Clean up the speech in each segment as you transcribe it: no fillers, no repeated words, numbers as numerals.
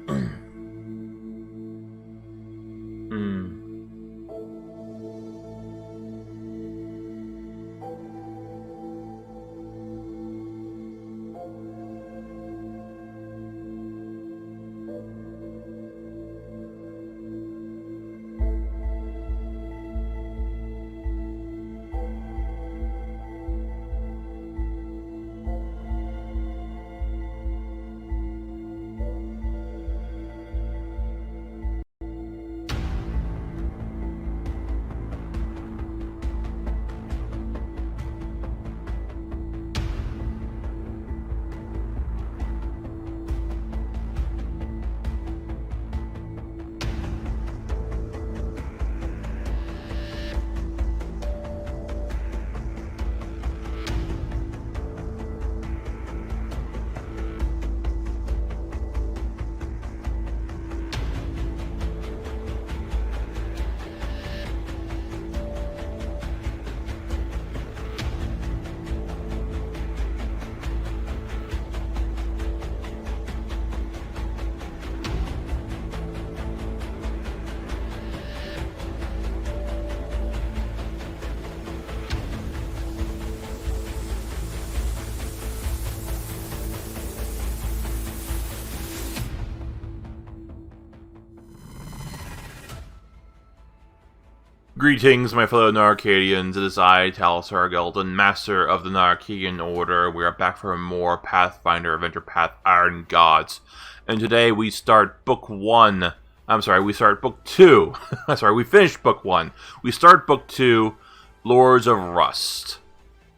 Hmm. Greetings, my fellow Narcadians. It is I, Talisar Gelden, Master of the Narcadian Order. We are back for more Pathfinder Adventure Path Iron Gods. And today we start Book 1. I'm sorry, we start Book 2. I'm sorry, we finished Book 1. We start Book 2, Lords of Rust.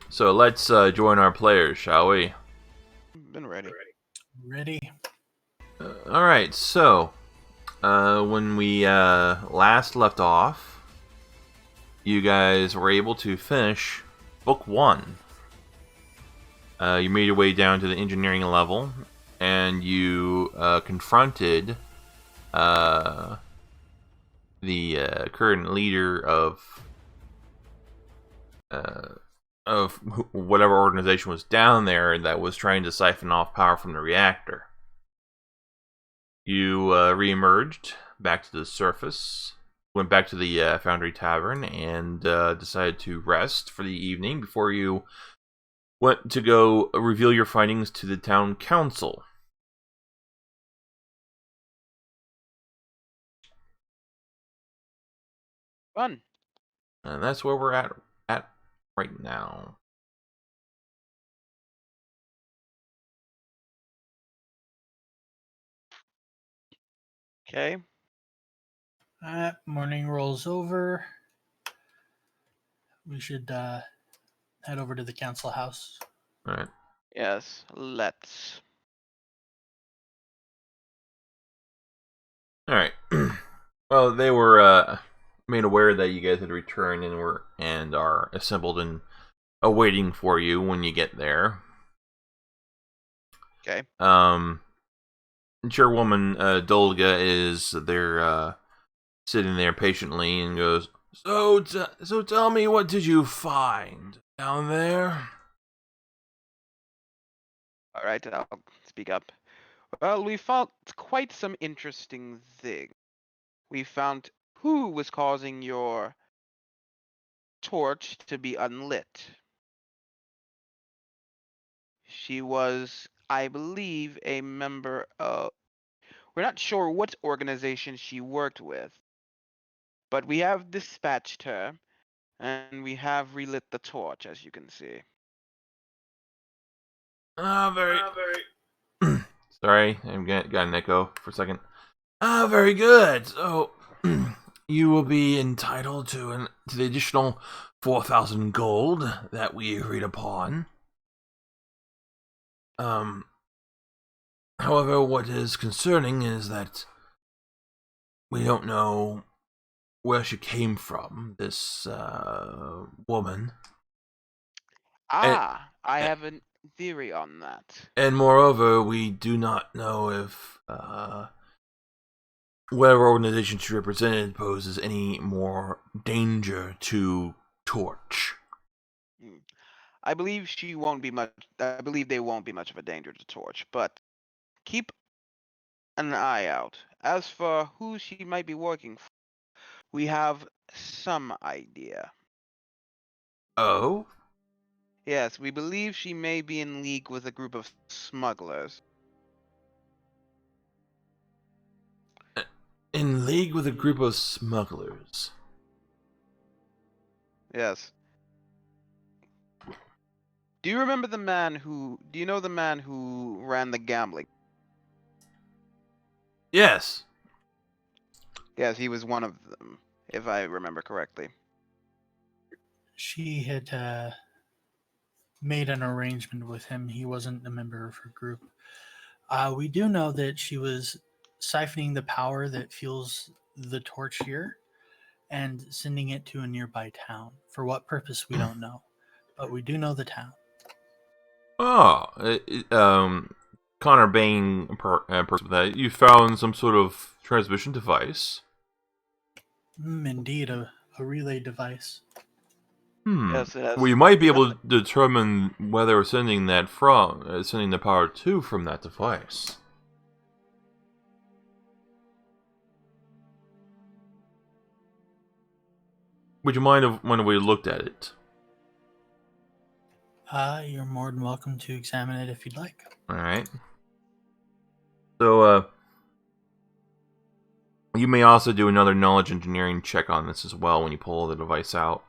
So let's join our players, shall we? Been ready. Ready. Alright, so when we last left off, you guys were able to finish Book 1. You made your way down to the engineering level, and you confronted the current leader of whatever organization was down there that was trying to siphon off power from the reactor. You re-emerged back to the surface, went back to the Foundry Tavern, and decided to rest for the evening before you went to go reveal your findings to the town council. Fun. And that's where we're at right now. Okay. Morning rolls over. We should head over to the council house. All right. Yes, let's. All right. Well, they were made aware that you guys had returned and are assembled and awaiting for you when you get there. Okay. Chairwoman Dolga is there, sitting there patiently, and goes, "So tell me, what did you find down there?" All right, I'll speak up. Well, we found quite some interesting things. We found who was causing your torch to be unlit. She was, I believe, a member of. We're not sure what organization she worked with, but we have dispatched her, and we have relit the torch, as you can see. Very. Sorry, I got an echo for a second. Very good. So, you will be entitled to the additional 4,000 gold that we agreed upon. However, what is concerning is that we don't know where she came from, this woman. I have a theory on that. And moreover, we do not know if whatever organization she represented poses any more danger to Torch. I believe she won't be much. I believe they won't be much of a danger to Torch, but keep an eye out. As for who she might be working for, we have some idea. Oh? Yes, we believe she may be in league with a group of smugglers. In league with a group of smugglers. Yes. Do you remember the man who? Do you know the man who ran the gambling? Yes. Yes, he was one of them, if I remember correctly. She had made an arrangement with him. He wasn't a member of her group. We do know that she was siphoning the power that fuels the torch here and sending it to a nearby town. For what purpose, we don't know. But we do know the town. Oh, Connor Bain, person that you found some sort of transmission device. Indeed, a relay device. Yes, it has. We might be able nothing- to determine whether we're sending that from, sending the power to from that device. Would you mind if when we looked at it? You're more than welcome to examine it if you'd like. All right. So, you may also do another knowledge engineering check on this as well when you pull the device out.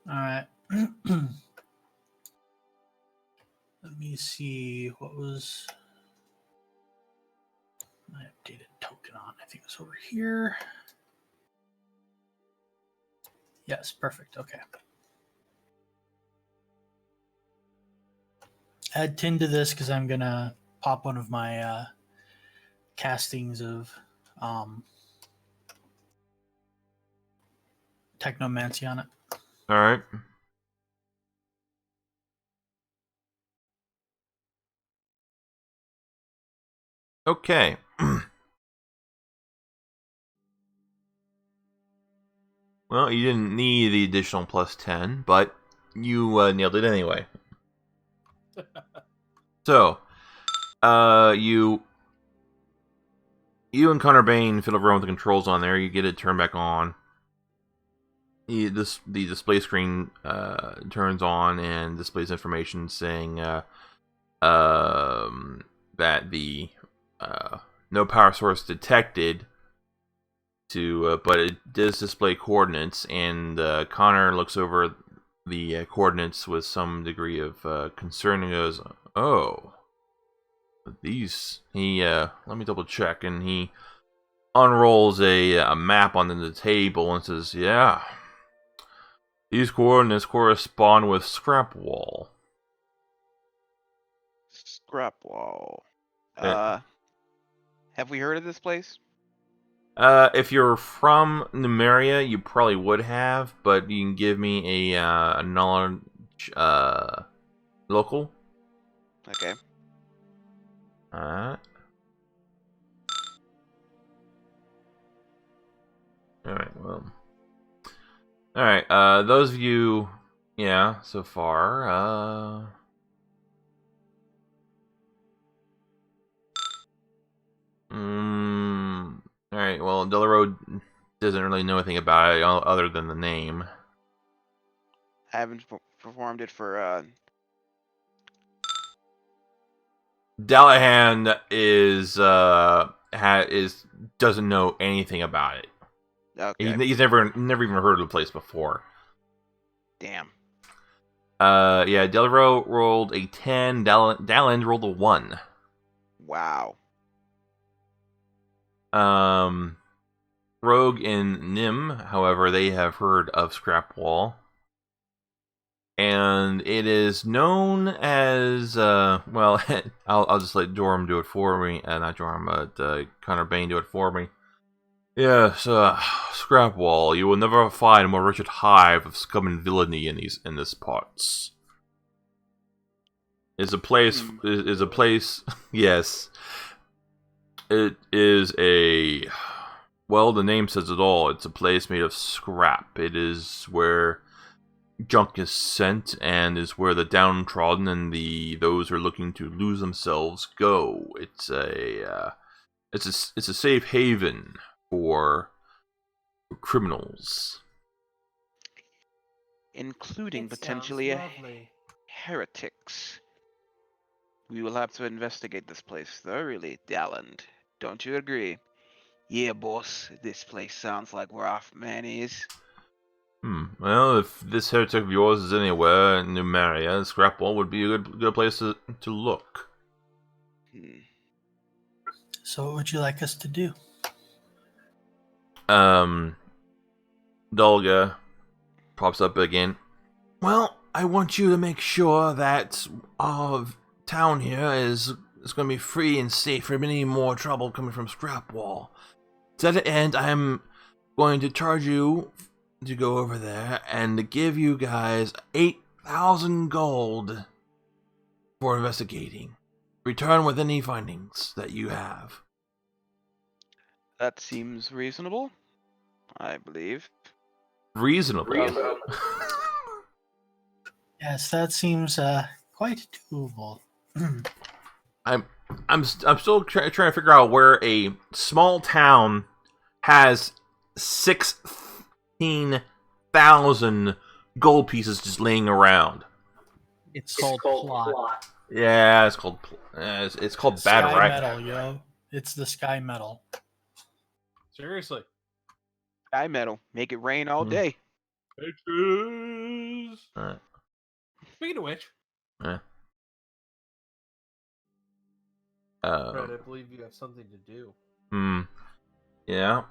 All right. Let me see what was my updated token on. I think it's over here. Yes, perfect. Okay. Add 10 to this because I'm going to pop one of my castings of technomancy on it. All right. Okay. Well, you didn't need the additional plus 10, but you nailed it anyway. So, you and Connor Bain fiddle around with the controls on there. You get it turned back on. The display screen turns on and displays information saying that the no power source detected. But it does display coordinates, and Connor looks over the coordinates with some degree of concern and goes, "Oh, these." He let me double check, and he unrolls a map onto the table and says, "Yeah, these coordinates correspond with Scrap Wall." Scrap wall. Uh, Have we heard of this place? If you're from Numeria, you probably would have, but you can give me a knowledge local. Okay. Alright. Alright, well. Alright, those of you, yeah, so far, alright, well, Delarode doesn't really know anything about it other than the name. I haven't performed it for Dallahan doesn't know anything about it. okay. He's never even heard of the place before. Damn. Yeah, Delro rolled a 10, Dalland rolled a 1. Wow. Rogue and Nim, however, they have heard of Scrapwall. And it is known as, well, I'll just let Joram do it for me. Not Joram, but Connor Bain do it for me. Yes, Scrapwall. You will never find a more wretched hive of scum and villainy in this parts. Is a place. Is a place. Yes, it is a. Well, the name says it all. It's a place made of scrap. It is where junk is sent and is where the downtrodden and those who are looking to lose themselves go. It's a safe haven for criminals. Including It sounds potentially lovely. heretics. We will have to investigate this place thoroughly, Dalland. Don't you agree? Yeah, boss. This place sounds like where our man is. Well, if this heretic of yours is anywhere in Numeria, Scrapwall would be a good place to look. So, what would you like us to do? Dolga pops up again. Well, I want you to make sure that our town here is going to be free and safe from any more trouble coming from Scrapwall. To that end, I'm going to charge you to go over there and to give you guys 8,000 gold for investigating. Return with any findings that you have. That seems reasonable, I believe. Reasonable. Yes, that seems quite doable. I'm still trying to figure out where a small town has 16,000 gold pieces just laying around. It's called plot. Yeah, it's called bad Sky right. metal, yo. It's the sky metal. Seriously. Sky metal. Make it rain all day. Alright. Speaking of which, Yeah. Fred, I believe you have something to do. Yeah.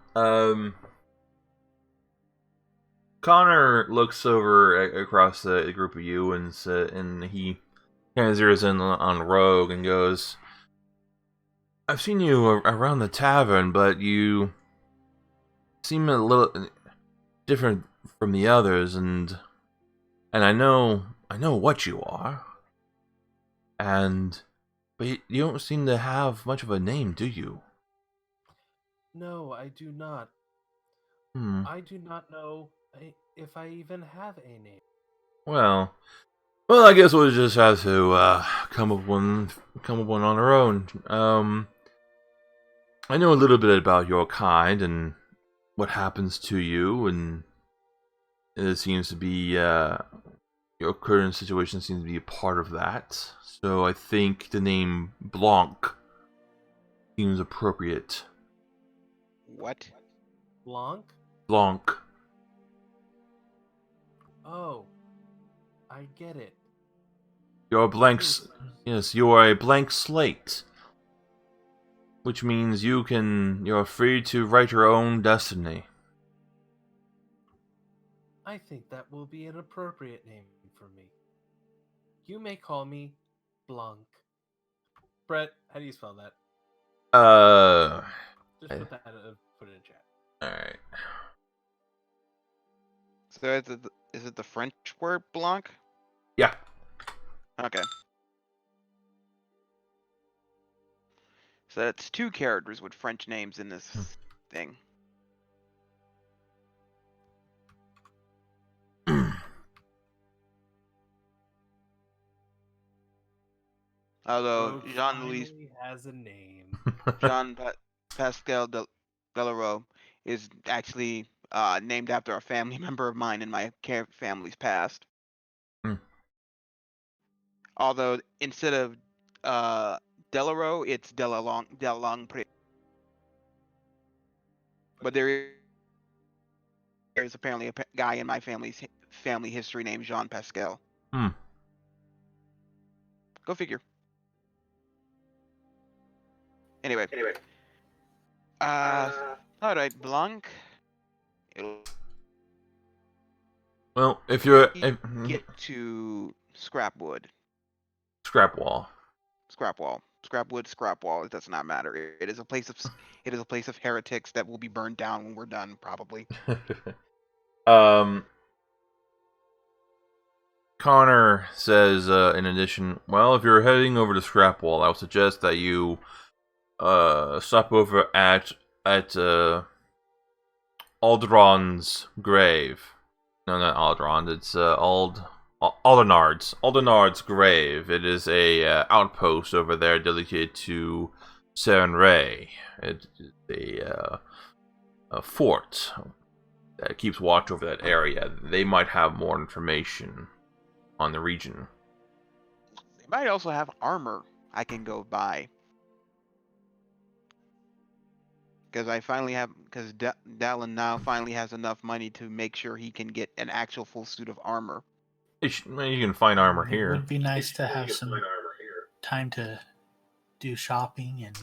Connor looks over across the group of you and he kind of zeroes in on Rogue and goes, I've seen you around the tavern, but you seem a little different from the others, and I know what you are. But you don't seem to have much of a name, do you? No, I do not. I do not know if I even have a name. Well, I guess we'll just have to come up with one on our own. I know a little bit about your kind and what happens to you, and it seems to be your current situation seems to be a part of that. So I think the name Blanc seems appropriate. What? Blanc? Blanc. Oh, I get it. You're yes, you are a blank slate. Which means you're free to write your own destiny. I think that will be an appropriate name for me. You may call me Blanc. Brett, how do you spell that? Just put it in chat. Alright. So is it the French word blanc? Yeah. Okay. So that's 2 characters with French names in this thing. Although Rogue Jean-Louis finally has a name. Pascal Delarue is actually named after a family member of mine in my family's past. Although instead of Delarue, it's Delongpre. But there is apparently a guy in my family's family history named Jean Pascal. Go figure. Anyway. Alright, Blanc. Well, if you're get to Scrapwood. Scrapwall. Scrapwood, it does not matter. It is a place of heretics that will be burned down when we're done, probably. Connor says, in addition, well, if you're heading over to Scrapwall, I would suggest that you stop over at Aldron's grave. No, not Alderaan. It's Aldenard's grave. It is a outpost over there dedicated to Saren Ray. It is a fort that keeps watch over that area. They might have more information on the region. They might also have armor I can go buy. Because Dallin now finally has enough money to make sure he can get an actual full suit of armor. Well, you can find armor It here. would be nice to have some time to do shopping and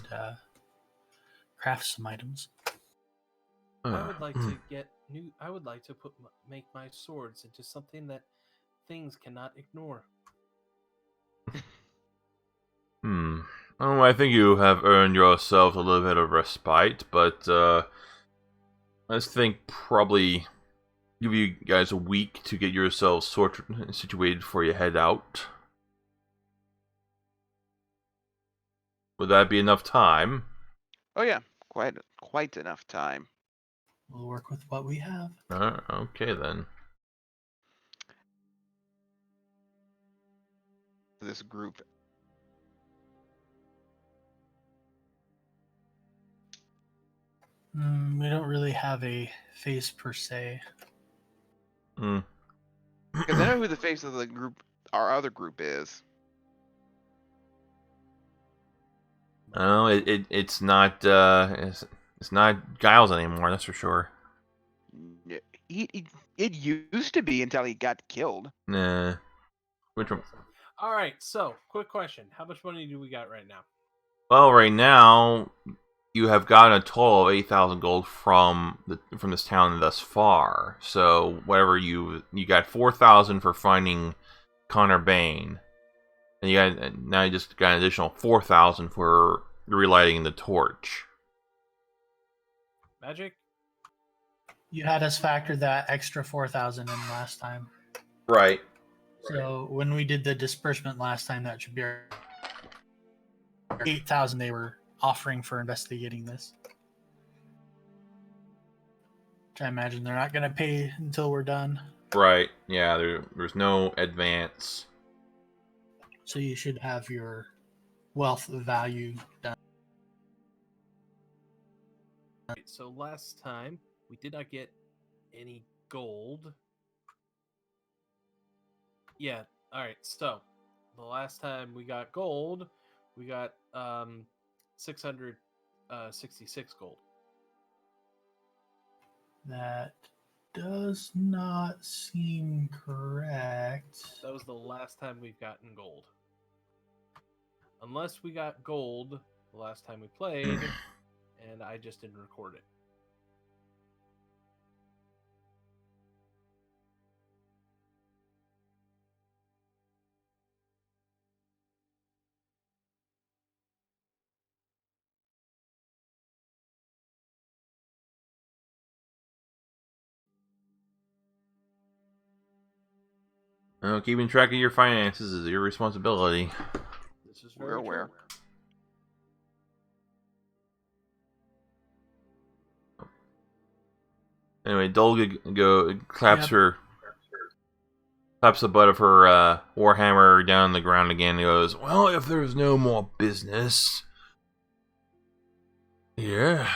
craft some items. I would like to get new. I would like to make my swords into something that things cannot ignore. Oh, I think you have earned yourself a little bit of respite, but I think probably give you guys a week to get yourselves situated before you head out. Would that be enough time? Oh yeah, quite enough time. We'll work with what we have. Okay then. This group. We don't really have a face per se. Hmm. Because I know who the face of the group, our other group is. Oh, it's not it's not Giles anymore. That's for sure. It used to be until he got killed. Nah. Which one? All right. So, quick question: how much money do we got right now? Well, right now you have gotten a total of 8,000 gold from this town thus far. So whatever you got 4,000 for finding Connor Bane, and now you just got an additional 4,000 for relighting the torch. Magic. You had us factor that extra 4,000 in last time. Right. So when we did the disbursement last time, that should be 8,000 they were offering for investigating this. Which I imagine they're not going to pay until we're done. Right. Yeah. There's no advance. So you should have your wealth value done. Right, so last time we did not get any gold. Yeah. All right. So the last time we got gold, we got 666 gold. That does not seem correct. That was the last time we've gotten gold. Unless we got gold the last time we played, and I just didn't record it. Keeping track of your finances is your responsibility. This is We're very aware. true. Anyway, Dolga claps Yep. claps the butt of her warhammer down on the ground again and goes, "Well, if there's no more business, yeah,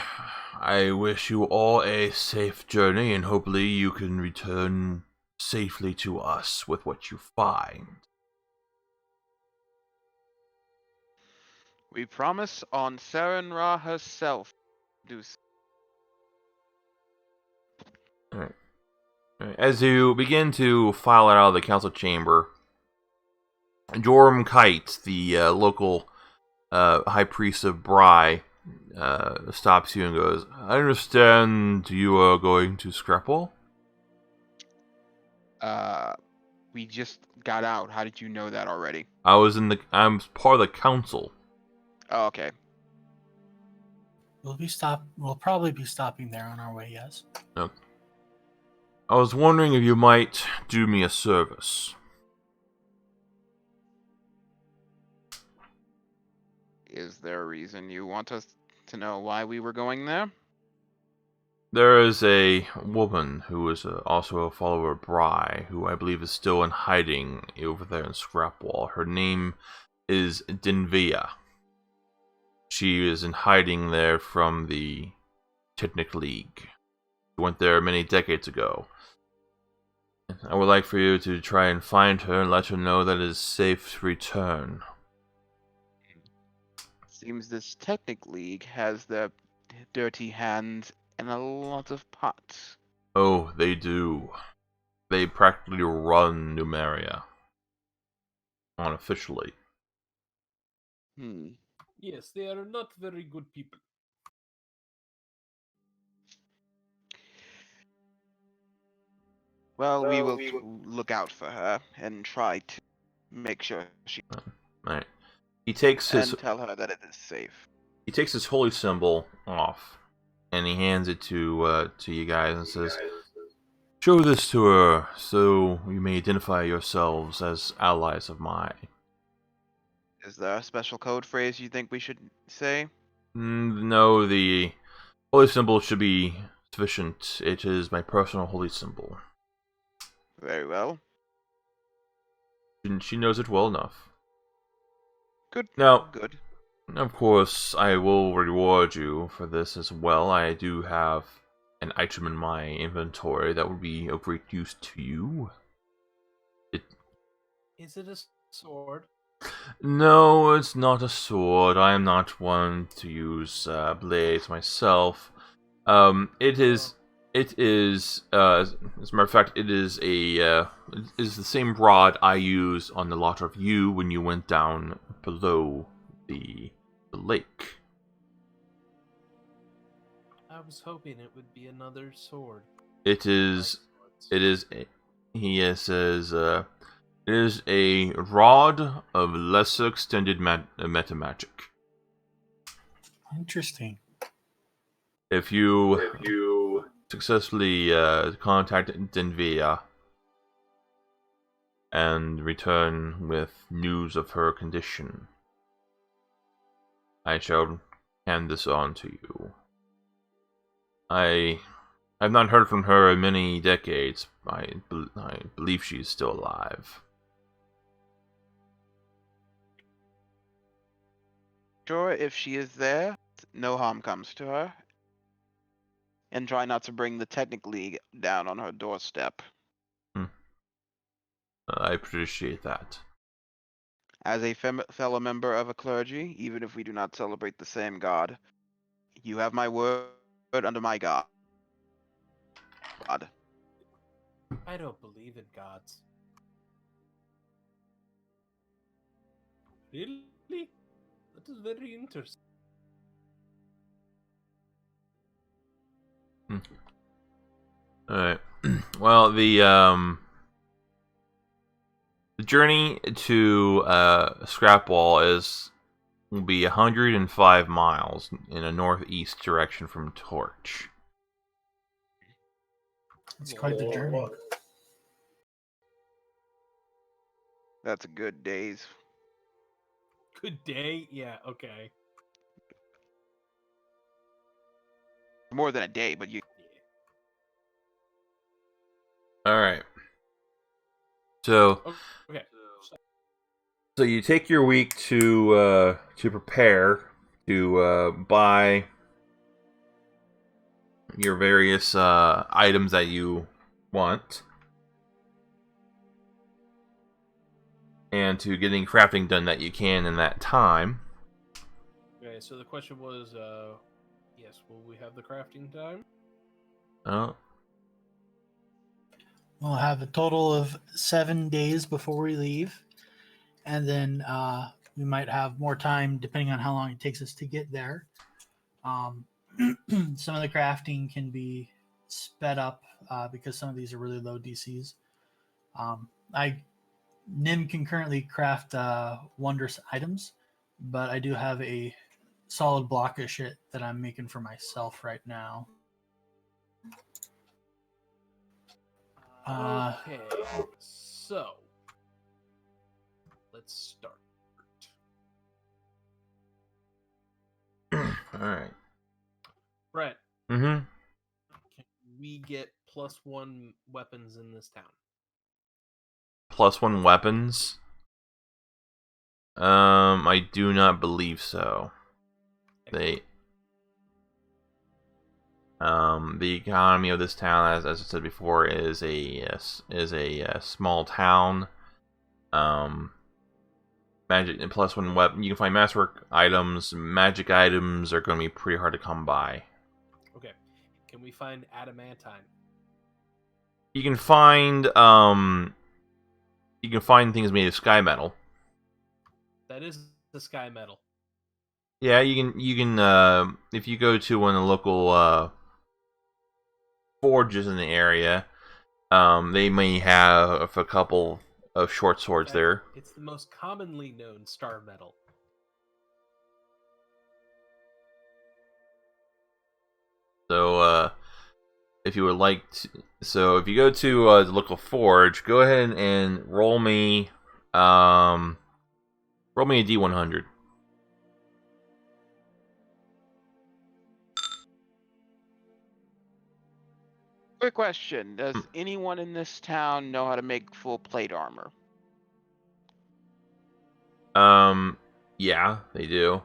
I wish you all a safe journey, and hopefully you can return safely to us with what you find." We promise on Saren Ra herself. Alright. As you begin to file out of the council chamber, Joram Kite, the local high priest of Bry, stops you and goes, "I understand you are going to Scrapple?" We just got out. How did you know that already? I'm part of the council. Oh, okay. We'll probably be stopping there on our way, yes. Okay. I was wondering if you might do me a service. Is there a reason you want us to know why we were going there? There is a woman who is also a follower of Bry, who I believe is still in hiding over there in Scrapwall. Her name is Dinvia. She is in hiding there from the Technic League. She went there many decades ago. I would like for you to try and find her and let her know that it is safe to return. Seems this Technic League has their dirty hands in a lot of pots. Oh, they do. They practically run Numeria. Unofficially. Yes, they are not very good people. Well, we will look out for her and try to make sure she Right. He takes his and tell her that it is safe. holy symbol off, and he hands it to you guys and says, "Show this to her, so you may identify yourselves as allies of mine." Is there a special code phrase you think we should say? No, the holy symbol should be sufficient. It is my personal holy symbol. Very well. And she knows it well enough. Good. Now, Good. of course, I will reward you for this as well. I do have an item in my inventory that would be of great use to you. Is it a sword? No, it's not a sword. I am not one to use blades myself. It is. It is. As a matter of fact, it is a. It is the same rod I used on the lot of you when you went down below the lake. I was hoping it would be another sword. It is. It is. He says. It is a rod of lesser extended meta magic. Interesting. If you successfully contact Denvia and return with news of her condition, I shall hand this on to you. I have not heard from her in many decades. I believe she is still alive. Sure, if she is there, no harm comes to her. And try not to bring the Technic League down on her doorstep. I appreciate that. As a fellow member of a clergy, even if we do not celebrate the same God, you have my word under my God. I don't believe in gods. Really? That is very interesting. Alright. Well, the journey to Scrapwall will be 105 miles in a northeast direction from Torch. It's quite the journey. That's a good days. Good day? Yeah, okay. More than a day, but you. Yeah. Alright. So Okay. so you take your week to prepare to buy your various items that you want, and to getting crafting done that you can in that time. Okay, so the question was, yes, will we have the crafting time? Oh, We'll have a total of 7 days before we leave, and then we might have more time depending on how long it takes us to get there. Some of the crafting can be sped up because some of these are really low DCs. Nim can currently craft wondrous items, but I do have a solid block of shit that I'm making for myself right now. Okay, so let's start. alright. Brett, Mm-hmm. we get +1 weapons in this town? +1 weapons? I do not believe so. They, the economy of this town, as I said before, is a small town. Magic and +1 weapon. You can find masterwork items. Magic items are going to be pretty hard to come by. Okay. Can we find adamantine? You can find things made of sky metal. That is the sky metal. Yeah, you can if you go to one of the local forges in the area, they may have a couple of short swords In fact, there. It's the most commonly known star metal. So if you would like to, so if you go to the local forge, go ahead and roll me a D100. Quick question: does anyone in this town know how to make full plate armor? Yeah, they do.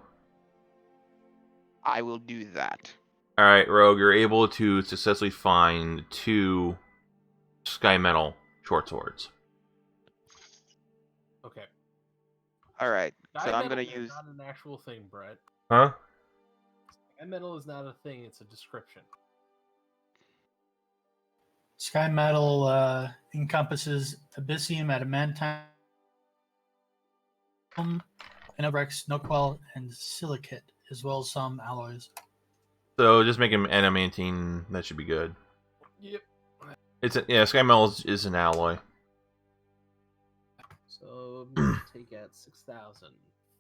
I will do that. Alright, Rogue, you're able to successfully find 2 sky metal short swords. Okay. All right, so Sky I'm metal gonna is use. not an actual thing, Brett. Huh? Sky metal is not a thing, it's a description. Sky metal encompasses abyssium, adamantine, Inobrex, Noquel, and silicate, as well as some alloys. So just make him adamantine. That should be good. Yep. Yeah, sky metal is an alloy. So I'm gonna take out 6,000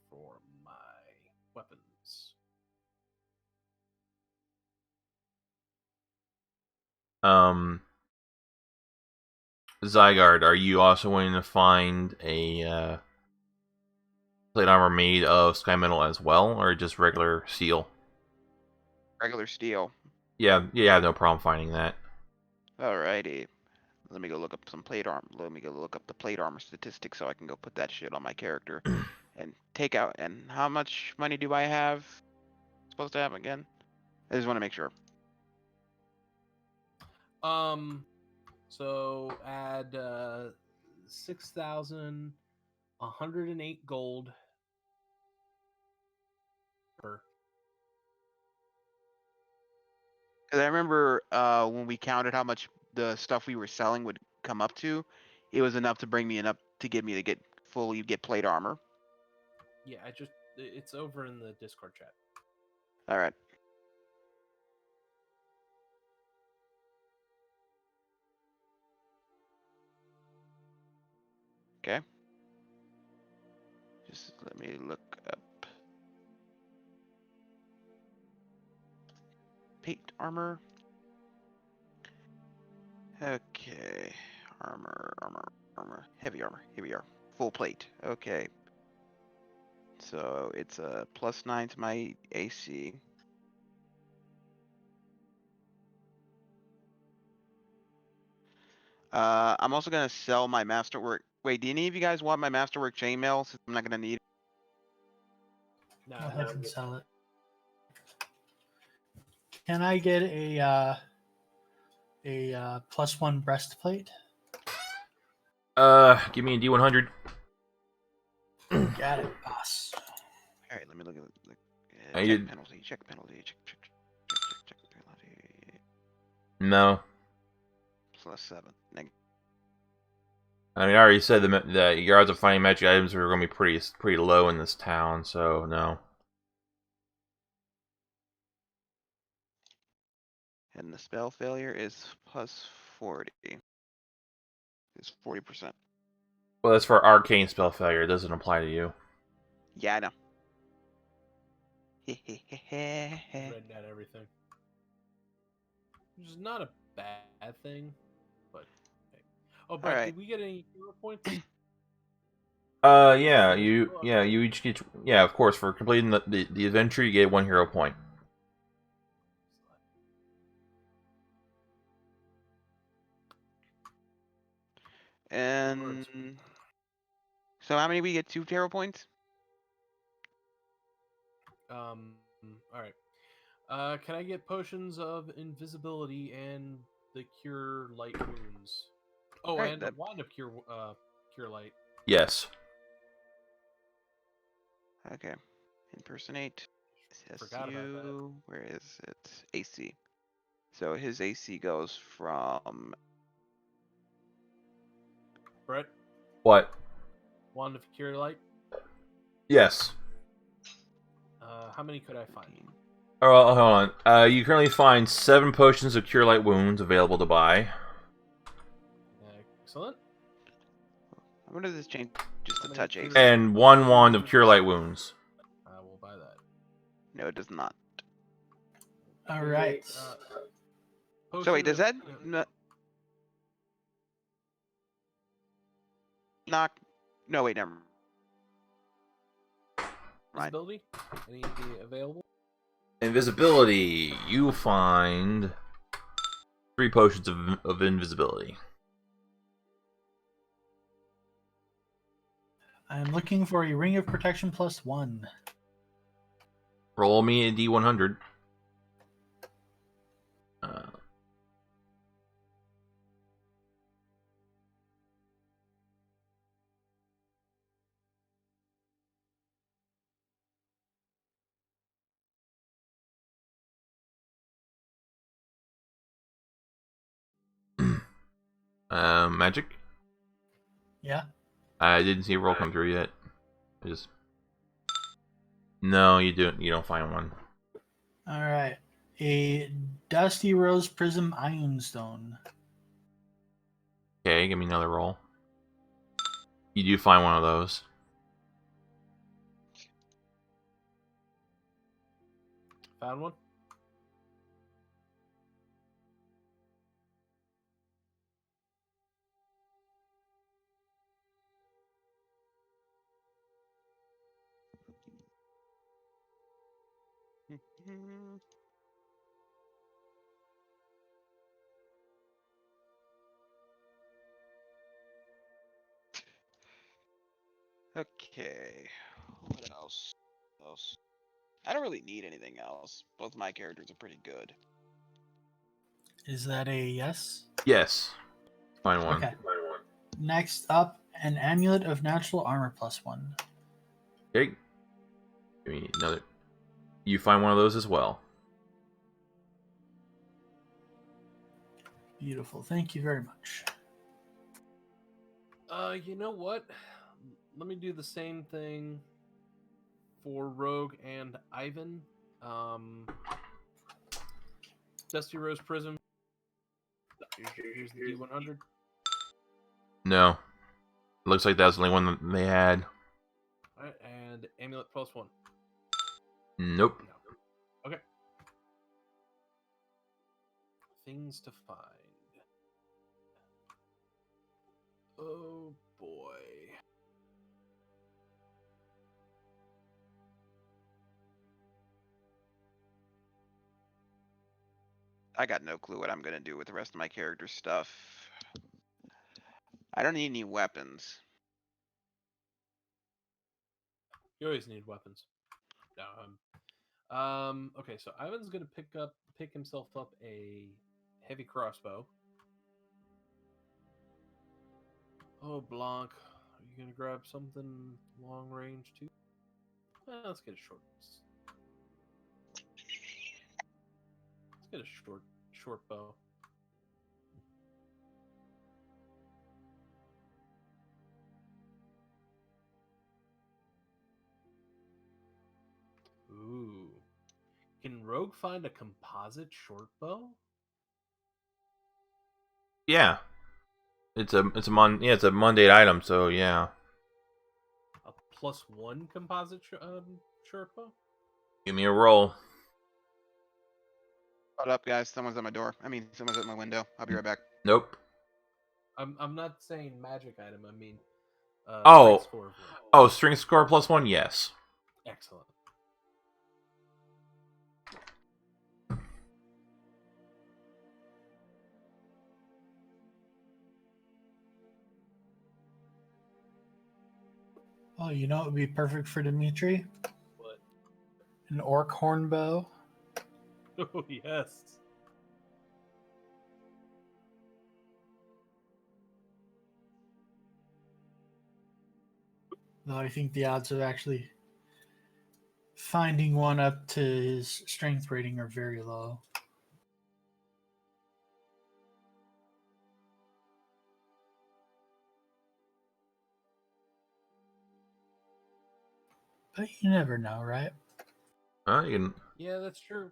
for my weapons. Zygarde, are you also wanting to find a plate armor made of sky metal as well, or just regular steel? Regular steel. Yeah, I have no problem finding that. Alrighty. Let me go look up some plate armor. Let me go look up the plate armor statistics so I can go put that shit on my character and take out. And how much money do I have? Supposed to have again? I just want to make sure. So add 6,108 gold. Per. Because I remember when we counted how much the stuff we were selling would come up to, it was enough to bring me enough to get me to get fully get plate armor. Yeah, it's over in the Discord chat. All right. Okay. Just let me look up plate armor. Okay. Armor. Heavy armor. Here we are. Full plate. Okay. So it's a +9 to my AC. I'm also gonna sell my masterwork. Wait, do any of you guys want my masterwork chainmail? Since I'm not gonna need it. No, Go ahead and get sell it. Can I get a +1 breastplate? Give me a D100. Got it, boss. All right, let me look at it. I Check did- penalty. Check penalty. Check penalty. No. +7. I mean, I already said the your odds of finding magic items are going to be pretty low in this town, so no. And the spell failure is +40. It's 40%. Well, that's for arcane spell failure. It doesn't apply to you. Yeah, I know. read down everything. Which is not a bad thing, but hey. Oh, Brett, Alright. did we get any hero points? You each get, of course, for completing the adventure, you get 1 hero point. And so how many we get? 2 terror points? All right. Can I get potions of invisibility and the cure light wounds? Oh, Alright, and a wand of cure light. Yes. Okay. Impersonate. Forgot about that. SSU. Where is it? AC. So his AC goes from Brett, What? wand of cure light. Yes. How many could I find? 13. Oh, hold on. You currently find 7 potions of Cure Light Wounds available to buy. Excellent. I wonder if this change just a How many touch cure- AC. And 1 wand of Cure Light Wounds. I will buy that. No, it does not. All Okay, right. So wait, potion does of- that knock? No, wait, never mind. Invisibility? Any available? Invisibility. You find 3 potions of invisibility. I'm looking for a ring of protection +1. Roll me a D100. Magic? Yeah. I didn't see a roll come through yet. I just... No, you don't find one. All right. A Dusty Rose Prism Iron Stone. Okay, give me another roll. You do find one of those. Found one? Okay. What else? I don't really need anything else. Both my characters are pretty good. Is that a yes? Yes. Find one. Okay. Next up, an Amulet of Natural Armor +1. Okay. Give me another. You find one of those as well. Beautiful. Thank you very much. You know what? Let me do the same thing for Rogue and Ivan. Dusty Rose Prism. Here's the D100. No. Looks like that's the only one that they had. Alright, and Amulet +1. Nope. No. Okay. Things to find. Oh boy. I got no clue what I'm gonna do with the rest of my character stuff. I don't need any weapons. You always need weapons. No, okay, so Ivan's gonna pick himself up a heavy crossbow. Oh, Blanc, are you gonna grab something long range too? Let's get a short. Let's get a short bow. Ooh. Can Rogue find a composite short bow? Yeah. It's a Monday item, so yeah. A +1 composite short bow? Give me a roll. Hold up, guys. Someone's at my door. I mean, someone's at my window. I'll be right back. Nope. I'm not saying magic item. I mean, Oh. strength score of 1. Oh, strength score +1, yes. Excellent. Oh, you know it would be perfect for Dimitri? What? An orc horn bow. Oh, yes. Though I think the odds of actually finding one up to his strength rating are very low. But you never know, right? You Yeah, that's true.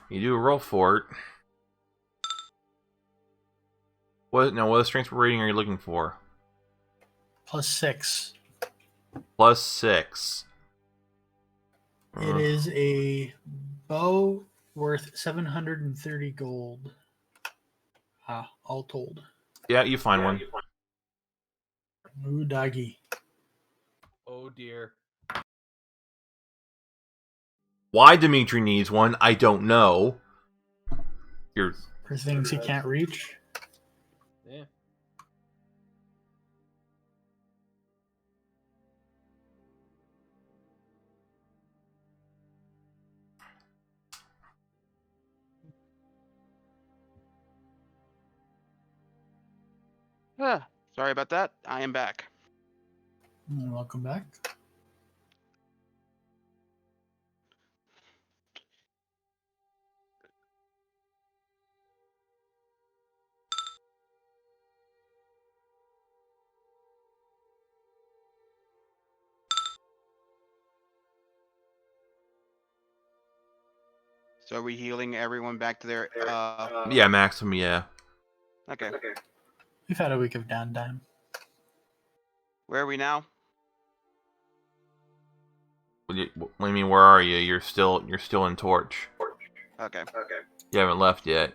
you do a roll for it. What strength rating are you looking for? +6. +6. It is a bow worth 730 gold. All told. Yeah, you find one. Ooh, doggy. Oh, dear. Why Dimitri needs one, I don't know. You're For things he can't reach. Yeah. Sorry about that. I am back. Welcome back. So are we healing everyone back to their yeah, Maxim, yeah. okay. We've had a week of downtime. Where are we now? What do you mean, where are you? You're still in Torch. Okay. You haven't left yet.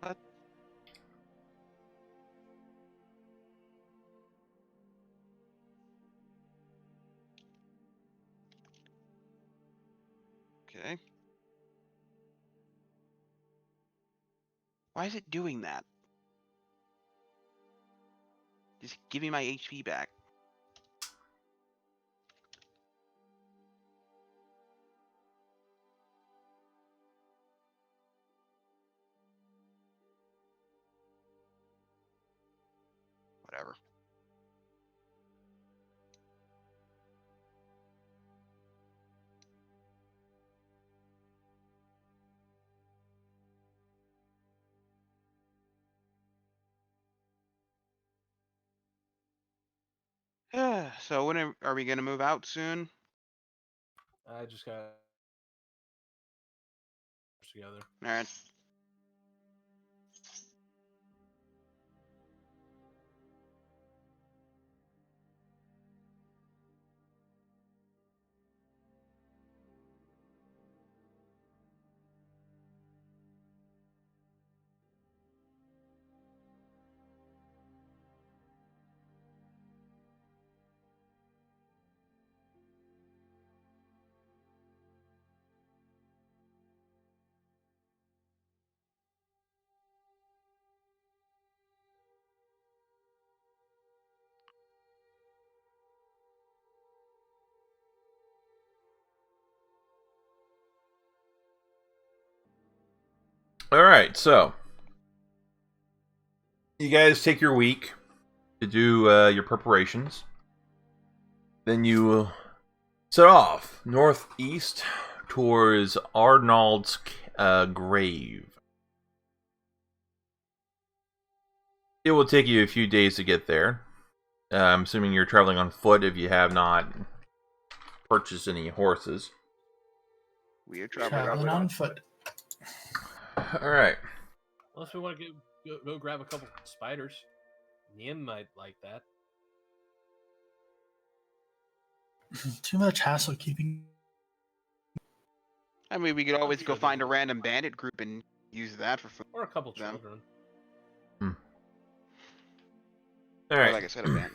What? Okay. Why is it doing that? Just give me my HP back. Whatever. So when are we gonna move out soon? I just got together. All right. Alright, so you guys take your week to do your preparations. Then you set off northeast towards Arnold's grave. It will take you a few days to get there. I'm assuming you're traveling on foot if you have not purchased any horses. We are Traveling on foot. Alright. Unless we want to go grab a couple spiders. Nim might like that. Too much hassle keeping. I mean, we could always sure go they find a will. random bandit group and use that for food. Or a couple Them. children. Or Alright. like I said, a bandit.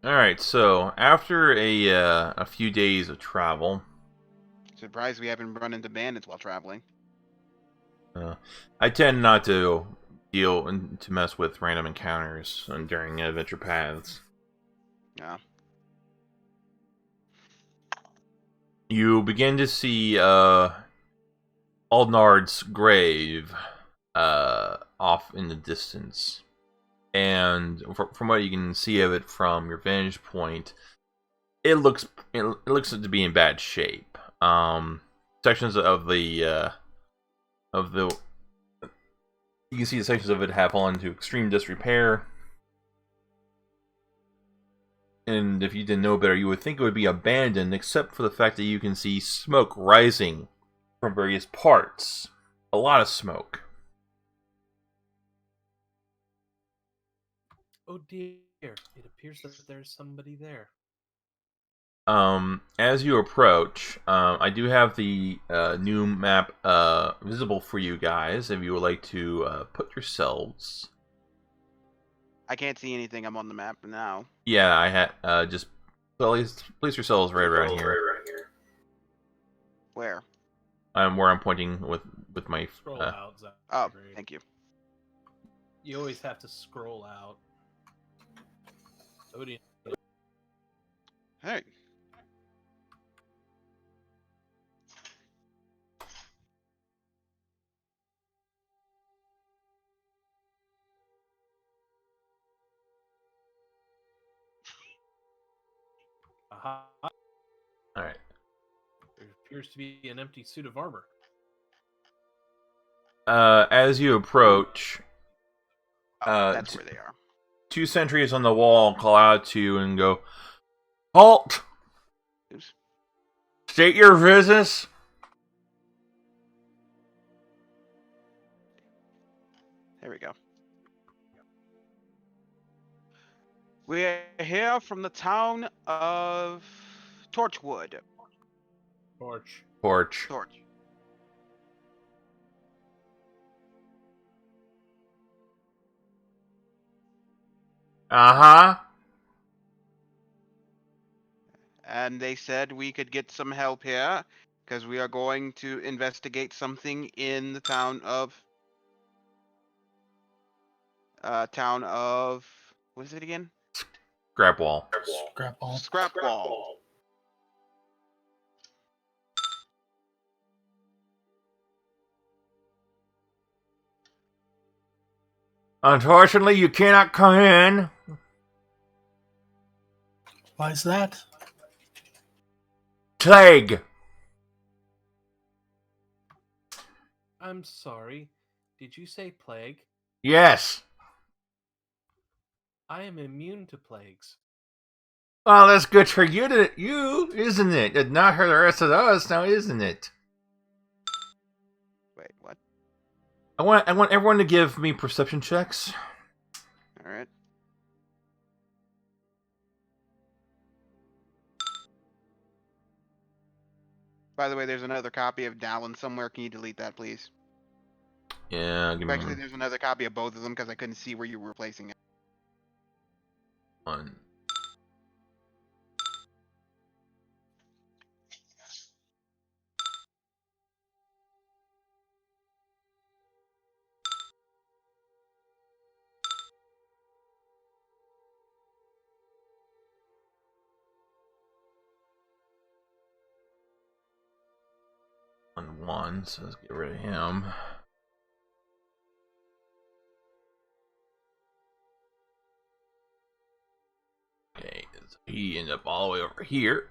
Alright, so after a few days of travel, Surprised we haven't run into bandits while traveling. I tend not to deal and to mess with random encounters during adventure paths. Yeah. You begin to see Aldnard's grave off in the distance. And from what you can see of it from your vantage point, it looks to be in bad shape. Sections of the you can see the sections of it have fallen into extreme disrepair. And if you didn't know better, you would think it would be abandoned, except for the fact that you can see smoke rising from various parts. A lot of smoke. Oh dear, it appears that there's somebody there. As you approach, I do have the new map visible for you guys. If you would like to put yourselves, I can't see anything. I'm on the map now. yeah, I had just place yourselves right around here. Where? Where I'm pointing with my. Scroll out, Zachary. Oh, thank you. You always have to scroll out. Odin. Hey. Aha. All right. There appears to be an empty suit of armor. As you approach, Oh, that's where they are. two sentries on the wall call out to you and go, "Halt! Oops. State your business." There we go. We're here from the town of Torchwood. Torch. Torch. Torch. Uh-huh. And they said we could get some help here because we are going to investigate something in the town of what is it again? Grab wall. Scrapball. Scrapwall. Unfortunately, you cannot come in. Why is that? Plague. I'm sorry. Did you say plague? Yes. I am immune to plagues. Well, that's good for you, isn't it? And not for the rest of us, now, isn't it? Wait, what? I want everyone to give me perception checks. All right. By the way, there's another copy of Dallin somewhere. Can you delete that, please? Yeah, give me Actually, there's another copy of both of them because I couldn't see where you were placing it. one. One, so let's get rid of him. Okay, so he ended up all the way over here.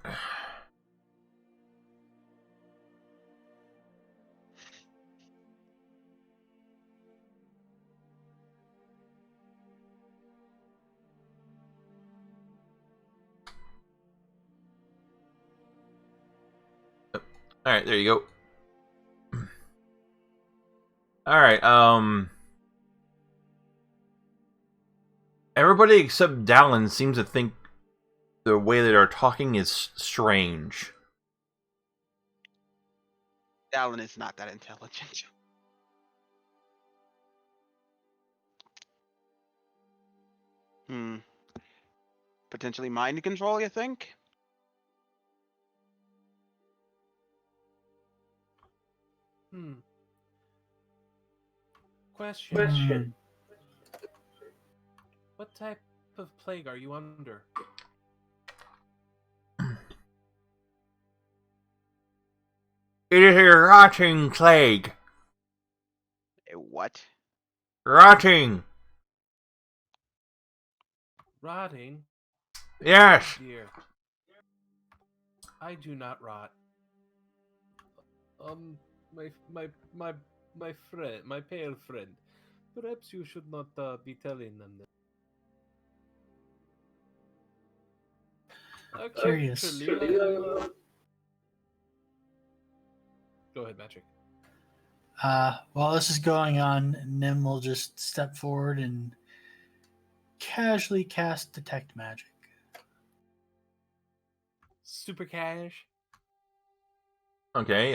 Alright, there you go. Alright, everybody except Dallin seems to think the way that they're talking is strange. Dallin is not that intelligent. Potentially mind control, you think? Hmm. Question. What type of plague are you under? It is a rotting plague. What? Rotting. Rotting? Yes. Dear. I do not rot. Um, my my my my friend, my pale friend. Perhaps you should not be telling them this. Curious. Actually, go ahead, Magic. While this is going on, Nim will just step forward and casually cast Detect Magic. Super cash. Okay.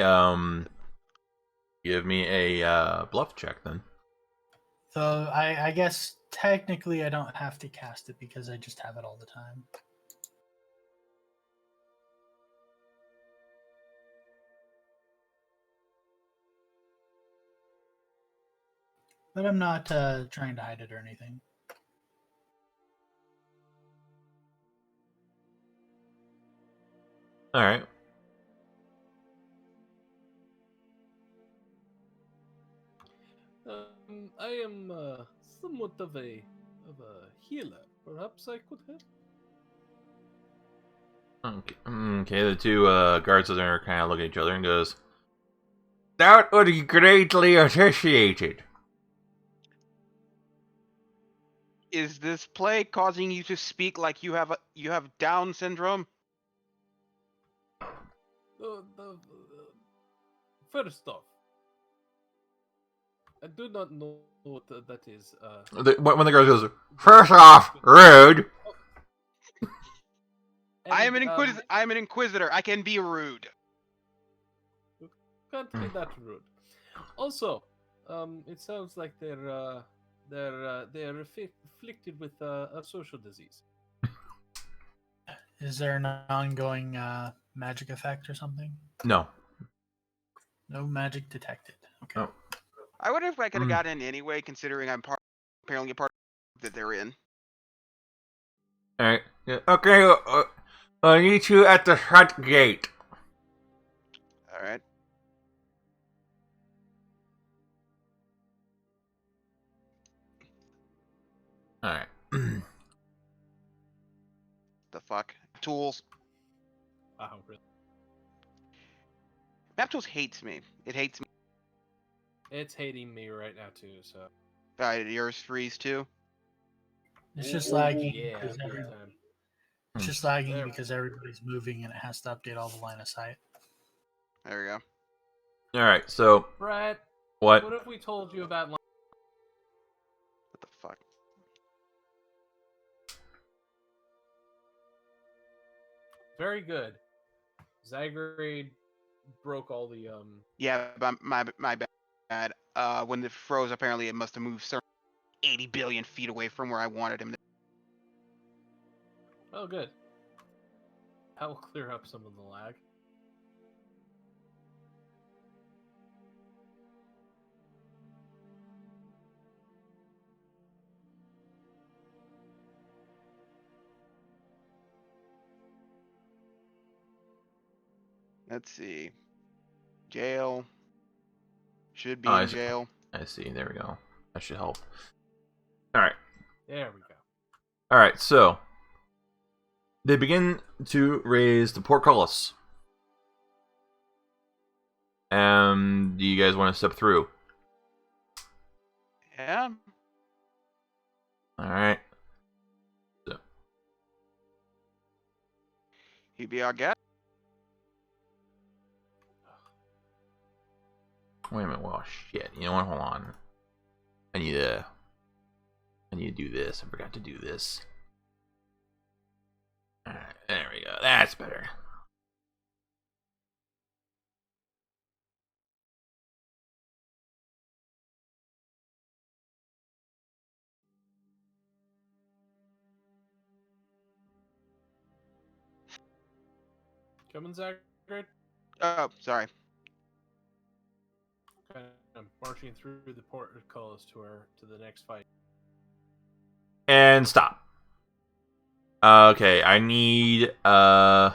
Give me a bluff check then. So I guess technically I don't have to cast it because I just have it all the time. But I'm not trying to hide it or anything. All right. I am somewhat of a healer. Perhaps I could help. Okay. The two guards there kind of look at each other and goes, "That would be greatly appreciated." Is this plague causing you to speak like you have Down syndrome? First off, I do not know what that is. When the guard goes, "First off, rude." I am and, an inquisitor. I can be rude. Can't be that rude. Also, it sounds like they're afflicted with a social disease. Is there an ongoing magic effect or something? No. No magic detected. Okay. Oh. I wonder if I could have got in anyway, considering I'm apparently a part that they're in. All right. Yeah, okay. I need you at the front gate. All right. All right. The fuck? Tools. Oh, really? Map Tools hates me. It hates me. It's hating me right now too. So Yours freeze too. It's just lagging yeah, because big time. it's just lagging There we because everybody's moving and it has to update all the line of sight. There we go. All right. So Brett, what? what have we told you about? What the fuck? Very good. Zygrade broke all the Yeah, my bad. When it froze, apparently it must have moved 80 billion feet away from where I wanted him to. Oh, good. That will clear up some of the lag. Let's see. Jail. Should be Oh, in jail. I see. There we go. That should help. All right. There we go. All right. So they begin to raise the portcullis. Do you guys want to step through? Yeah. All right. So, He'd be our guest. wait a minute. Well, shit. You know what? Hold on. I need to do this. I forgot to do this. All right. There we go. That's better. Coming, Zygrade? Oh, sorry. marching through the portcullis to the next fight. And stop. Okay, I need on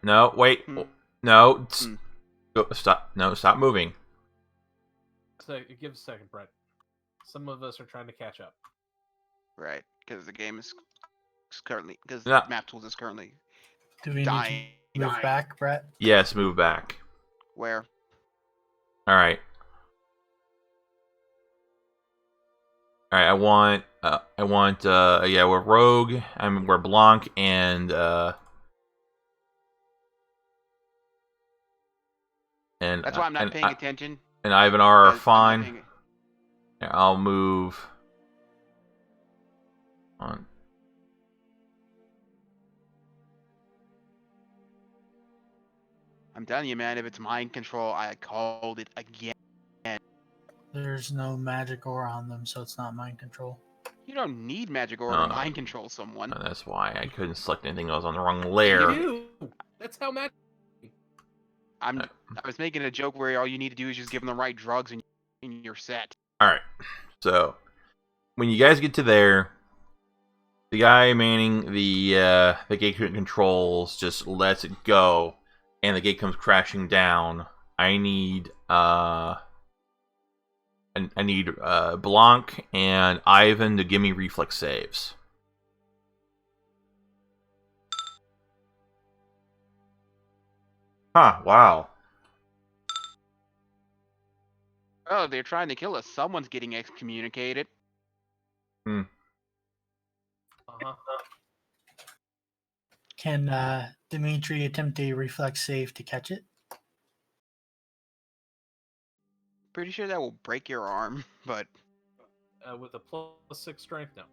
no wait no Go, stop no stop moving. So give us a second, Brett. Some of us are trying to catch up. Right, because the game is currently No. map tools is currently Do we dying. need to move back, Brett? Yes, move back. Where? All right. All right. Yeah, we're Rogue. We're Blanc and That's why I'm not paying attention. And Ivan are 'cause I'm not fine. paying- Yeah, I'll move on. I'm telling you, man. If it's mind control, I called it again. There's no magic aura on them, so it's not mind control. You don't need magic aura to mind control someone. That's why I couldn't select anything that was on the wrong layer. You do. That's how magic. I was making a joke where all you need to do is just give them the right drugs and you're set. All right. So when you guys get to there, the guy manning the gate controls just lets it go, and the gate comes crashing down. I need Blanc and Ivan to give me reflex saves. Huh, wow. Oh, they're trying to kill us. Someone's getting excommunicated. Uh-huh. Can Dimitri attempt a reflex save to catch it? Pretty sure that will break your arm, but With a +6 strength now.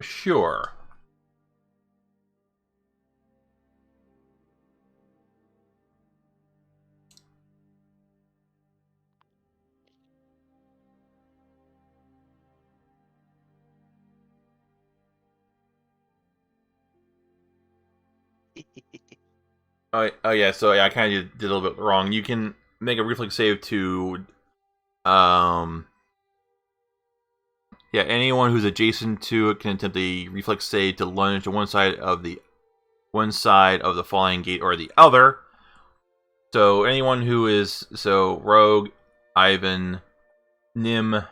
Sure. Oh yeah, so yeah, I kind of did a little bit wrong. You can make a reflex save to, yeah, anyone who's adjacent to it can attempt a reflex save to lunge to one side of the falling gate or the other. So anyone who is Rogue, Ivan, Nim,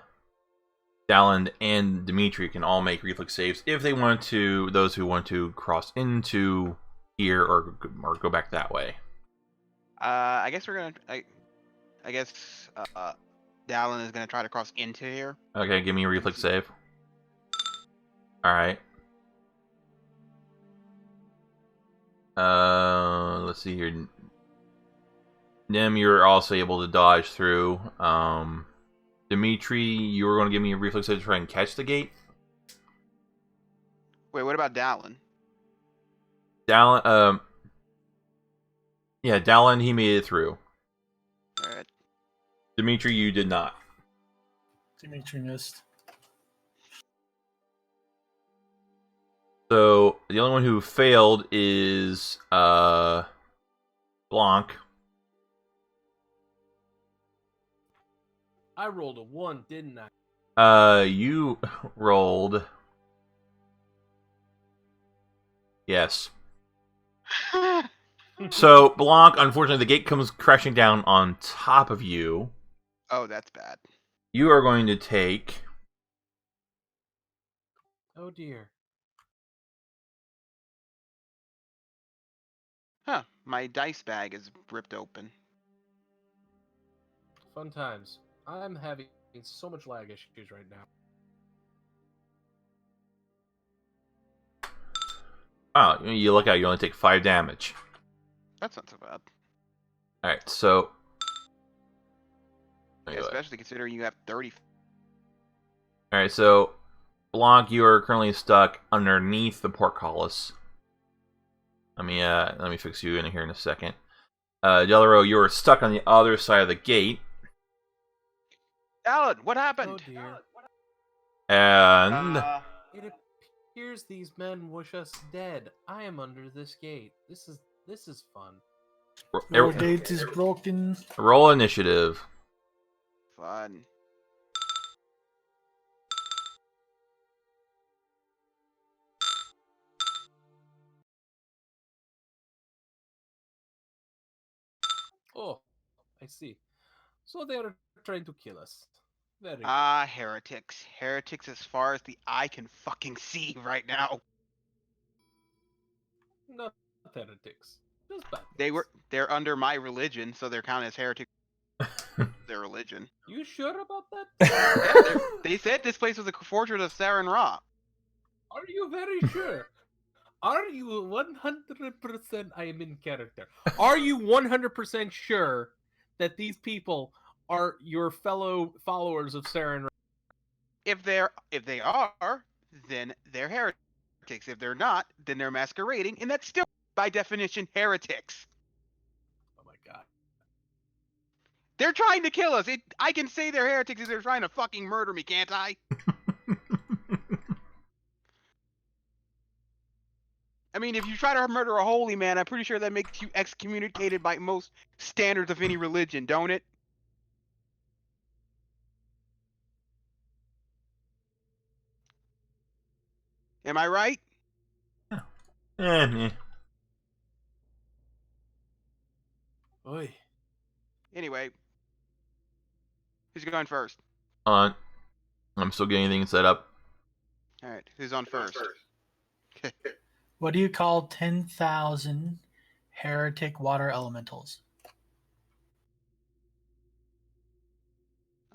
Dalland, and Dimitri can all make reflex saves if they want to. Those who want to cross into here or go back that way. I guess we're gonna. I guess Dallin is gonna try to cross into here. Okay, give me a reflex save. All right. Let's see here. Nim, you're also able to dodge through. Dimitri, you were going to give me a reflex save to try and catch the gate. Wait, what about Dallin? Dallin, yeah, Dallin, he made it through. Alright. Dimitri, you did not. Dimitri missed. So the only one who failed is Blanc. I rolled a 1, didn't I? You rolled. Yes. So Blanc, unfortunately, the gate comes crashing down on top of you. Oh, that's bad. You are going to take. Oh dear. Huh. My dice bag is ripped open. Fun times. I'm having so much lag issues right now. Oh, you look out, you only take 5 damage. That's not so bad. Alright, so. Yeah, especially considering you have 30. Alright, so. Blanc, you are currently stuck underneath the portcullis. Let me fix you in here in a second. Delaro, you are stuck on the other side of the gate. Alan, what happened? Oh dear. And. It appears these men wish us dead. I am under this gate. This is fun. Bill Gates is broken. Roll initiative. Fun. Oh, I see. So they are trying to kill us. Very good. Ah, heretics. Heretics as far as the eye can fucking see right now. Not heretics. Just bad guys. They're under my religion, so they're counted as heretics. Their religion. You sure about that? Yeah, they said this place was a fortress of Sarin Ra. Are you very sure? Are you 100%? I am in character. Are you 100% sure that these people are your fellow followers of Saren? If they are, then they're heretics. If they're not, then they're masquerading, and that's still by definition heretics. Oh my god. They're trying to kill us. I can say they're heretics if they're trying to fucking murder me, can't I? I mean, if you try to murder a holy man, I'm pretty sure that makes you excommunicated by most standards of any religion, don't it? Am I right? Eh. Oi. Anyway, who's going first? Hold on. I'm still getting things set up. All right, who's on first? What do you call 10,000 heretic water elementals?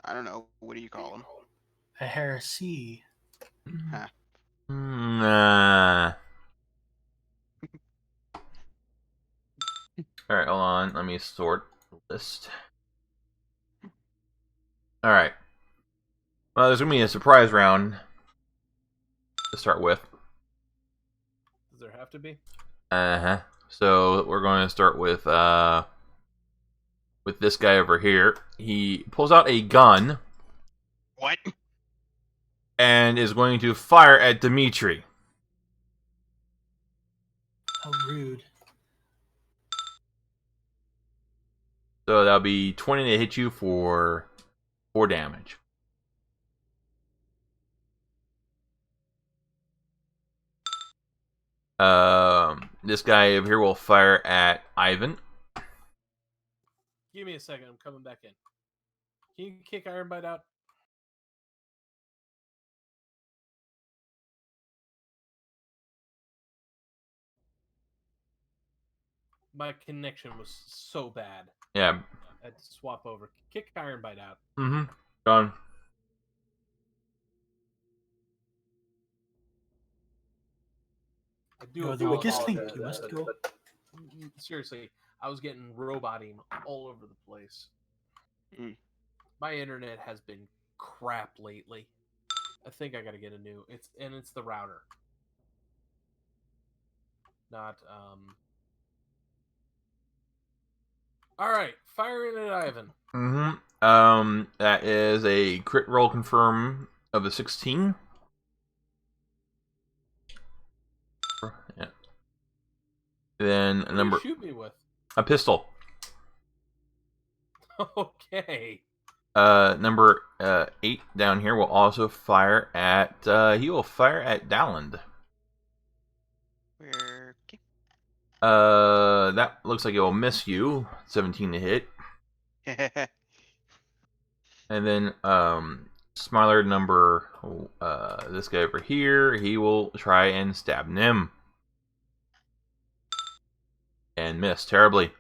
I don't know. What do you call them? A heresy. Huh. Nah. Alright, hold on. Let me sort the list. Alright. Well, there's going to be a surprise round to start with. Does there have to be? Uh-huh. So, we're going to start with this guy over here. He pulls out a gun What? and is going to fire at Dimitri. How rude. So, that'll be 20 to hit you for 4 damage. This guy over here will fire at Ivan. Give me a second. I'm coming back in. Can you kick Ironbite out? My connection was so bad. Yeah. I had to swap over. Kick Ironbite out. Mm-hmm. Done. I do You are the weakest apologize. link. You must go. Seriously, I was getting roboting all over the place. Mm. My internet has been crap lately. I think I gotta get a new. It's the router. Not Alright, firing at Ivan. Mm-hmm. That is a crit roll confirm of a 16. Yeah. Then What do number you shoot me with? a pistol. Okay. Number 8 down here will also fire at he will fire at Dalland. Where? That looks like it will miss you. 17 to hit. And then smaller number this guy over here, he will try and stab Nim. And miss terribly.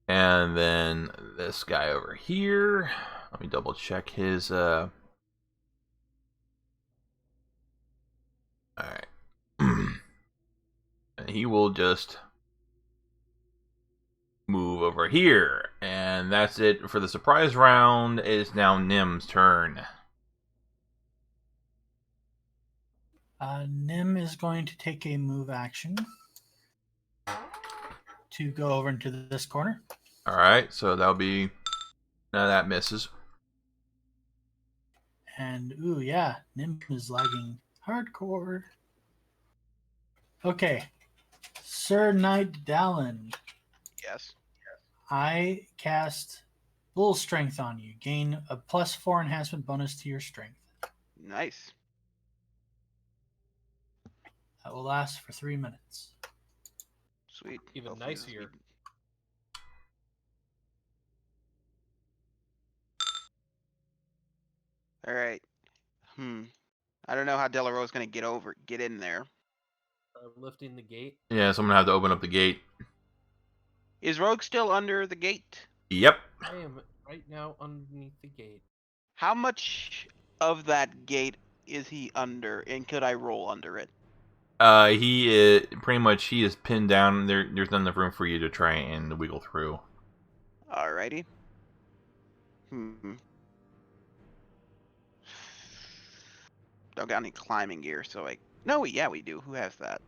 And then this guy over here, let me double check his alright. And he will just move over here. And that's it for the surprise round. It is now Nim's turn. Nim is going to take a move action to go over into this corner. Alright, so that'll be that misses. And ooh, yeah, Nim is lagging hardcore. Okay, Sir Knight Dallin. Yes. I cast Bull Strength on you. Gain a +4 enhancement bonus to your strength. Nice. That will last for 3 minutes. Sweet. Even Hopefully this will nicer. be- All right. I don't know how Delaroe's gonna get in there. Lifting the gate. Yeah, someone had to open up the gate. Is Rogue still under the gate? Yep. I am right now underneath the gate. How much of that gate is he under, and could I roll under it? He is pretty much he is pinned down. There's not enough room for you to try and wiggle through. Alrighty. Don't got any climbing gear, so no, we do. Who has that?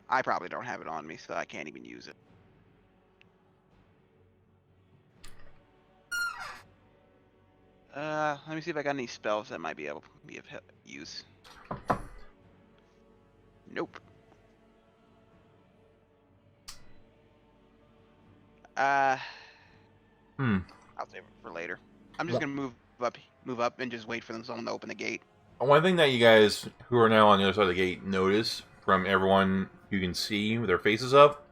I probably don't have it on me, so I can't even use it. Let me see if I got any spells that might be able to be of use. Nope. I'll save it for later. I'm just gonna move up, and just wait for someone to open the gate. One thing that you guys who are now on the other side of the gate notice from everyone you can see with their faces up,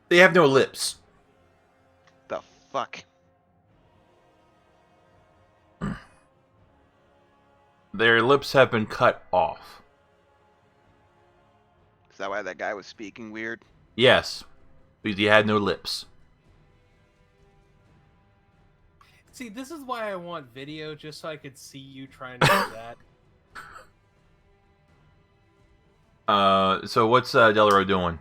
they have no lips. The fuck? Their lips have been cut off. Is that why that guy was speaking weird? Yes, because he had no lips. See, this is why I want video, just so I could see you trying to do that. So what's Delaro doing?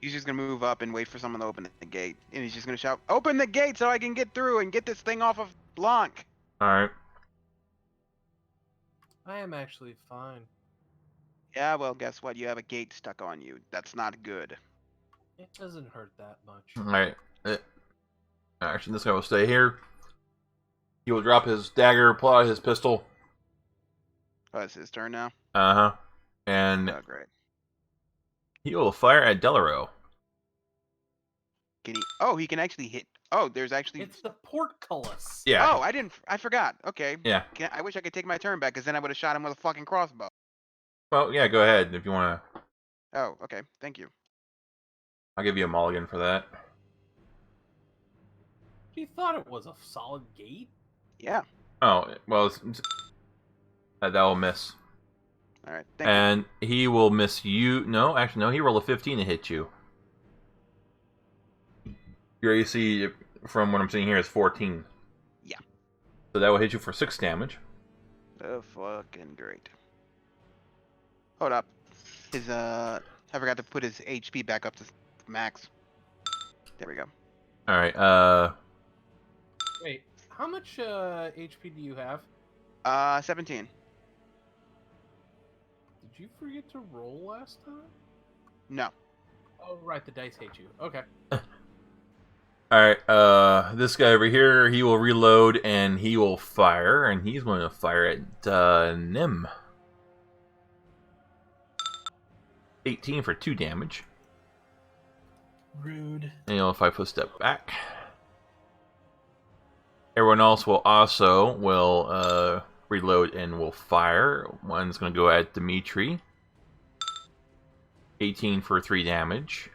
He's just gonna move up and wait for someone to open the gate, and he's just gonna shout, "Open the gate so I can get through and get this thing off of Blanc." Alright. I am actually fine. Yeah, well, guess what? You have a gate stuck on you. That's not good. It doesn't hurt that much. Alright. Actually, this guy will stay here. He will drop his dagger, pull out his pistol. Oh, it's his turn now? Uh-huh. And Oh, great. he will fire at Delaro. Can he... Oh, he can actually hit... Oh, there's actually... It's the portcullis. Yeah. Oh, I forgot. Okay. Yeah. I wish I could take my turn back, because then I would have shot him with a fucking crossbow. Well, yeah, go ahead if you want to. Oh, okay. Thank you. I'll give you a mulligan for that. You thought it was a solid gate? Yeah. Oh, well, that will miss. Alright, thank you. And he will miss you. No, actually, no, he rolled a 15 to hit you. Your AC, from what I'm seeing here, is 14. Yeah. So that will hit you for 6 damage. Oh, fucking great. Hold up. I forgot to put his HP back up to max. There we go. Alright, Wait, how much HP do you have? 17. Did you forget to roll last time? No. Oh, right, the dice hate you. Okay. Alright, this guy over here, he will reload and he will fire, and he's going to fire at Nim. 18 for 2 damage. Rude. And he'll 5-foot step back. Everyone else will reload and will fire. One's going to go at Dimitri. 18 for 3 damage.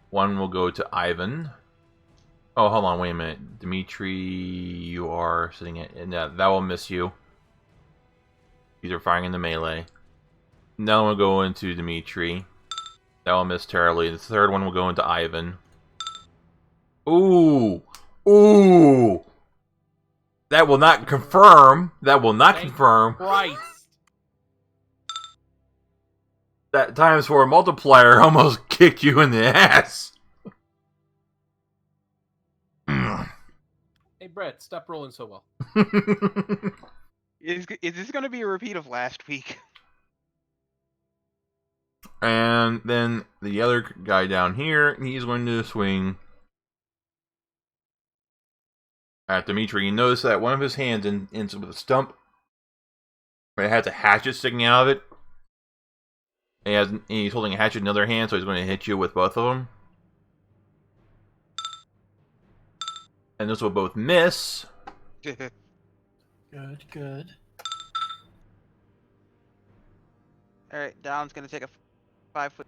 One will go to Ivan. Oh, hold on, wait a minute. Dimitri, you are sitting at... And that will miss you. These are firing in the melee. Now we'll go into Dimitri. That will miss terribly. The third one will go into Ivan. Ooh! Ooh! That will not confirm. That will not Thank confirm. Christ! That times 4 multiplier almost kicked you in the ass. Hey, Brett, stop rolling so well. Is this going to be a repeat of last week? And then the other guy down here, he's going to swing at Dimitri. You notice that one of his hands ends with a stump. It has a hatchet sticking out of it. And he's holding a hatchet in the other hand, so he's going to hit you with both of them. And this will both miss. Good, good. All right, Don's gonna take a 5-foot,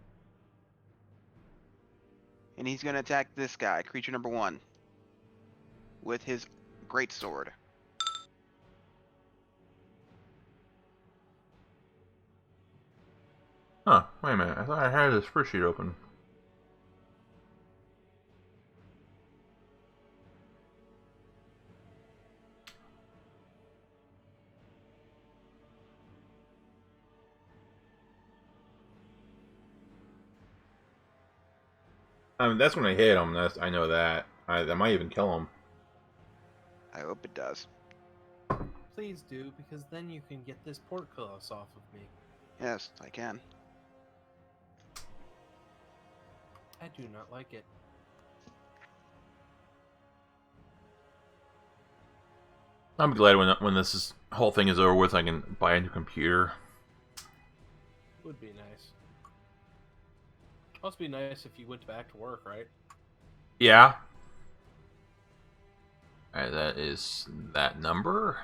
and he's gonna attack this guy, creature number 1, with his great sword. Huh, wait a minute. I thought I had this spreadsheet open. I mean, that's when I hit him. I know that. I might even kill him. I hope it does. Please do, because then you can get this portcullis off of me. Yes, I can. I do not like it. I'm glad when this whole thing is over with, I can buy a new computer. Would be nice. Must be nice if you went back to work, right? Yeah. Alright, that is that number.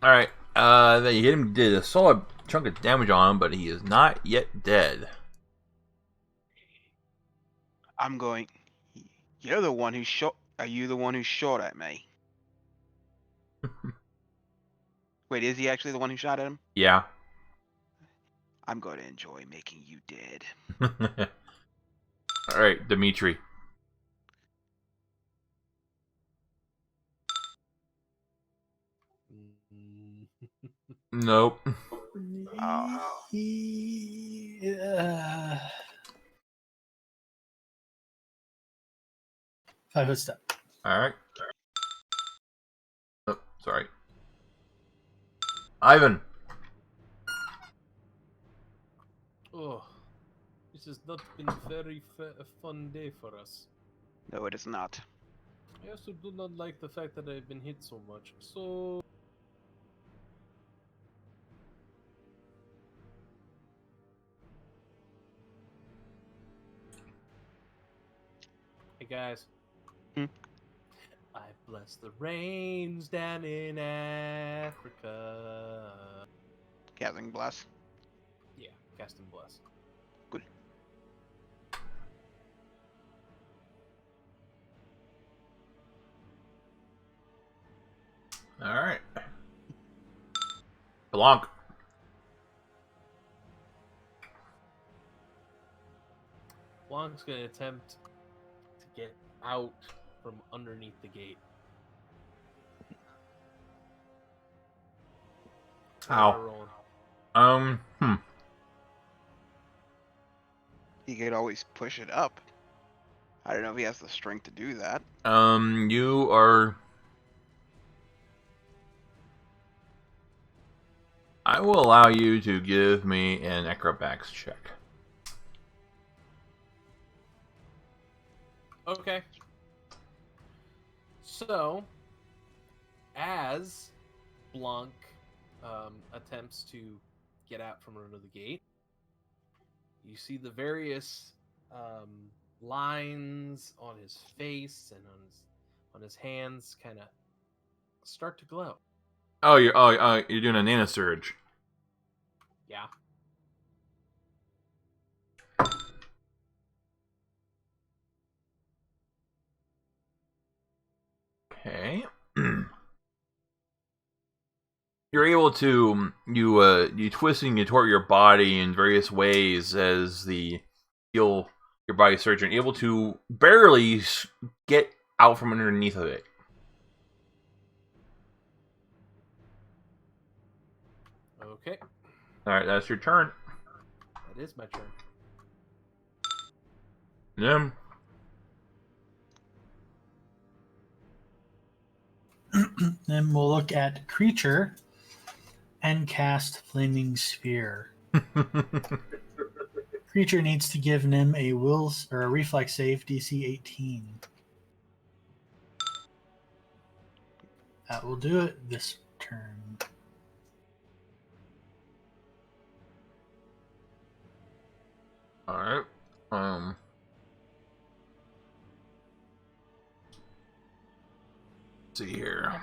Alright, then you hit him, did a solid chunk of damage on him, but he is not yet dead. I'm going. You're the one who shot. Are you the one who shot at me? Wait, is he actually the one who shot at him? Yeah. I'm going to enjoy making you dead. Alright, Dimitri. Nope. Yeah. 5-foot step. Alright. Oh, sorry. Ivan. Oh, this has not been a very fun day for us. No, it is not. I also do not like the fact that I've been hit so much. So... Hey guys. Hmm? I bless the rains down in Africa. Casting bless. Yeah, cast and bless. Good. Alright. Blanc. Blanc's gonna attempt to get out from underneath the gate. Ow. He could always push it up. I don't know if he has the strength to do that. You are... I will allow you to give me an acrobatics check. Okay. So, as Blanc attempts to get out from under the gate, you see the various lines on his face and on his hands kind of start to glow. Oh, you're doing a nano surge. Yeah. Okay. You're able to you twist and contort your body in various ways as your body surgeon, able to barely get out from underneath of it. Okay. All right, that's your turn. That is my turn. Nim. Then we'll look at creature and cast Flaming Sphere. Creature needs to give Nim a a reflex save DC 18. That will do it this turn. Alright. See here.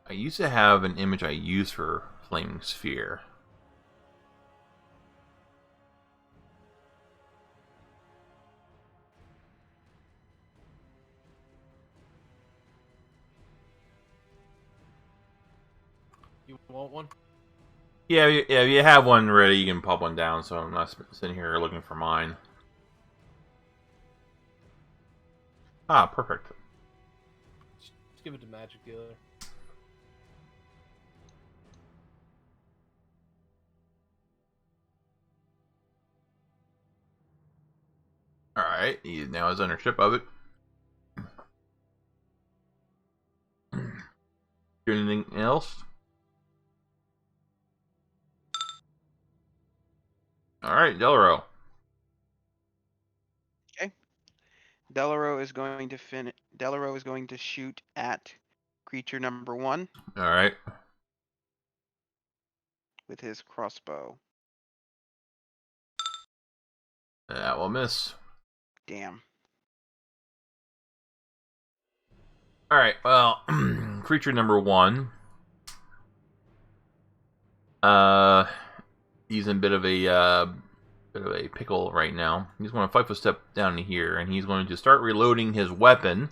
I used to have an image I used for Flaming Sphere. You want one? Yeah, if you have one ready, you can pop one down, so I'm not sitting here looking for mine. Ah, perfect. Just give it to Magic Dealer. Alright, he now has ownership of it. Do anything else? Alright, Delaro. Okay. Delaro is going to shoot at creature number 1 Alright. with his crossbow. That will miss. Damn. Alright, well, creature number 1. He's in a bit of a pickle right now. He's going to 5-foot step down here, and he's going to start reloading his weapon.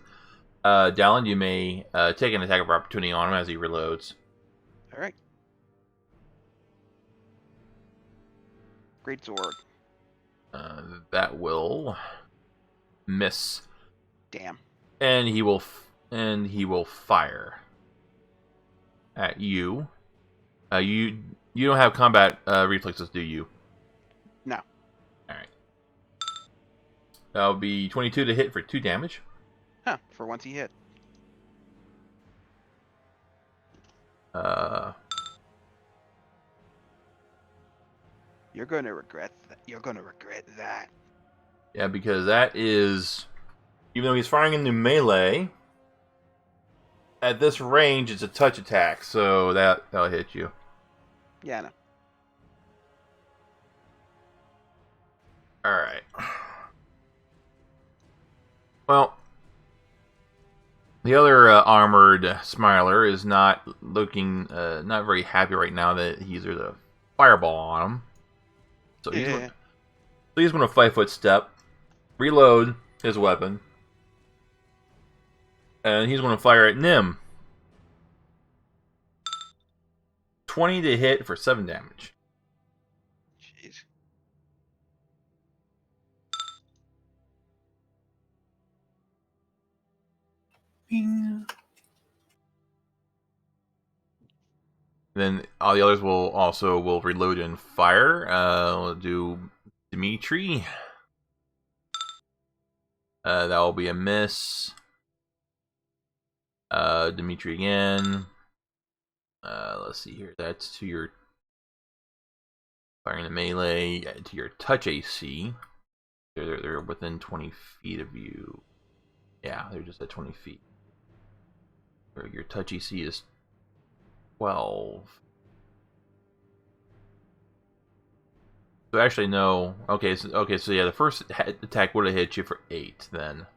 Dallin, you may take an attack of opportunity on him as he reloads. All right. Great sword. That will miss, Damn. and he will fire at you. You don't have combat reflexes, do you? No. All right. That'll be 22 to hit for 2 damage. Huh. For once he hit. You're gonna regret that. You're gonna regret that. Yeah, because that is, even though he's firing into melee, at this range it's a touch attack, so that'll hit you. Yeah, no. All right. Well, the other armored Smiler is not looking not very happy right now that there's a fireball on him. So he's Yeah. going to 5-foot step, reload his weapon, and he's going to fire at Nim. 20 to hit for 7 damage. Jeez. Bing. Then all the others will reload and fire. We'll do Dimitri. That will be a miss. Dimitri again. Let's see here. That's to your firing the melee to your touch AC. They're within 20 feet of you. Yeah, they're just at 20 feet. Your touch AC is 12. So actually, no. Okay, so yeah, the first attack would have hit you for 8 then.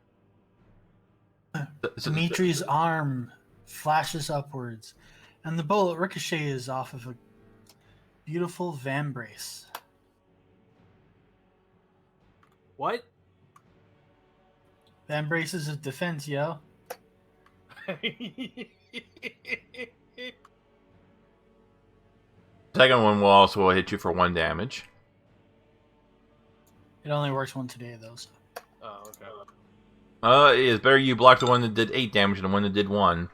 Dimitri's arm flashes upwards, and the bullet ricochets off of a beautiful van brace. What? Van braces of defense, yo. Second one will also hit you for 1 damage. It only works once a day, though. So. Oh, okay. It's better you block the one that did 8 damage than the one that did 1.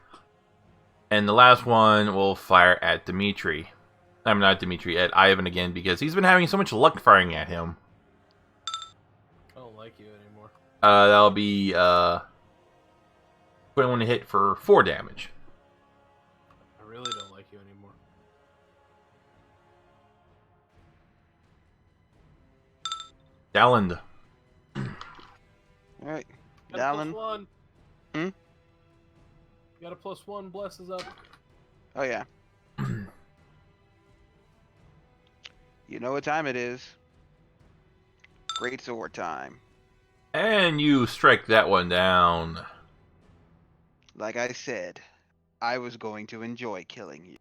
And the last one will fire at Dimitri. I'm not Dimitri, at Ivan again, because he's been having so much luck firing at him. I don't like you anymore. That'll be 21 to hit for 4 damage. I really don't like you anymore. Dalland. All right, Got a Dallin. +1. Hmm? Got a +1. Blesses up. Oh yeah. You know what time it is. Great sword time. And you strike that one down. Like I said, I was going to enjoy killing you.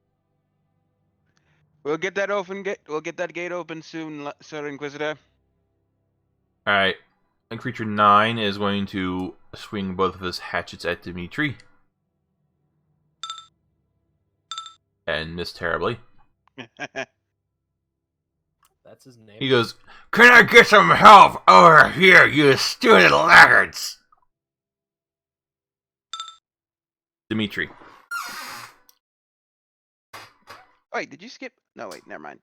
We'll get that open. We'll get that gate open soon, Sir Inquisitor. Alright. And creature 9 is going to swing both of his hatchets at Dimitri. And miss terribly. That's his name. He goes, "Can I get some help over here, you stupid laggards?" Dimitri. Wait, did you skip? No, wait, never mind.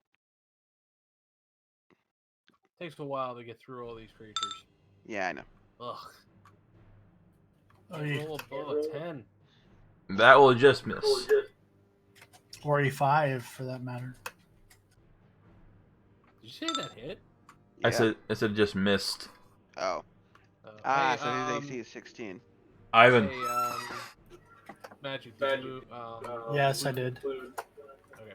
Takes a while to get through all these creatures. Yeah, I know. Ugh. Oh, Can't yeah. roll above a 10. That will just miss. 45 for that matter. Did you say that hit? Yeah. I said just missed. Oh. Hey, So his AC is 16. Ivan. Hey, Magic, did you, Yes, I include- did. Okay.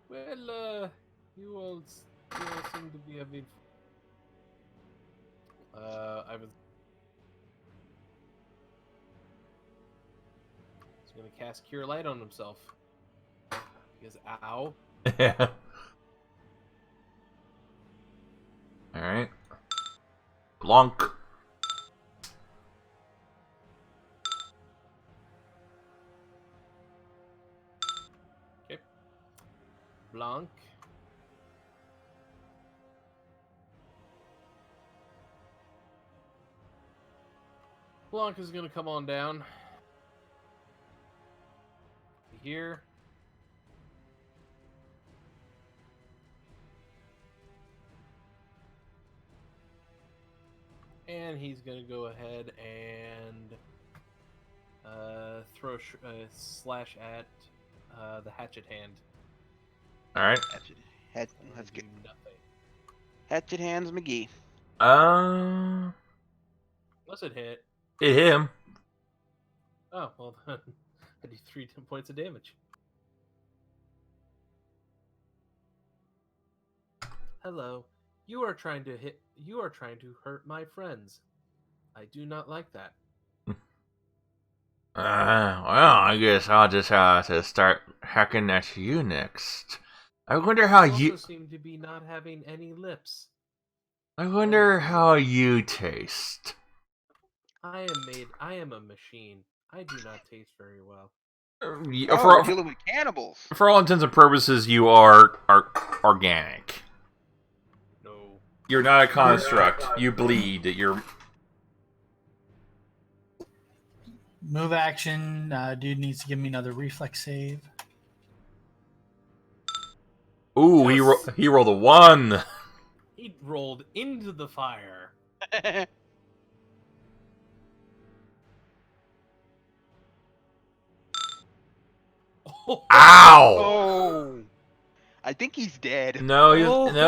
Well, you all seem to be having... I was gonna cast Cure Light on himself. Because, ow. Yeah. Alright. Blanc. Okay. Blanc. Blanc is gonna come on down. Here. And he's gonna go ahead and throw slash at the hatchet hand. Alright. Let's And get do nothing. Hatchet Hands McGee. Unless it hit. It hit him. Oh, well then I do 3 points of damage. Hello. You are trying to hurt my friends. I do not like that. Well, I guess I'll just have to start hacking at you next. I wonder how You also seem to be not having any lips. I wonder how you taste. I am a machine. I do not taste very well. We're dealing with cannibals. For all intents and purposes, you are organic. No. You're not a construct. You bleed. You're... Move action. Dude needs to give me another reflex save. Ooh, Yes. he rolled a 1. He rolled into the fire. Ow! Oh. I think he's dead. No,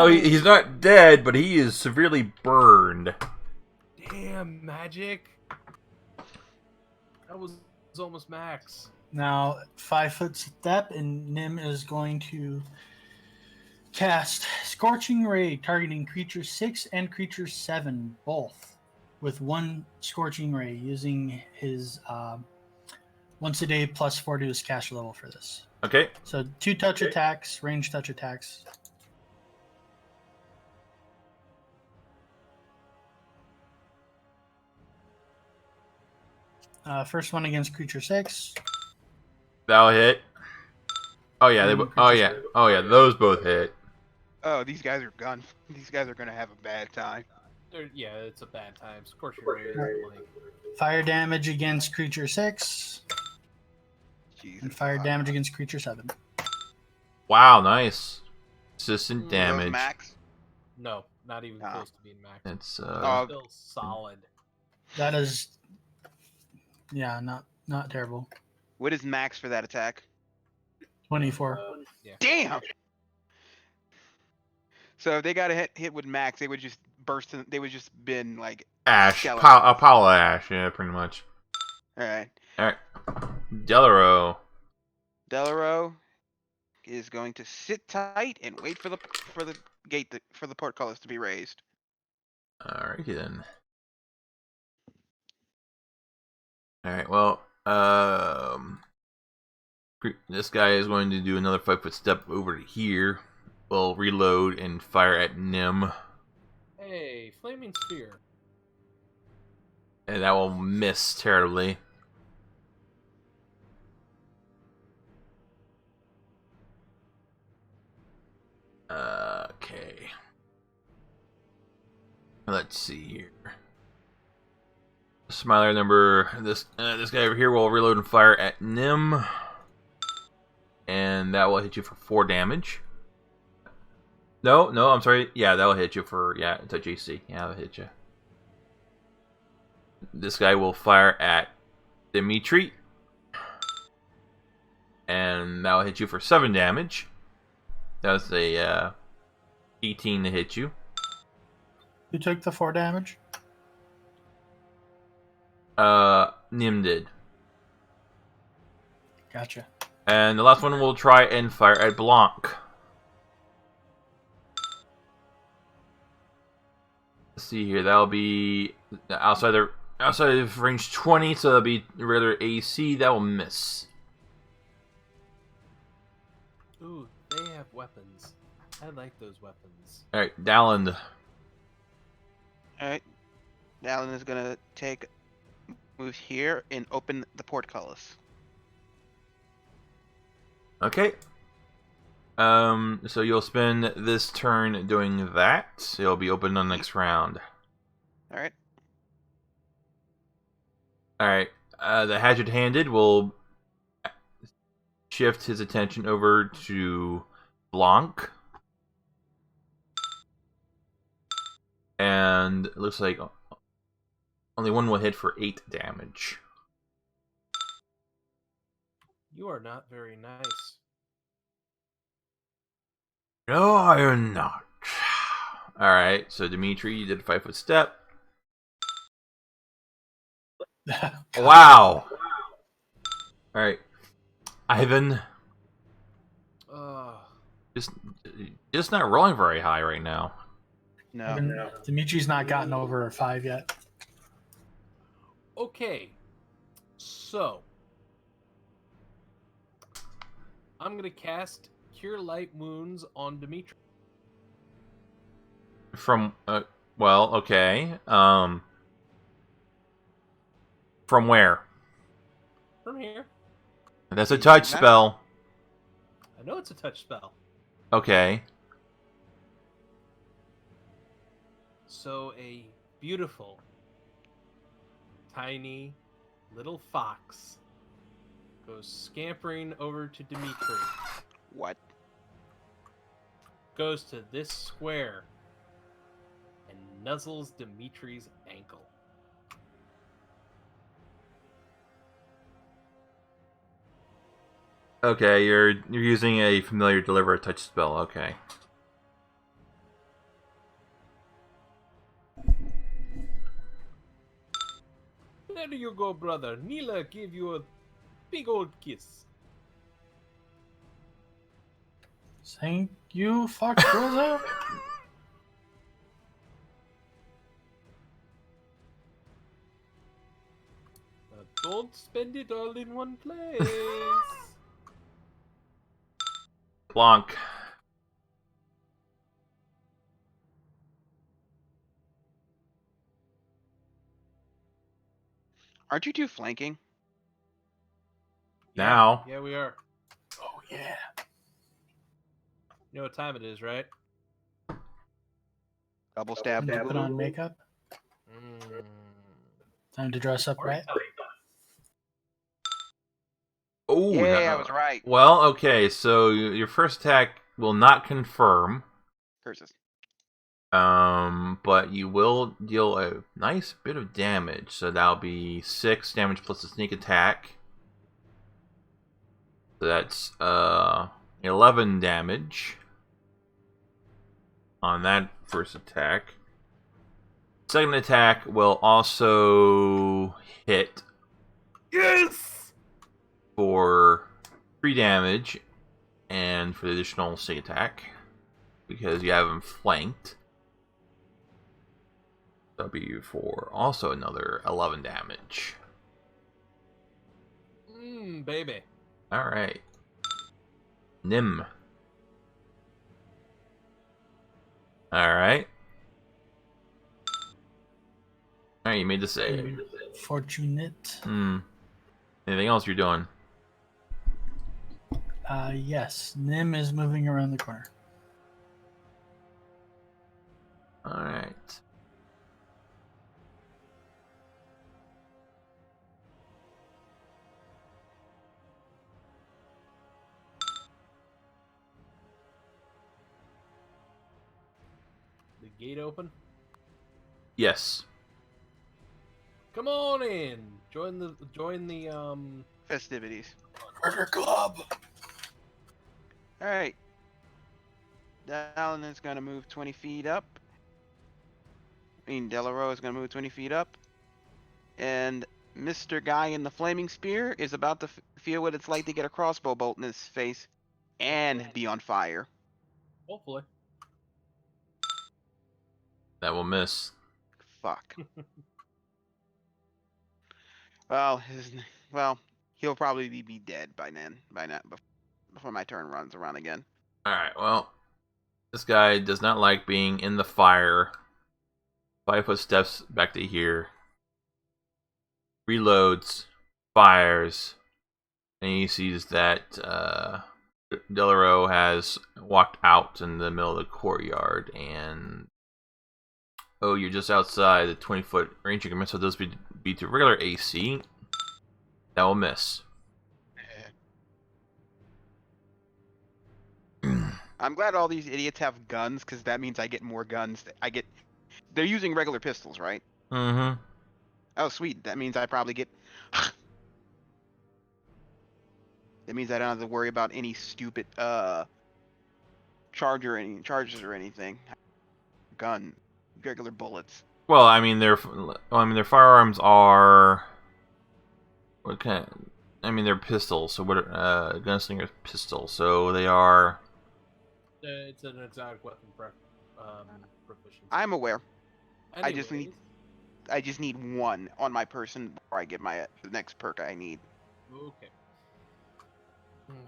he's not dead, but he is severely burned. Damn, Magic. That was almost max. Now, 5-foot step, and Nim is going to cast Scorching Ray, targeting creature 6 and creature 7, both, with 1 Scorching Ray, using his once a day +4 to his caster level for this. Okay. So 2 touch attacks, range touch attacks. First one against creature 6. That'll hit. Oh yeah, those both hit. Oh, these guys are guns. These guys are gonna have a bad time. Yeah, it's a bad time. Of course you're right. Fire damage against creature 6. Jesus. And fire damage against creature 7. Wow, nice. Consistent damage. Max. No, not even close to being max. It's Still solid. That is, yeah, not terrible. What is max for that attack? 24. Yeah. Damn. So if they got a hit with max, they would just burst in. They would just been like Ash. skeletons. A pile of ash, yeah, pretty much. All right. Alright. Delaro. Delaro is going to sit tight and wait for the gate for the portcullis to be raised. Alrighty then. Alright, well, this guy is going to do another 5-foot step over to here. We'll reload and fire at Nim. Hey, flaming sphere. And that will miss terribly. Okay. Let's see here. Smiler number. This guy over here will reload and fire at Nim. And that will hit you for 4 damage. No, I'm sorry. Yeah, that will hit you for, touch AC. Yeah, that'll hit you. This guy will fire at Dimitri. And that will hit you for 7 damage. That's a 18 to hit you. Who took the 4 damage? Nim did. Gotcha. And the last one will try and fire at Blanc. Let's see here. That'll be outside of range 20, so that'll be regular AC. That will miss. Ooh, they have weapons. I like those weapons. All right, Dalland. All right. Alan is gonna take moves here and open the portcullis. Okay. So you'll spend this turn doing that. It'll be open on the next round. All right. All right. The Hatchet-Handed will shift his attention over to Blanc. And it looks like only one will hit for 8 damage. You are not very nice. No, I am not. Alright, so Dimitri, you did a 5-foot step. Wow! Alright. Ivan. Just not rolling very high right now. No. Dimitri's not gotten over a 5 yet. Okay, so I'm gonna cast Cure Light Wounds on Dimitri. From, well, okay. From where? From here. That's a touch spell. I know it's a touch spell. Okay. So a beautiful, tiny, little fox goes scampering over to Dimitri. What? Goes to this square and nuzzles Dimitri's ankle. Okay, you're using a familiar deliver a touch spell. Okay. There you go, brother. Neela gave you a big old kiss. Thank you, fuck brother. Now don't spend it all in one place. Blanc. Aren't you two flanking? Now. Yeah, we are. Oh yeah. You know what time it is, right? Double stab. Time to put on makeup. Time to dress up, right? Oh, Yeah, I was right. Well, okay, so your first attack will not confirm. Curses. But you will deal a nice bit of damage. So that'll be 6 damage plus a sneak attack. So that's 11 damage on that first attack. Second attack will also hit Yes! for 3 damage, and for the additional sneak attack, because you have him flanked, that'll be for also another 11 damage. Baby. Alright. Nim. Alright. Alright, you made the save. Fortunate. Anything else you're doing? Yes. Nim is moving around the corner. Alright. The gate open? Yes. Come on in. Join the Festivities. Murder Club! Alright. Dallin is going to move 20 feet up. Delarose is going to move 20 feet up. And Mr. Guy in the flaming spear is about to feel what it's like to get a crossbow bolt in his face and be on fire. Hopefully. That will miss. Fuck. Well, he'll probably be dead by then. Before my turn runs around again. Alright, well, this guy does not like being in the fire. 5 footsteps back to here. Reloads. Fires. And he sees that Delaro has walked out in the middle of the courtyard, and oh, you're just outside the 20-foot range increment, so those be to regular AC. That will miss. I'm glad all these idiots have guns, because that means I get more guns. They're using regular pistols, right? Mm-hmm. Oh, sweet. That means I probably get... That means I don't have to worry about any stupid, charges or anything. Gun. Regular bullets. Well, I mean, their firearms are... What kind? They're pistols. So what? Gunslinger's pistol. So they are. It's an exotic weapon proficiency. I'm aware. Anyways, I just need one on my person before I get the next perk I need. Okay.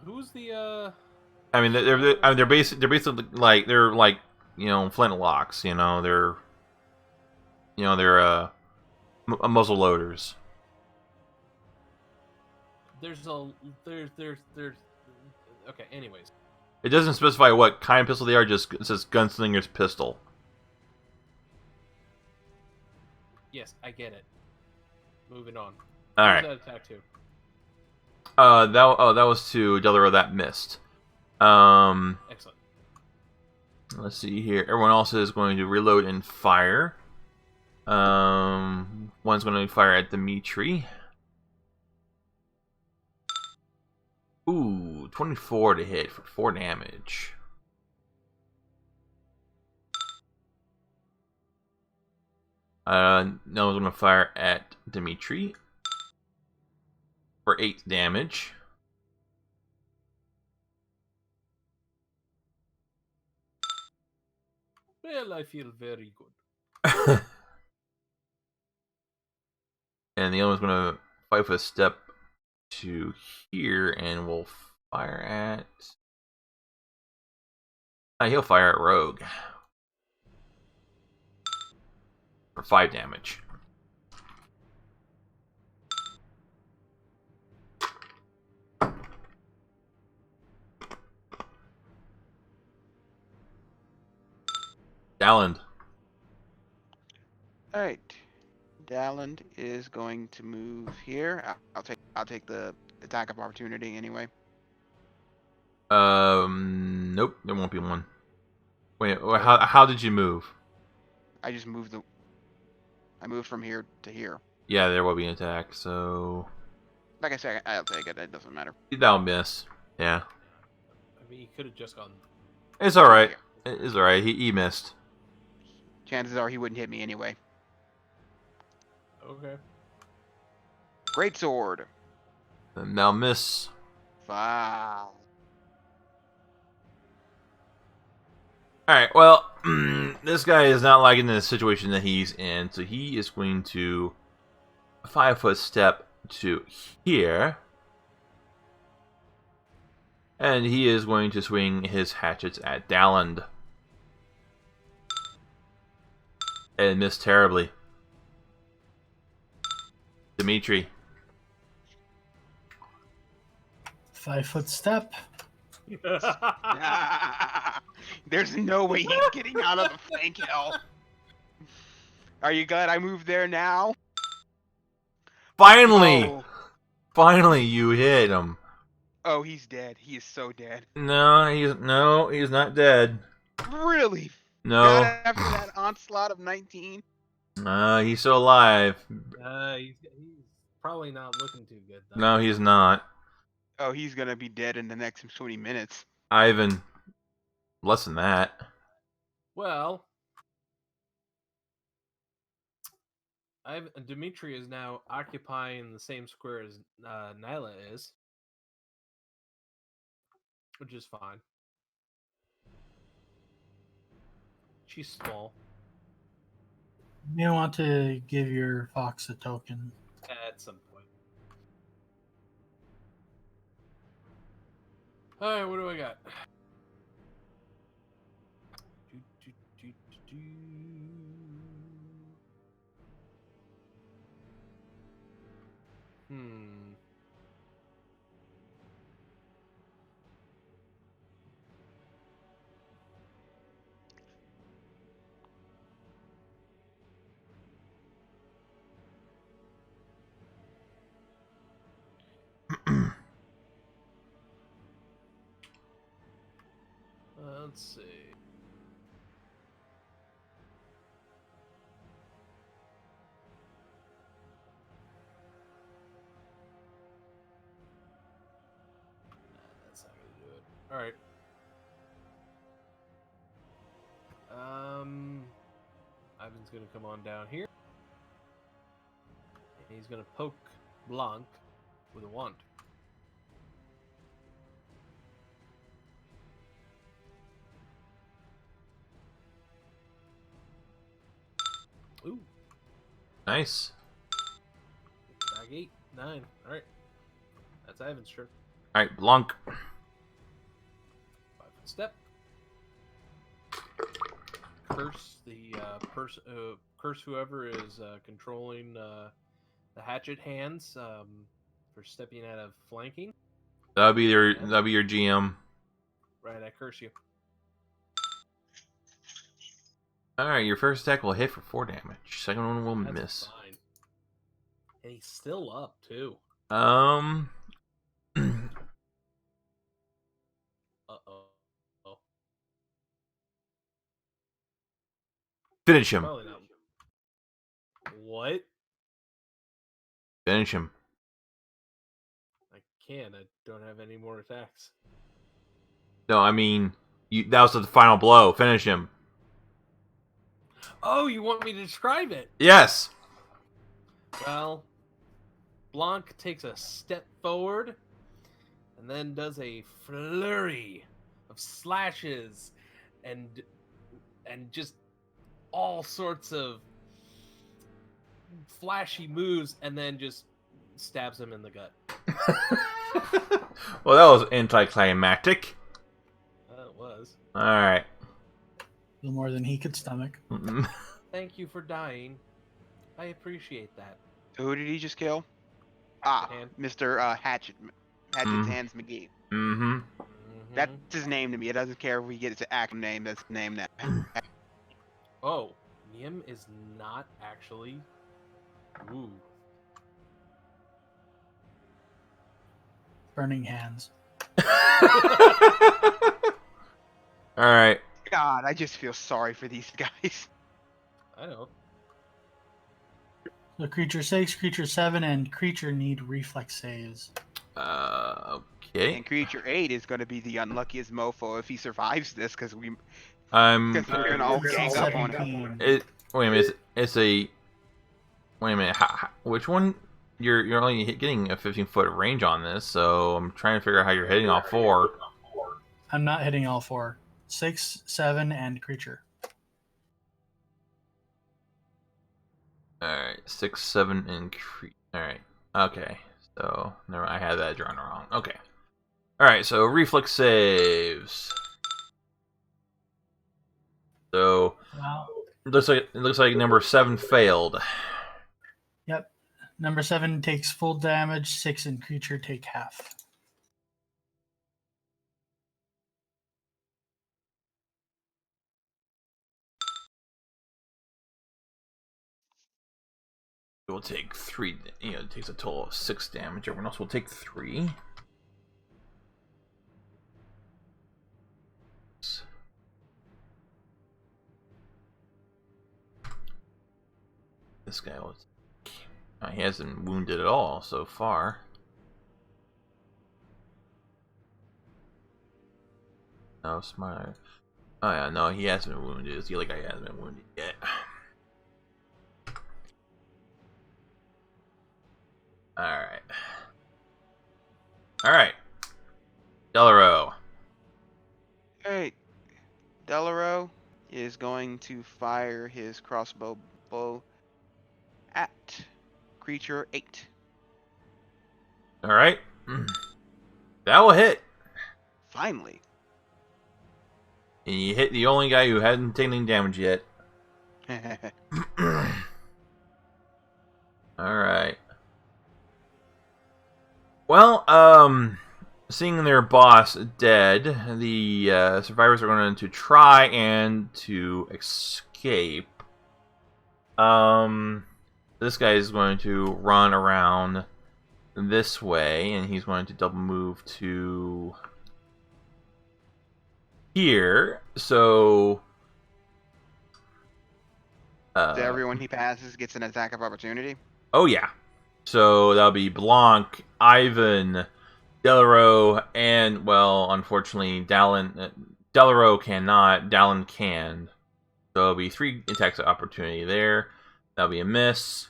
Who's the They're basically like flintlocks. They're muzzle loaders. there's okay, anyways. It doesn't specify what kind of pistol they are. Just it says gunslinger's pistol. Yes, I get it. Moving on. All Who's right. that attack to? That was to Delaro. That missed. Excellent. Let's see here. Everyone else is going to reload and fire. One's going to fire at Dimitri. Ooh, 24 to hit for 4 damage. No one's going to fire at Dimitri for 8 damage. Well, I feel very good. And the other one's going to fight for a step to here and will fire at... he'll fire at Rogue for 5 damage. Dalland. Alright. Dalland is going to move here. I'll take the attack of opportunity anyway. Nope, there won't be one. Wait, how did you move? I just moved I moved from here to here. Yeah, there will be an attack, so... Like I said, I'll take it. It doesn't matter. That'll miss. Yeah. I mean, he could have just gone. It's alright. It's alright. He missed. Chances are he wouldn't hit me anyway. Okay. Great sword. And now miss. Wow. Alright, well, this guy is not liking the situation that he's in, so he is going to 5-foot step to here. And he is going to swing his hatchets at Dalland. And miss terribly. Dimitri. 5-foot step. There's no way he's getting out of the flank hell. Are you glad I moved there now? Finally! Oh, Finally, you hit him. oh, he's dead. He is so dead. No, he's not dead. Really? No. Not after that onslaught of 19? He's still alive. He's probably not looking too good, though. No, he's not. Oh, he's gonna be dead in the next 20 minutes. Ivan. Less than that. Well, Dimitri is now occupying the same square as Nyla is, which is fine. She's small. You want to give your fox a token. At some point. Alright, what do I got? Hmm. Let's see. That's not gonna do it. All right. Ivan's gonna come on down here. And he's gonna poke Blanc with a wand. Ooh. Nice. Back 8, 9. Alright. That's Ivan's turn. Alright, Blanc. 5-foot step. Curse the curse whoever is controlling the hatchet hands for stepping out of flanking. That'll be your GM. Right, I curse you. Alright, your first attack will hit for 4 damage. Second one will That's miss. fine. And he's still up too. Um Uh-oh. Oh. Finish him. Probably not. What? Finish him. I can't. I don't have any more attacks. No, I mean, that was the final blow. Finish him. Oh, you want me to describe it? Yes. Well, Blanc takes a step forward and then does a flurry of slashes and just all sorts of flashy moves and then just stabs him in the gut. Well, that was anticlimactic. It was. Alright. A little more than he could stomach. Thank you for dying. I appreciate that. Who did he just kill? Ah, Hand. Mr. Hatchet's Hands McGee. Mm-hmm. That's his name to me. It doesn't care if we get his acronym name. That's the name that. Oh, Nim is not actually. Ooh. Burning hands. Alright. God, I just feel sorry for these guys. I know. So creature 6, creature 7, and creature need reflex saves. Okay. And creature 8 is going to be the unluckiest mofo if he survives this, because we're I'm. gonna all gang up on him. 17. Wait a minute. It's a. Wait a minute. Which one? You're only getting a 15-foot range on this, so I'm trying to figure out how you're hitting all 4. I'm not hitting all 4. 6, 7, and creature. Alright, 6, 7, and alright. Okay. So, never I had that drawn wrong. Okay. Alright, so reflex saves. So, Wow. it looks like number 7 failed. Yep. Number 7 takes full damage. 6 and creature take half. It will take 3. It takes a total of 6 damage. Everyone else will take 3. This guy was. He hasn't wounded at all so far. No, smart. Oh yeah, no, he hasn't been wounded. The other guy hasn't been wounded yet. Alright. Alright. Delaro. Alright. Delaro is going to fire his crossbow bow at creature 8. Alright. That will hit. Finally. And you hit the only guy who hadn't taken any damage yet. Alright. Well, seeing their boss dead, the survivors are going to try and to escape. This guy is going to run around this way, and he's going to double move to here. So, everyone he passes gets an attack of opportunity. oh yeah. So that'll be Blanc, Ivan, Delaro, and, well, unfortunately, Delaro cannot. Dallin can. So it'll be 3 attacks of opportunity there. That'll be a miss.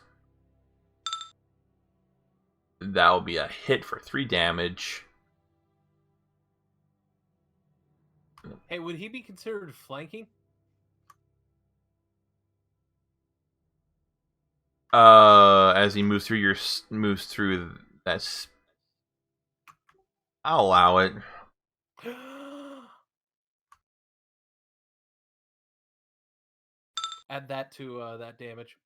That'll be a hit for 3 damage. Hey, would he be considered flanking? As he moves through that. I'll allow it. Add that to that damage.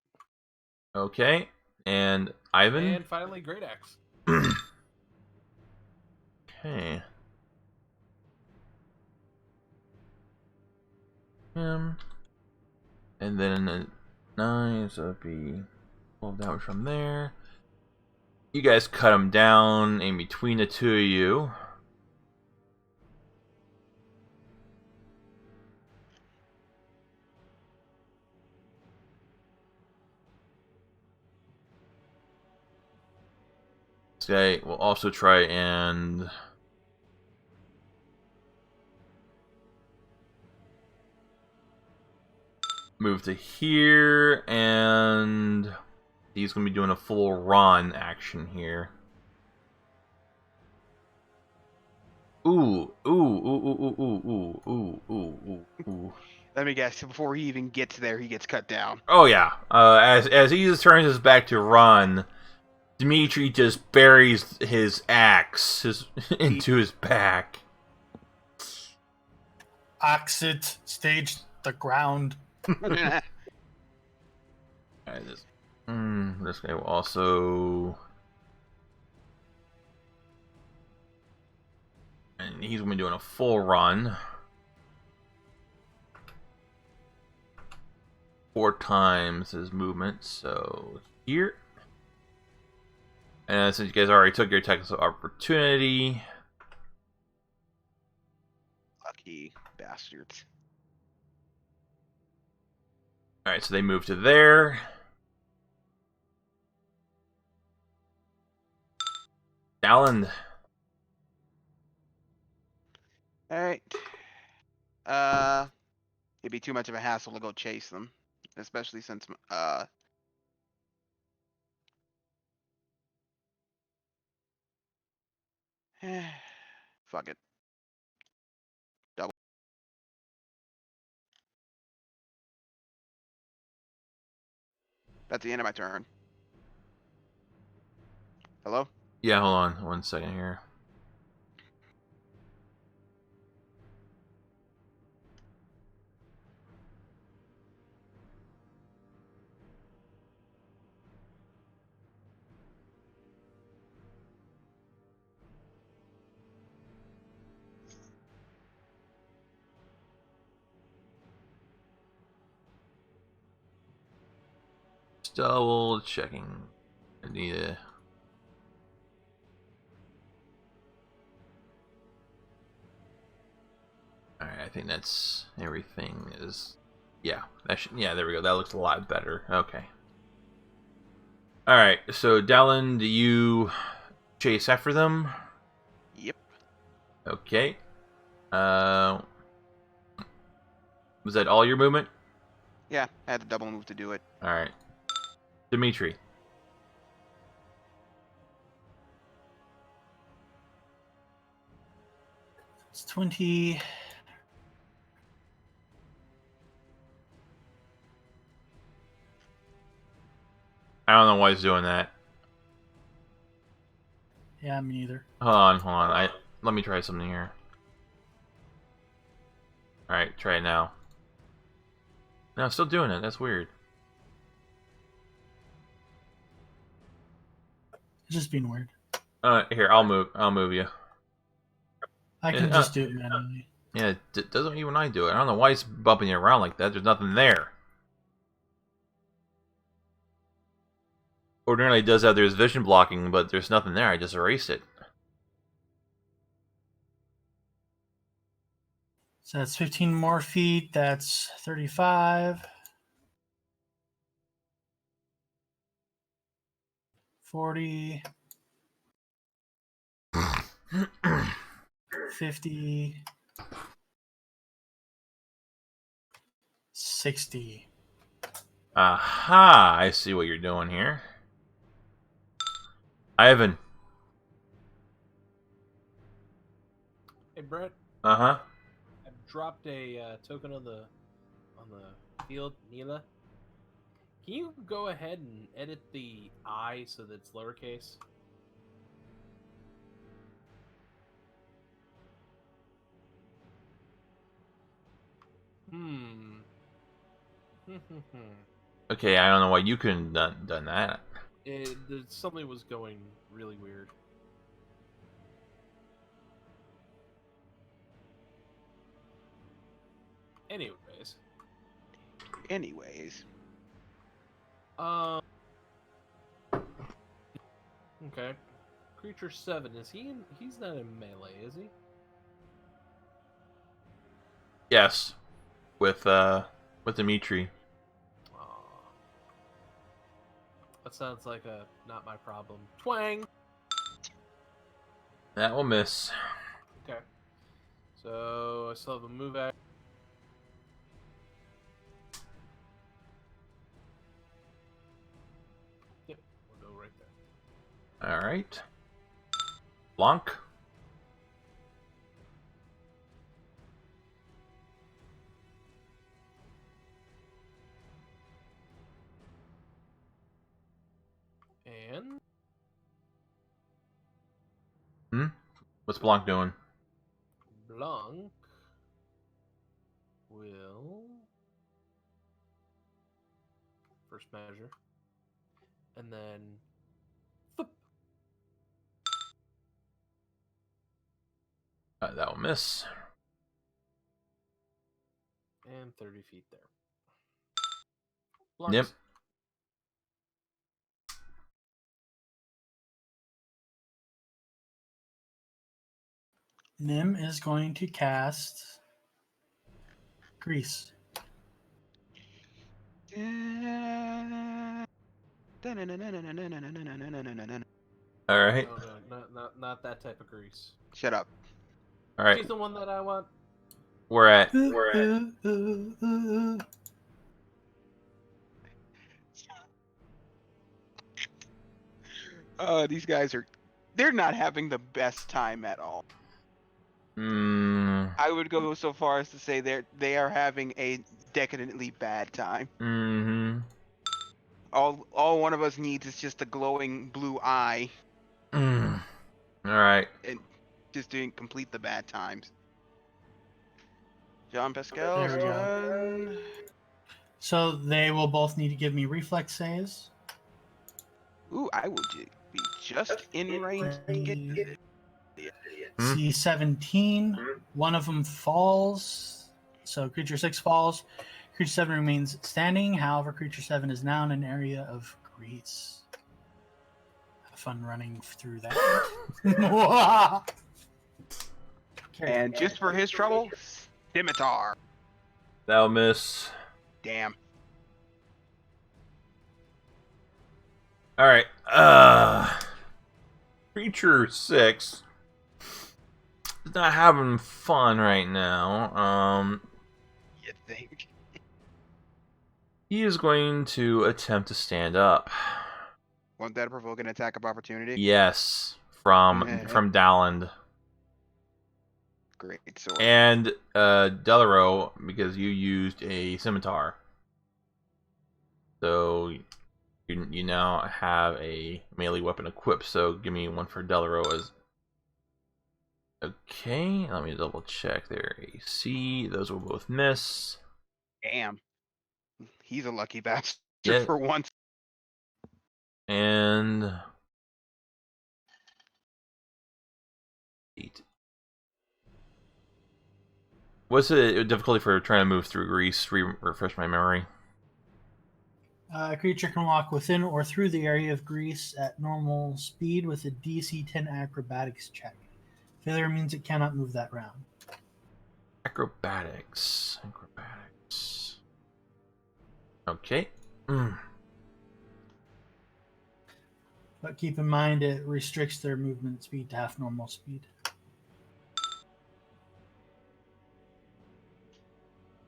Okay, and Ivan. And finally, Great Axe. Okay. Him. And then a 9, so it'd be 12 damage from there. You guys cut him down in between the 2 of you. This guy will also try and move to here, and he's going to be doing a full run action here. Ooh, ooh, ooh, ooh, ooh, ooh, ooh, ooh, ooh, ooh. Let me guess. Before he even gets there, he gets cut down. Oh yeah. As he just turns his back to run, Dimitri just buries his axe into his back. Exit stage the ground. Alright, this guy will also. And he's going to be doing a full run. 4 times his movement, so here. And since you guys already took your attacks of opportunity. Lucky bastards. Alright, so they move to there. Dallin. Alright. It'd be too much of a hassle to go chase them. Especially since Fuck it. Double. That's the end of my turn. Hello? Yeah, hold on 1 second here. Just double checking. I need a. Alright, I think that's everything is. Yeah, that should, yeah, there we go. That looks a lot better. Okay. Alright, so Dallin, do you chase after them? Yep. Okay. Was that all your movement? Yeah, I had to double move to do it. Alright. Dimitri. It's 20. I don't know why he's doing that. Yeah, me neither. Hold on. Let me try something here. Alright, try it now. No, still doing it. That's weird. It's just being weird. Here, I'll move you. I can Yeah, just do it manually. Yeah, doesn't even I do it. I don't know why he's bumping you around like that. There's nothing there. Ordinarily, it does have there's vision blocking, but there's nothing there. I just erased it. So that's 15 more feet. That's 35. 40. 50. 60. Aha! I see what you're doing here. Ivan. Hey, Brett. Uh-huh. I dropped a token on the field, Mila. Can you go ahead and edit the I so that it's lowercase? Hmm. Okay, I don't know why you couldn't done that. Something was going really weird. Anyways. Um. Okay. Creature 7. Is he in? He's not in melee, is he? Yes. With Dimitri. Aw. That sounds like a not my problem. Twang. That will miss. Okay. So I still have a move act. Yep, we'll go right there. Alright. Blanc. And What's Blanc doing? Blanc will first measure, and then thump. That will miss. And 30 feet there. Yep. Blanc's Nim is going to cast Grease. Alright. No, not that type of grease. Shut up. Alright. She's the one that I want. We're at These guys are they're not having the best time at all. Mm. I would go so far as to say they are having a decadently bad time. Mm-hmm. All one of us needs is just a glowing blue eye Mm. All right. and just to complete the bad times. Jean Pascal's There we go. turn. So they will both need to give me reflex saves. Ooh, I will be just in range to get Hmm? See 17. One of them falls. So creature 6 falls. Creature 7 remains standing. However, creature 7 is now in an area of grease. Have fun running through that. Carry on. and just for his trouble, scimitar. That'll miss. Damn. All right. Creature 6 is not having fun right now. You think? He is going to attempt to stand up. Won't that provoke an attack of opportunity? Yes, from Dalland. Great sword. And Delaro, because you used a scimitar. So you now have a melee weapon equipped, so give me one for Delaro as... Okay, let me double check their AC. Those will both miss. Damn. He's a lucky bastard Yeah. for once. And... 8. What's the difficulty for trying to move through grease? Refresh my memory. A creature can walk within or through the area of grease at normal speed with a DC 10 acrobatics check. Failure means it cannot move that round. Acrobatics. Okay. But keep in mind it restricts their movement speed to half normal speed.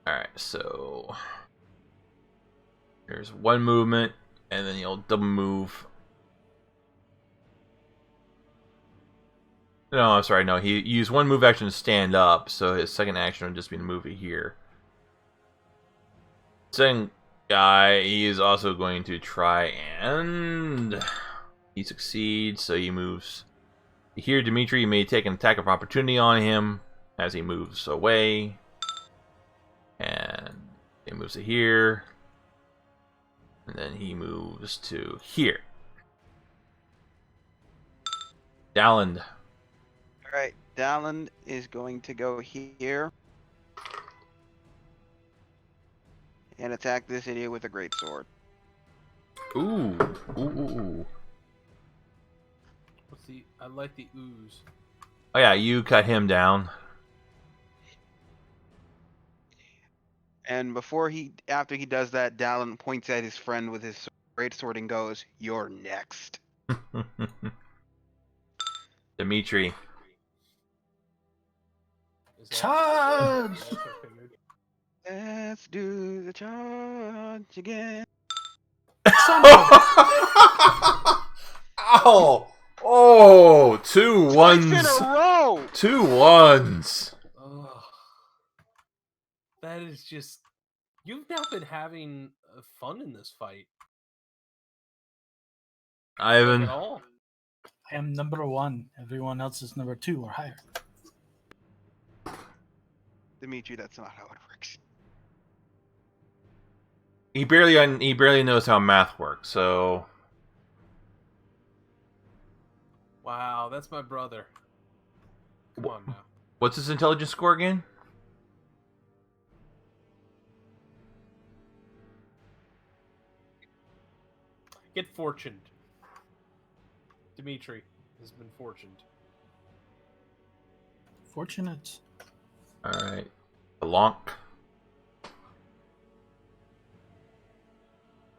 Alright, so... There's one movement, and then you'll double move. No, I'm sorry, no. He used one move action to stand up, so his second action would just be to move it here. Second guy, he is also going to try and... He succeeds, so he moves here. Dimitri may take an attack of opportunity on him as he moves away. And he moves to here. And then he moves to here. Dalland. Alright, Dallin is going to go here. And attack this idiot with a great sword. Ooh. Ooh. Let's see. I like the ooze. Oh yeah, you cut him down. And after he does that, Dallin points at his friend with his great sword and goes, "You're next." Dimitri. Is Charge! that's what I figured. Let's do the charge again. Ow! Oh, two Twice in ones. a row! 2 1s. Ugh. That is just. You've now been having fun in this fight. Like Ivan. at all. I am number 1. Everyone else is number 2 or higher. Dimitri, that's not how it works. He barely knows how math works, so... Wow, that's my brother. Come on now. What's his intelligence score again? Get fortuned. Dimitri has been fortuned. Fortunate. Alright. Blanc.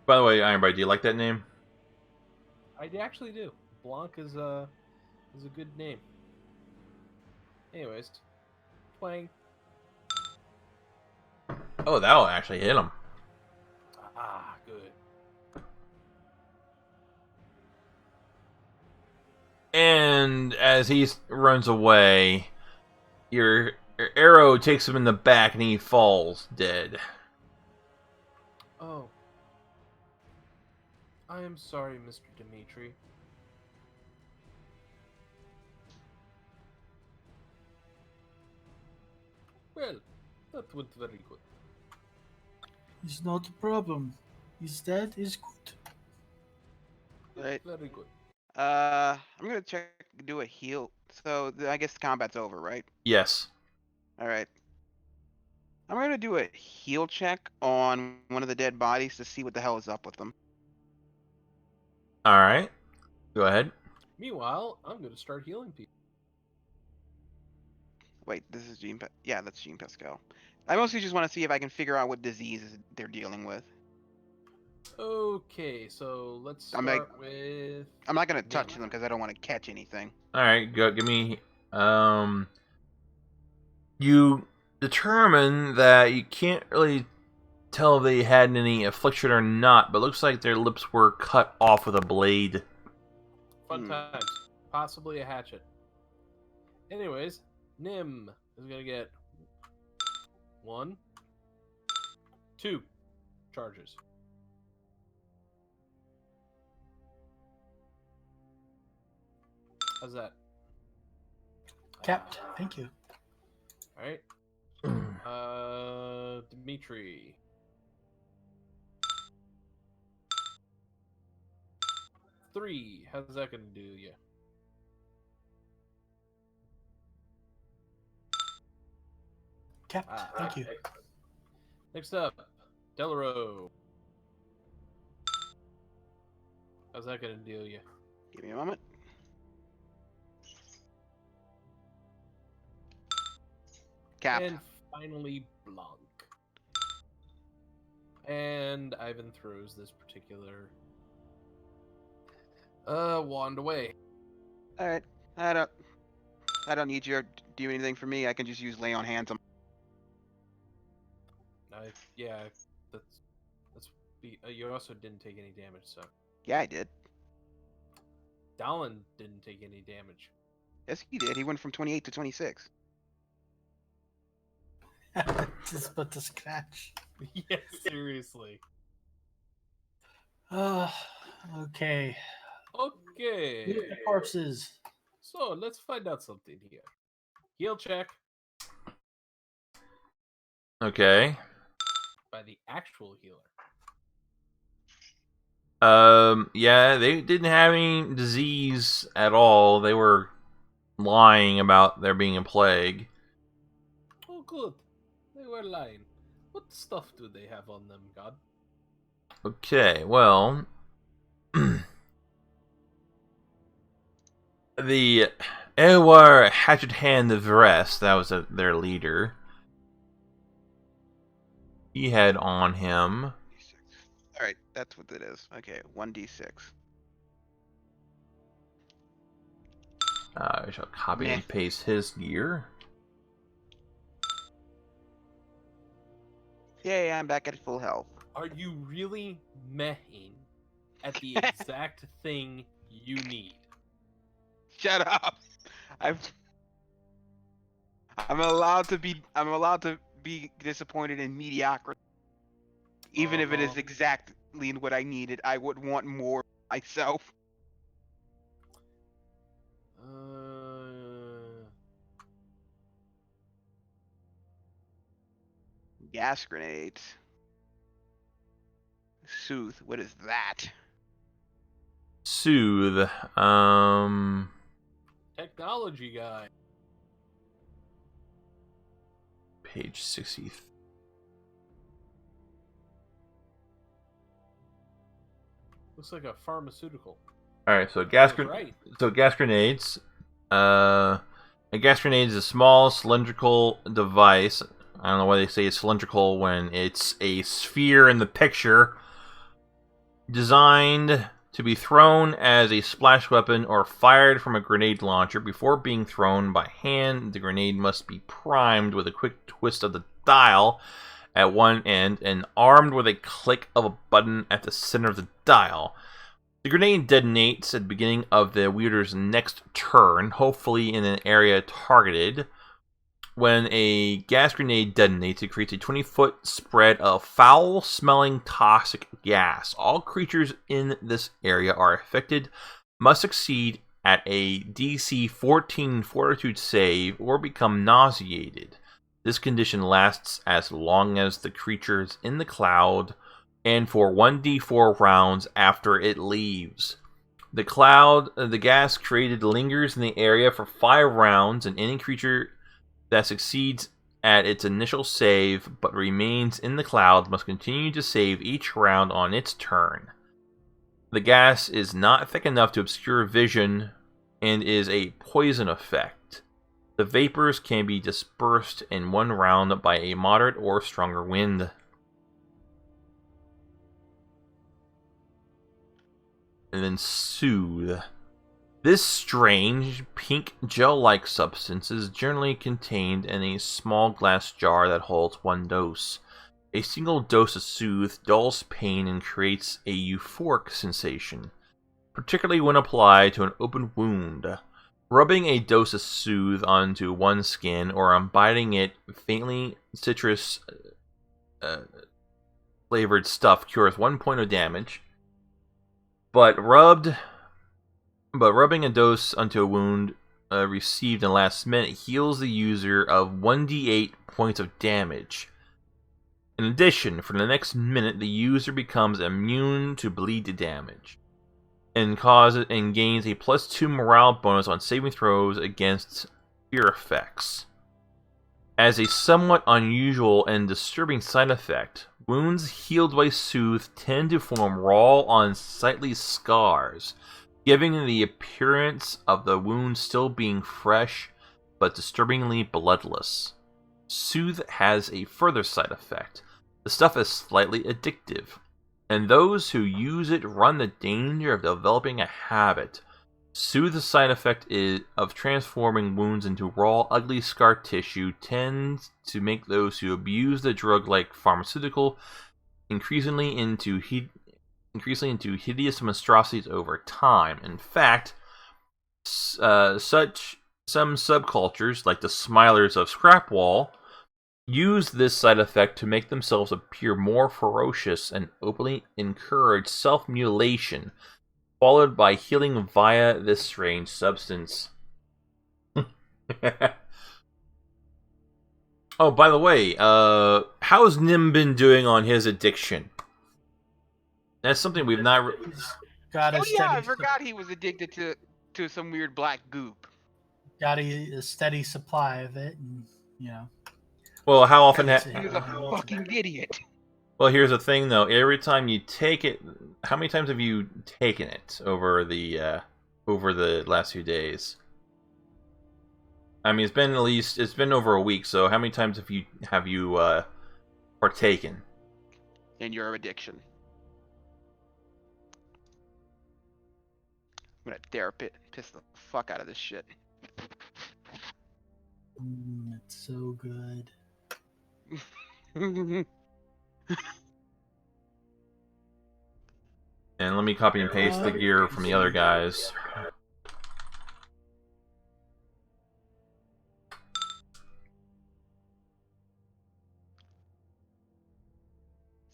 By the way, Ironbite, do you like that name? I actually do. Blanc is a good name. Anyways, playing. Oh, that'll actually hit him. Ah, good. And and as he runs away, your arrow takes him in the back and he falls dead. Oh. I am sorry, Mr. Dimitri. Well, that went very good. It's not a problem. His dead is good. Right. Very good. I'm gonna do a heal. So I guess combat's over, right? Yes. All right. I'm gonna do a heal check on one of the dead bodies to see what the hell is up with them. Alright. Go ahead. Meanwhile, I'm going to start healing people. Wait, this is yeah, that's Jean Pascal. I mostly just want to see if I can figure out what diseases they're dealing with. Okay, so let's I'm start with... I'm not gonna touch Nim. them because I don't want to catch anything. Alright, go give me you determine that you can't really tell if they had any affliction or not, but looks like their lips were cut off with a blade. Fun times. Possibly a hatchet. Anyways, Nim is going to get 1, 2 charges. How's that? Capped. Thank you. Alright. Dimitri. 3. How's that gonna do you? Capped. Thank you. Next up, Delaro. How's that gonna deal you? Give me a moment. Cap. And finally, Blanc. And Ivan throws this particular wand away. All right. I don't need you to do anything for me. I can just use lay on hands. Yeah, that's you also didn't take any damage, so. Yeah, I did. Dallin didn't take any damage. Yes, he did. He went from 28 to 26. Just but to scratch. Yeah, seriously. Okay. Okay. Look at the corpses. So let's find out something here. Heal check Okay. by the actual healer. Yeah, they didn't have any disease at all. They were lying about there being a plague. Oh, good. They were lying. What stuff do they have on them, God? Okay, well, the Elwar Hatchet Hand of Vrest, that was their leader. He had on him. All right, that's what it is. Okay, 1d6. I shall copy Meh. and paste his gear. Yay, I'm back at full health. Are you really mehing at the exact thing you need? Shut up. I'm allowed to be disappointed in mediocrity. Even if it is exactly what I needed, I would want more myself. Gas grenades. Soothe. What is that? Soothe. Technology guy. Page 60. Looks like a pharmaceutical. Alright, so gas Right. gas grenades. A gas grenade is a small cylindrical device. I don't know why they say it's cylindrical when it's a sphere in the picture. Designed to be thrown as a splash weapon or fired from a grenade launcher. Before being thrown by hand, the grenade must be primed with a quick twist of the dial at one end and armed with a click of a button at the center of the dial. The grenade detonates at the beginning of the wielder's next turn, hopefully in an area targeted. When a gas grenade detonates, it creates a 20-foot spread of foul-smelling toxic gas. All creatures in this area are affected, must succeed at a DC 14 Fortitude save, or become nauseated. This condition lasts as long as the creature is in the cloud, and for 1d4 rounds after it leaves. The gas created lingers in the area for 5 rounds, and any creature that succeeds at its initial save but remains in the cloud must continue to save each round on its turn. The gas is not thick enough to obscure vision and is a poison effect. The vapors can be dispersed in one round by a moderate or stronger wind. And then Soothe. This strange, pink gel-like substance is generally contained in a small glass jar that holds 1 dose. A single dose of Soothe dulls pain and creates a euphoric sensation, particularly when applied to an open wound. Rubbing a dose of Soothe onto one's skin or imbibing it faintly citrus flavored stuff cures 1 point of damage, but rubbing a dose onto a wound received in the last minute heals the user of 1d8 points of damage. In addition, for the next minute, the user becomes immune to bleed damage, and gains a +2 morale bonus on saving throws against fear effects. As a somewhat unusual and disturbing side effect, wounds healed by Soothe tend to form raw, unsightly scars, giving the appearance of the wound still being fresh, but disturbingly bloodless. Soothe has a further side effect. The stuff is slightly addictive, and those who use it run the danger of developing a habit. Soothe side effect of transforming wounds into raw, ugly scar tissue tends to make those who abuse the drug like pharmaceutical increasingly into hideous monstrosities over time. In fact, some subcultures, like the Smilers of Scrapwall, use this side effect to make themselves appear more ferocious and openly encourage self-mutilation, followed by healing via this strange substance. Oh, by the way, how's Nim been doing on his addiction? That's something we've not... Got a Oh steady, yeah, I forgot he was addicted to some weird black goop. got a steady supply of it, and Well, how often... It's He was a fucking idiot. Well, here's the thing, though. Every time you take it... How many times have you taken it over the last few days? I mean, it's been over a week, so how many times have you partaken? In your addiction. I'm gonna piss the fuck out of this shit. it's so good. And let me copy and paste the gear from the other guys.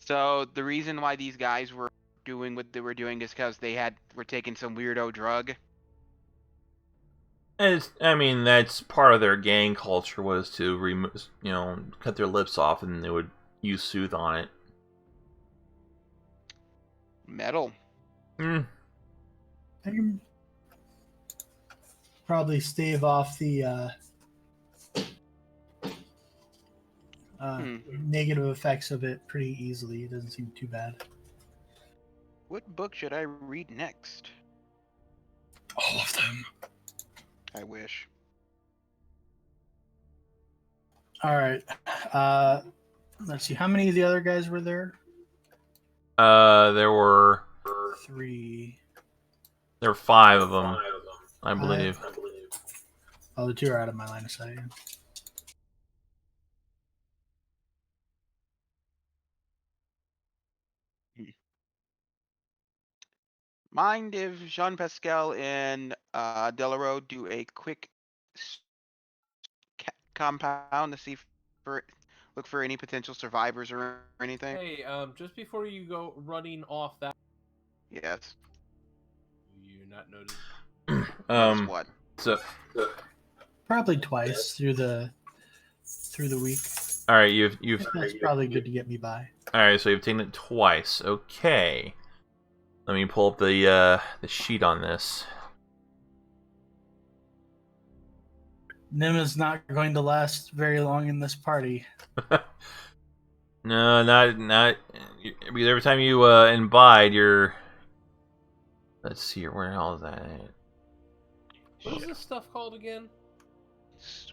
So the reason why these guys were doing what they were doing is because were taking some weirdo drug. And I mean, that's part of their gang culture, was to cut their lips off, and they would use Soothe on it. Metal. I can probably stave off the negative effects of it pretty easily. It doesn't seem too bad. What book should I read next? All of them. I wish. All right. Let's see. How many of the other guys were there? There were 3. There were 5 of them, I believe. Oh, the 2 are out of my line of sight. Mind if Jean Pascal and Delarue do a quick compound to see for look for any potential survivors or anything? Hey, just before you go running off that, Yes. you not notice? Notice what? So, Probably twice through the week. all right, you've That's probably good to get me by. all right. So you've taken it twice. Okay. Let me pull up the sheet on this. Nim is not going to last very long in this party. No, not because every time you imbibe, you're. Let's see here. Where the hell is that? What is this stuff called again?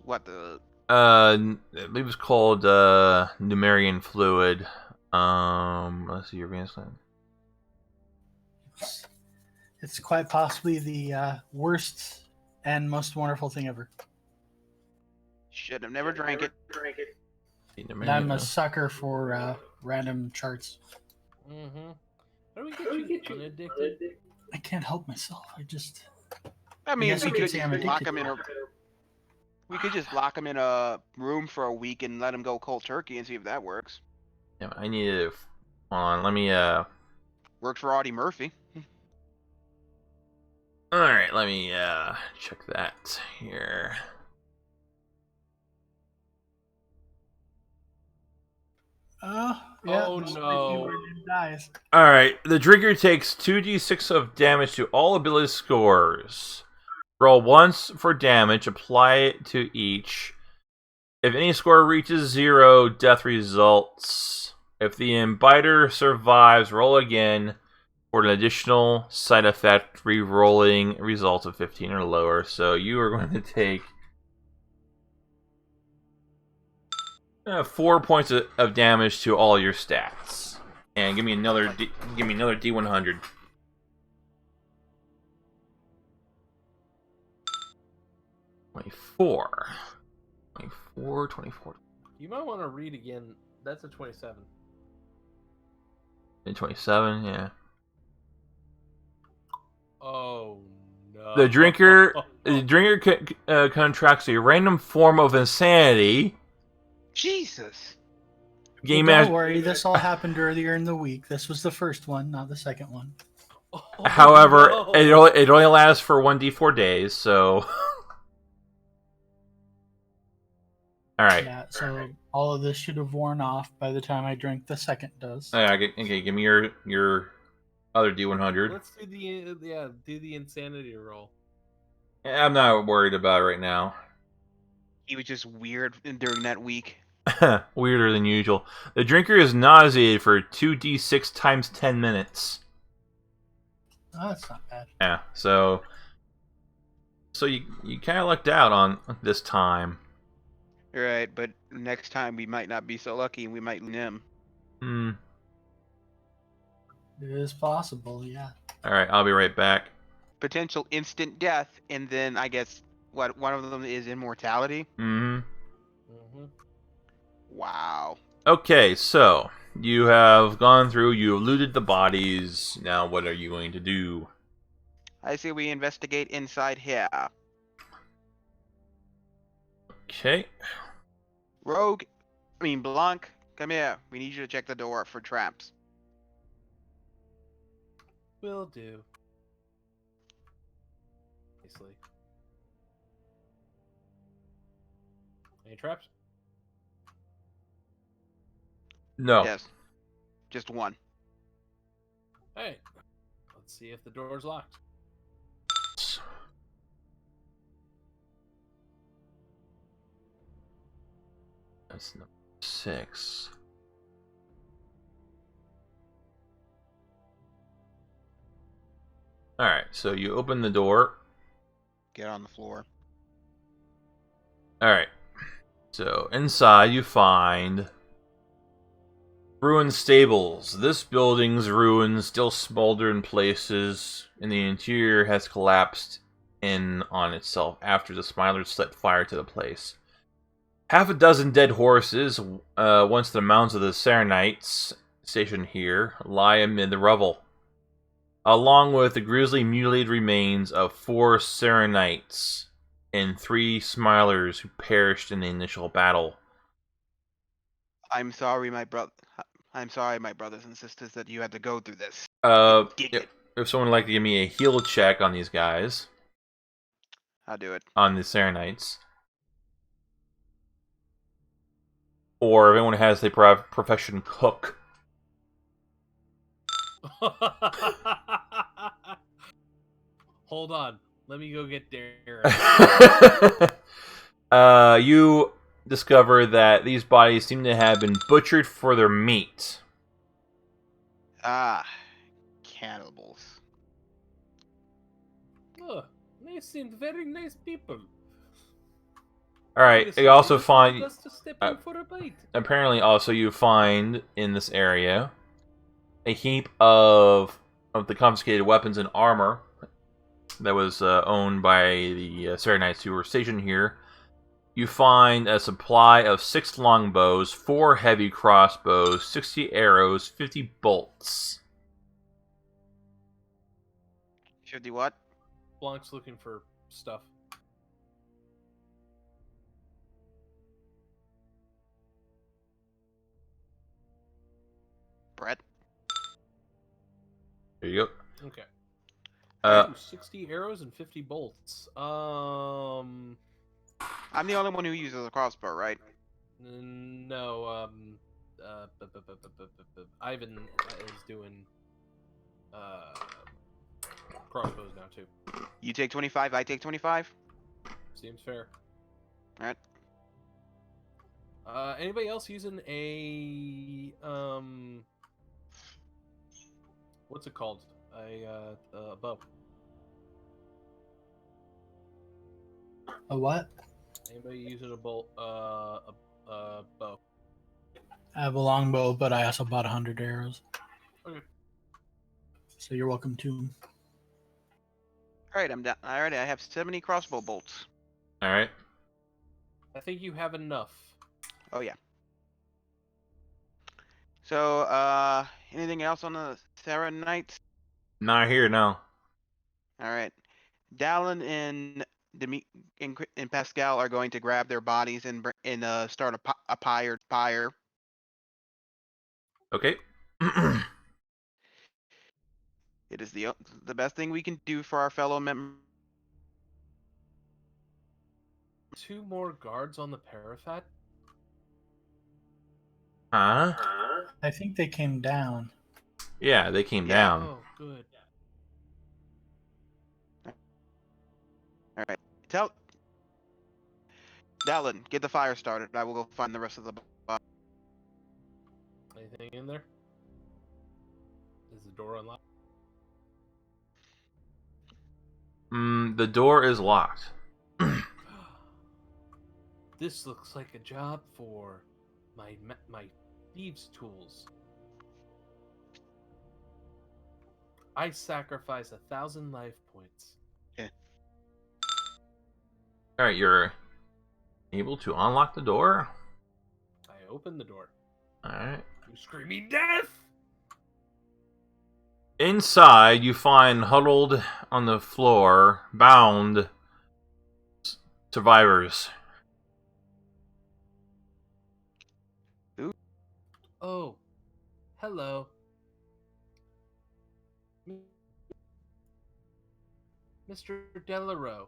What the? I believe it's called Numerian fluid. Let's see your advanced land. It's quite possibly the worst and most wonderful thing ever. Should have never drank it. And I'm a sucker for random charts. Mm-hmm. How do we get you unaddicted? I can't help myself. I mean, guess we you could could say just I'm lock addicted. them in a. We could just lock them in a room for a week and let them go cold turkey and see if that works. Yeah, I need to. Hold on. Let me. Worked for Audie Murphy. All right. Let me check that here. Yeah, Oh, this no. Nim dies. All right. The drinker takes 2d6 of damage to all ability scores. Roll once for damage. Apply it to each. If any score reaches 0, death results. If the imbiter survives, roll again for an additional side effect, re-rolling results of 15 or lower. So you are going to take 4 points of damage to all your stats, and give me another D100. Twenty-four. 24. You might want to read again. That's a 27. And 27, yeah. Oh no. The drinker contracts a random form of insanity. Jesus. Game Well, master. don't worry, this all happened earlier in the week. This was the first one, not the second one. Oh, However, no. it only lasts for 1d4 days, so. Alright. Yeah, so all of this should have worn off by the time I drank the second dose. Okay, give me your other D100. Let's do the insanity roll. I'm not worried about it right now. He was just weird during that week. Weirder than usual. The drinker is nauseated for 2d6 times 10 minutes. Oh, that's not bad. Yeah, so you kind of lucked out on this time. Right, but next time we might not be so lucky and we might lose him. It is possible, yeah. Alright, I'll be right back. Potential instant death, and then I guess what one of them is immortality. Mm-hmm. Mm-hmm. Wow. Okay, so you have gone through, you looted the bodies. Now what are you going to do? I say we investigate inside here. Okay. Rogue, Blanc, come here. We need you to check the door for traps. Will do. Nicely. Any traps? No. Yes. Just one. Hey, let's see if the door's locked. That's number 6. Alright, so you open the door. Get on the floor. Alright. So inside you find ruined stables. This building's ruins still smolder in places, and the interior has collapsed in on itself after the Smilers set fire to the place. Half a dozen dead horses, once the mounds of the Serenites stationed here, lie amid the rubble. along with the grisly mutilated remains of 4 Serenites and 3 Smilers who perished in the initial battle. I'm sorry, my brothers and sisters, that you had to go through this. If someone would like to give me a heal check on these guys, I'll do it. on the Serenites, or if anyone has a profession cook. Hold on. Let me go get Darren. You discover that these bodies seem to have been butchered for their meat. Ah, cannibals. Oh, they seemed very nice people. Alright, you also find... Just to step in for a bite. Apparently, also, you find in this area a heap of the confiscated weapons and armor that was owned by the Serenites who were stationed here. You find a supply of 6 longbows, 4 heavy crossbows, 60 arrows, 50 bolts. 50 what? Blanc's looking for stuff. Brett? There you go. Okay. 60 arrows and 50 bolts. I'm the only one who uses a crossbow, right? No, Ivan is doing crossbows now too. You take 25, I take 25? Seems fair. Alright. Anybody else using a what's it called? A bow. A what? Anybody using a bolt? A bow. I have a longbow, but I also bought 100 arrows. Okay. So you're welcome to. Alright, I'm done. Alright, I have 70 crossbow bolts. Alright. I think you have enough. Oh, yeah. So, anything else on the Serenites? Not here, no. Alright. Dallin and and Pascal are going to grab their bodies and start a pyre. Okay. It is the best thing we can do for our fellow members. 2 more guards on the parapet. Huh? I think they came down. Yeah, they came Yeah. down. Oh, good. Alright. Tell Dallin, get the fire started. I will go find the rest of the body. Anything in there? Is the door unlocked? The door is locked. This looks like a job for my thieves' tools. I sacrifice 1,000 life points. Alright, you're able to unlock the door? I open the door. Alright. You screaming death! Inside, you find huddled on the floor, bound survivors. Oh, hello. Mr. Delarue,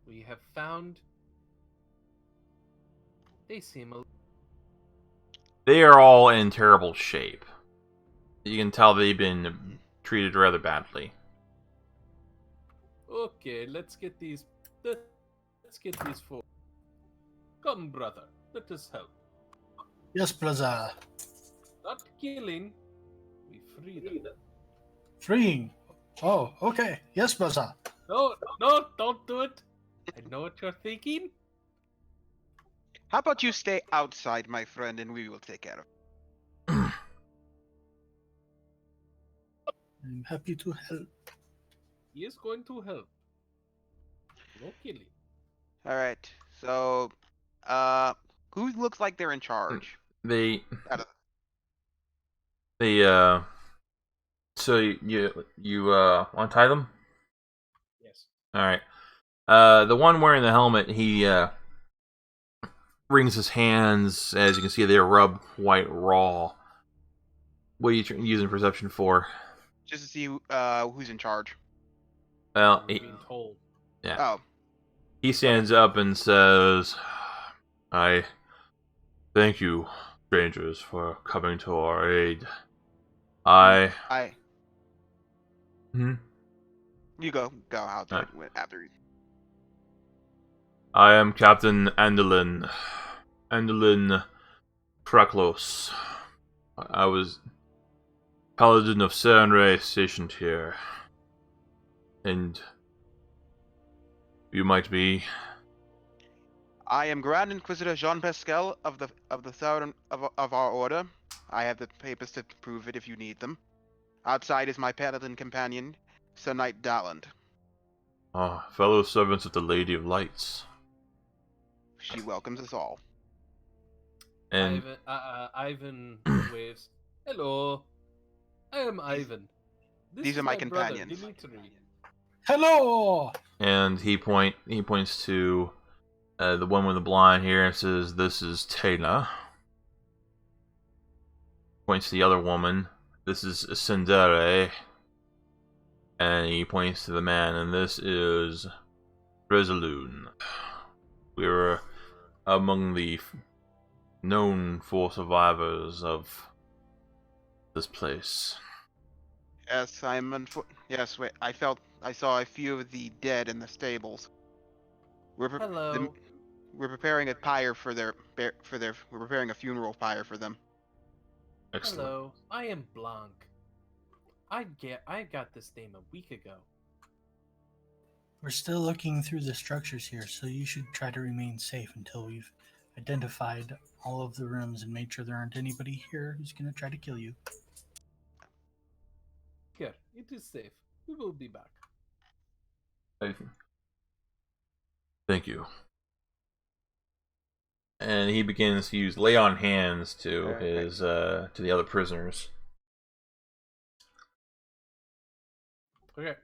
we have found... They seem a... They are all in terrible shape. You can tell they've been treated rather badly. Okay, let's get these four. Come, brother, let us help. Yes, brother. Not killing, we free them. Freeing. Oh, okay. Yes, brother. No, don't do it. I know what you're thinking. How about you stay outside, my friend, and we will take care of it. I'm happy to help. He is going to help. No killing. Alright, so, who looks like they're in charge? They Out of- So you want to tie them? Yes. All right. The one wearing the helmet, he wrings his hands. As you can see, they're rubbed white raw. What are you using perception for? Just to see who's in charge. Well, We're being told. yeah. Oh, He stands up and says, "I thank you, strangers, for coming to our aid. I." Hmm? You go. I'll do Uh, it after. I am Captain Andelin Kraklos. I was Paladin of Serenray stationed here. And you might be. I am Grand Inquisitor Jean Pascal of the Southern of our order. I have the papers to prove it if you need them. Outside is my paladin companion, Sir Knight Dalland. Fellow servants of the Lady of Lights. She welcomes us all. And Ivan waves. Hello, I am Ivan. This These is are my brother, companions. Dimitri. Hello. and he points to the one with the blonde hair and says, "This is Taylor." Points to the other woman. "This is Sindere." And he points to the man, and this is Resaloon. We were among the known four survivors of this place. Yes, yes, wait. I saw a few of the dead in the stables. Hello. We're preparing a pyre for their. We're preparing a funeral pyre for them. Excellent. Hello. I am Blanc. I got this name a week ago. We're still looking through the structures here, so you should try to remain safe until we've identified all of the rooms and made sure there aren't anybody here who's going to try to kill you. Here, it is safe. We will be back. Thank you. And he begins to use lay on hands to his to the other prisoners. Okay.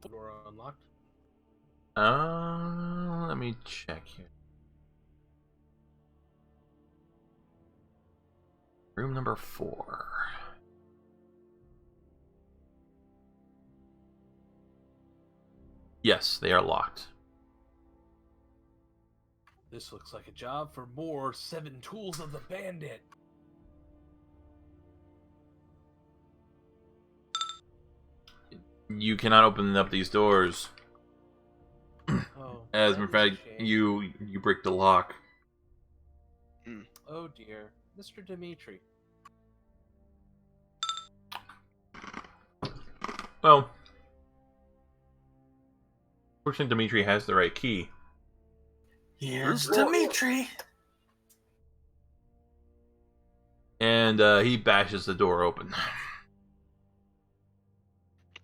Door unlocked. Let me check here. Room number 4. Yes, they are locked. This looks like a job for more 7 Tools of the Bandit. You cannot open up these doors. Oh, As a that matter of is a fact, shame. you break the lock. Oh dear, Mr. Dimitri. Well, fortunately, Dimitri has the right key. Here's Dimitri. And he bashes the door open.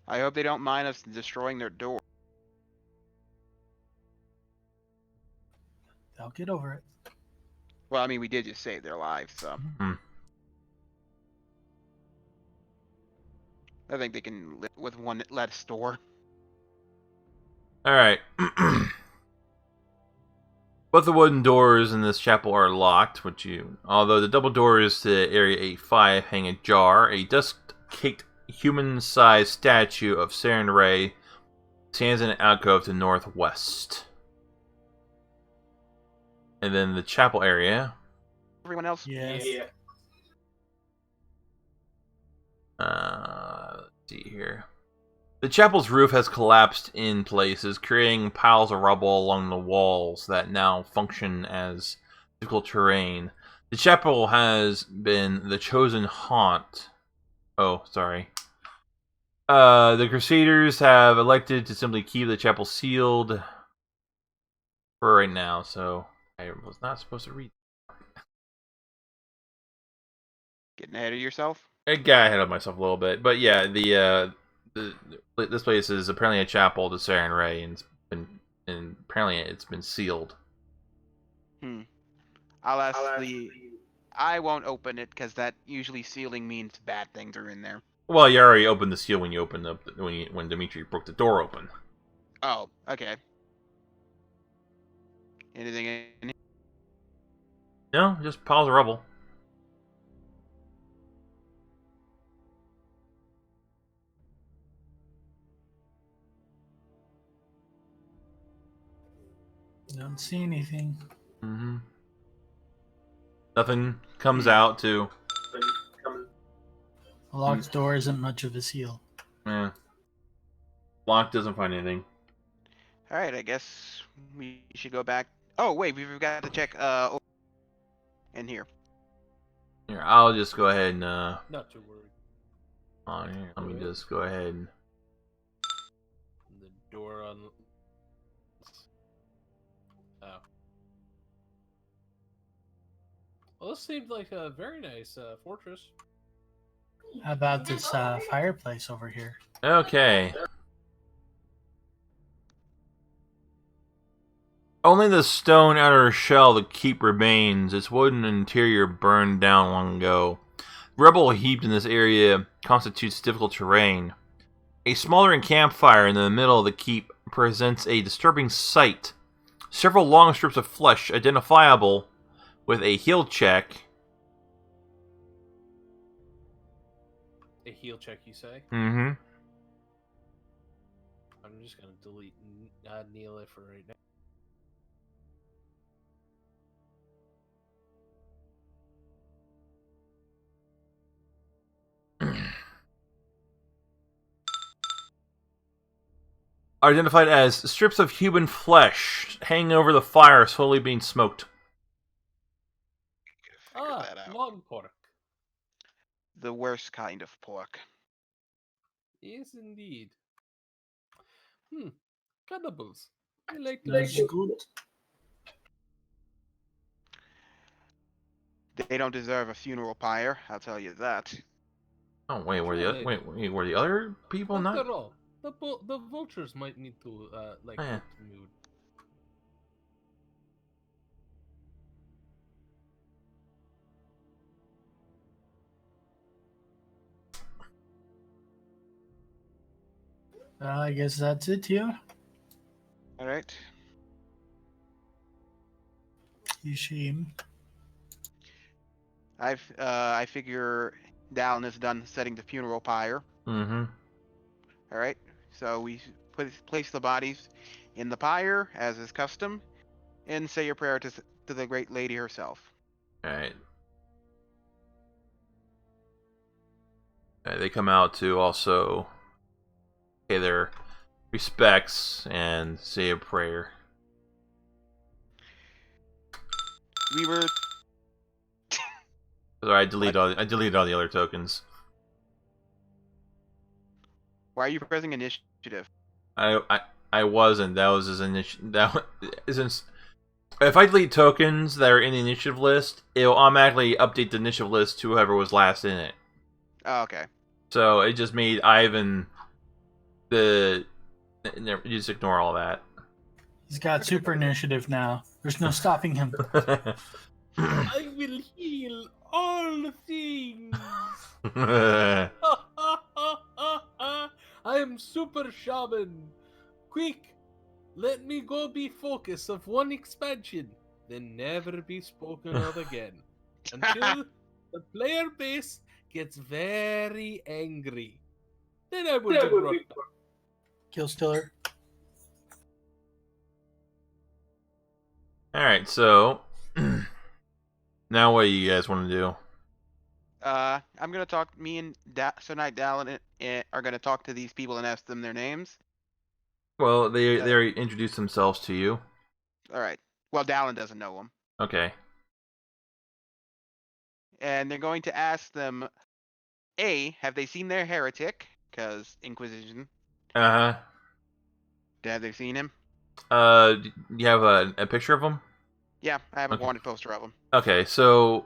I hope they don't mind us destroying their door. They'll get over it. Well, I mean, we did just save their lives, so I think they can live with one less door. Alright. Both the wooden doors in this chapel are locked, although the double doors to Area 85 hang ajar. A dust-caked human-sized statue of Saren Ray stands in an alcove to northwest. And then the chapel area. Everyone else? Yes. Yeah. Let's see here. The chapel's roof has collapsed in places, creating piles of rubble along the walls that now function as difficult terrain. The chapel has been the chosen haunt. Oh, sorry. The Crusaders have elected to simply keep the chapel sealed for right now, so I was not supposed to read. Getting ahead of yourself? I got ahead of myself a little bit, but yeah, the this place is apparently a chapel to Saren Ray, and apparently it's been sealed. I'll ask the. I won't open it because that usually sealing means bad things are in there. Well, you already opened the seal when you opened up when Dimitri broke the door open. Oh, okay. Anything in here? No, just piles of rubble. Don't see anything. Mm-hmm. Nothing comes out to. A locked door isn't much of a seal. Yeah. Lock doesn't find anything. All right, I guess we should go back. Oh wait, we forgot to check in here. Here, I'll just go ahead and Not too worried. on here. Let me just go ahead and. The door on. Oh. Well, this seemed like a very nice fortress. How about this fireplace over here? Okay. Only the stone outer shell of the keep remains. Its wooden interior burned down long ago. Rubble heaped in this area constitutes difficult terrain. A smoldering campfire in the middle of the keep presents a disturbing sight. Several long strips of flesh, identifiable with a heel check. A heal check, you say? Mm-hmm. I'm just gonna delete Neela for right now. Identified as strips of human flesh hanging over the fire, slowly being smoked. Figure that out. Long pork. The worst kind of pork. Yes, indeed. Cannibals. I like to That's eat good. They don't deserve a funeral pyre, I'll tell you that. Oh wait, were Sure the they wait, were the other people not? After all, the vultures might need to like Oh, yeah. look mood. I guess that's it here. All right. You shame. I figure Dallin is done setting the funeral pyre. Mm-hmm. All right. So we place the bodies in the pyre as is custom, and say your prayer to the great lady herself. Alright. They come out to also pay their respects and say a prayer. We were. Sorry, I deleted all the other tokens. Why are you pressing initiative? I wasn't. That was his initiative. That isn't. If I delete tokens that are in the initiative list, it'll automatically update the initiative list to whoever was last in it. Oh, okay. So it just made Ivan the. You just ignore all that. He's got super initiative now. There's no stopping him. I will heal all things. I am super shaman. Quick, let me go be focus of one expansion, then never be spoken of again. Until the player base gets very angry. Then I will be brought back. Killstiller. Alright, so. Now what do you guys want to do? I'm gonna talk. Me and Sonite Dallin are gonna talk to these people and ask them their names. Well, they already introduced themselves to you. All right. Well, Dallin doesn't know them, Okay. and they're going to ask them: A, have they seen their heretic? Because Inquisition. Uh-huh. Have they seen him? Do you have a picture of them? Yeah, I have Okay. a wanted poster of him. Okay, so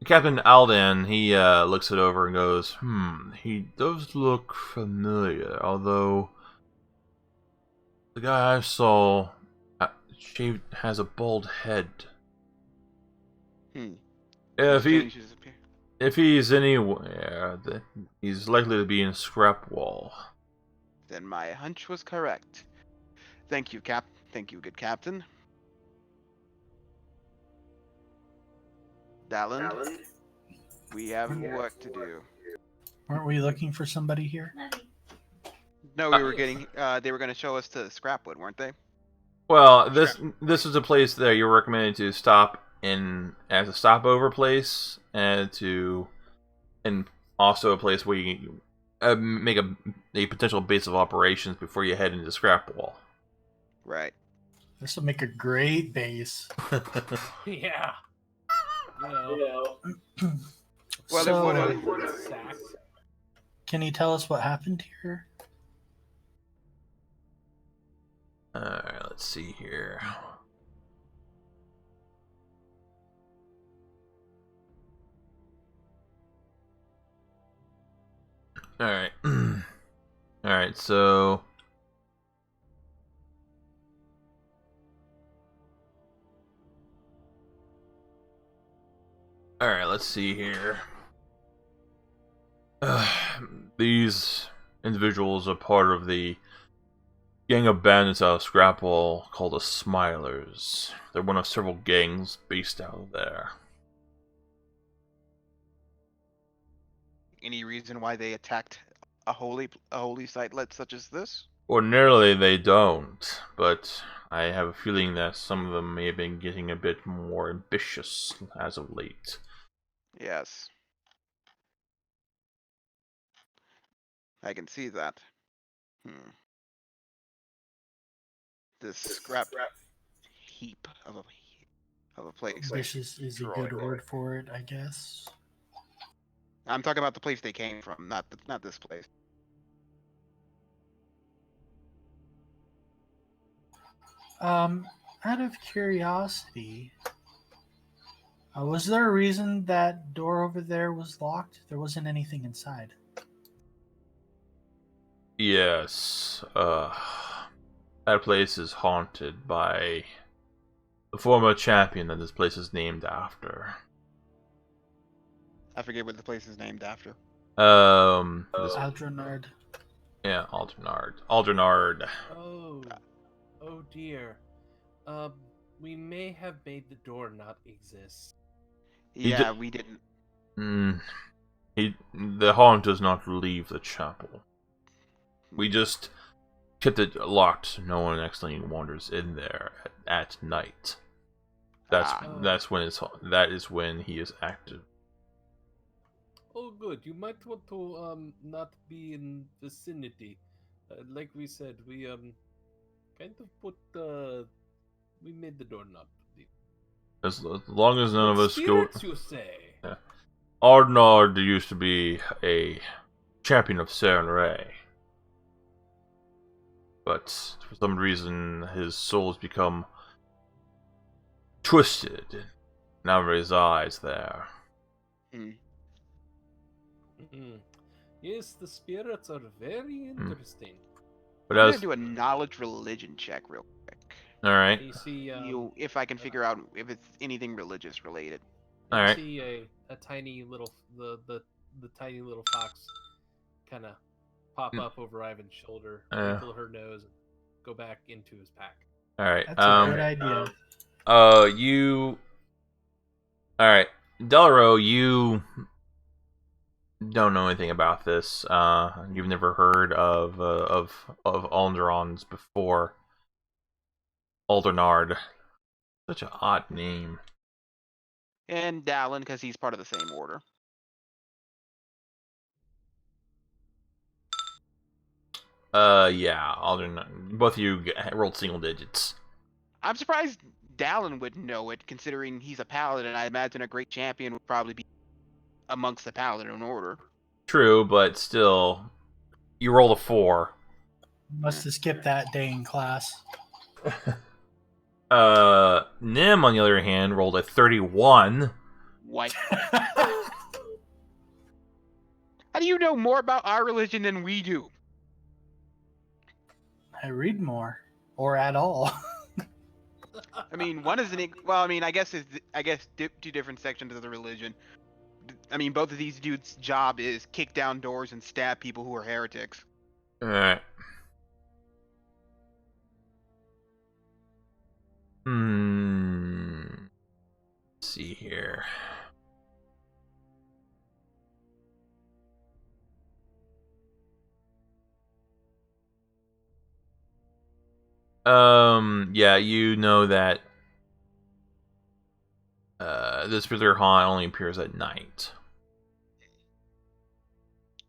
Captain Aldan, he looks it over and goes, he does look familiar, although the guy I saw shaved has a bald head. Hmm. If He's he changed his appearance. if he's anywhere, he's likely to be in Scrapwall. Then my hunch was correct. Thank you, Thank you, good captain. Dallin, we have work to do. Weren't we looking for somebody here? No, we were getting. They were going to show us to Scrapwood, weren't they? Well, this is a place that you're recommended to stop in as a stopover place, and also a place where you make a potential base of operations before you head into Scrapwall. Right. This will make a great base. Yeah. Well, Well, So, sacks. can you tell us what happened here? Alright, let's see here. Alright. Alright, so alright, let's see here. These individuals are part of the gang of bandits out of Scrapwall called the Smilers. They're one of several gangs based out of there. any reason why they attacked a holy site such as this? Ordinarily they don't, but I have a feeling that some of them may have been getting a bit more ambitious as of late. Yes. I can see that. This scrap heap of a place. Ambitious is a good word for it, I guess. I'm talking about the place they came from, not this place. Out of curiosity, was there a reason that door over there was locked? There wasn't anything inside. Yes, that place is haunted by the former champion that this place is named after. I forget what the place is named after. Aldrenard. Yeah, Aldrenard. Oh dear. We may have made the door not exist. Yeah, we didn't. The haunt does not leave the chapel. We just kept it locked so no one accidentally wanders in there at night. That is when he is active. Oh, good. You might want to not be in vicinity. Like we said, we kind of put we made the door not leave. As long as none of us go. You say? Yeah. Ardnard used to be a champion of Serenray. But for some reason, his soul has become twisted. Now resides there. Yes, the spirits are very interesting. But I'm gonna do a knowledge religion check real quick. All right. You see, if I can figure out if it's anything religious related. All right. See a tiny little the tiny little fox kind of pop up over Ivan's shoulder, wrinkle her nose, and go back into his pack. All right. That's a good idea. All right, Delaro, you don't know anything about this. You've never heard of Alderons before. Aldernard. Such an odd name. And Dallin, because he's part of the same order. Yeah, Aldernard. Both of you rolled single digits. I'm surprised Dallin would know it, considering he's a paladin. I imagine a great champion would probably be amongst the paladin order. True, but still, you rolled a 4. Must have skipped that day in class. Nim, on the other hand, rolled a 31. What? How do you know more about our religion than we do? I read more, or at all. I mean, one is well, I mean, I guess two different sections of the religion. I mean, both of these dudes' job is kick down doors and stab people who are heretics. Alright. Let's see here. Yeah, you know that this particular haunt only appears at night.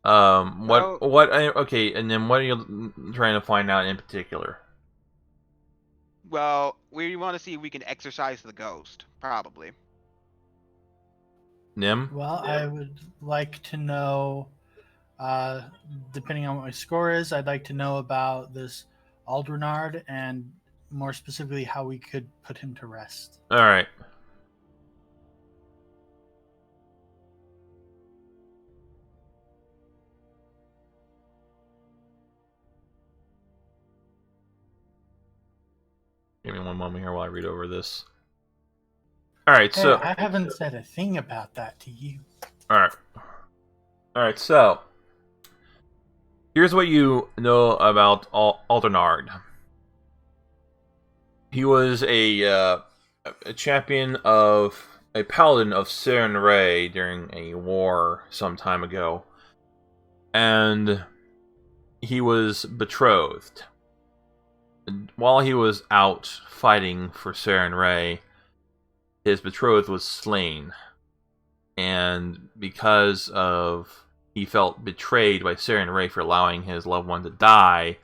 Well, okay, and then what are you trying to find out in particular? well, we want to see if we can exorcise the ghost, probably. Nim? Well, I would like to know, uh, depending on what my score is, I'd like to know about this Aldrenard and more specifically how we could put him to rest. Alright. Give me one moment here while I read over this. Alright, Hey, so I haven't said a thing about that to you. Alright, so here's what you know about Aldernard. He was a champion of a paladin of Seren Ray during a war some time ago, and he was betrothed. While he was out fighting for Seren Ray, his betrothed was slain, and because of he felt betrayed by Seren Ray for allowing his loved one to die,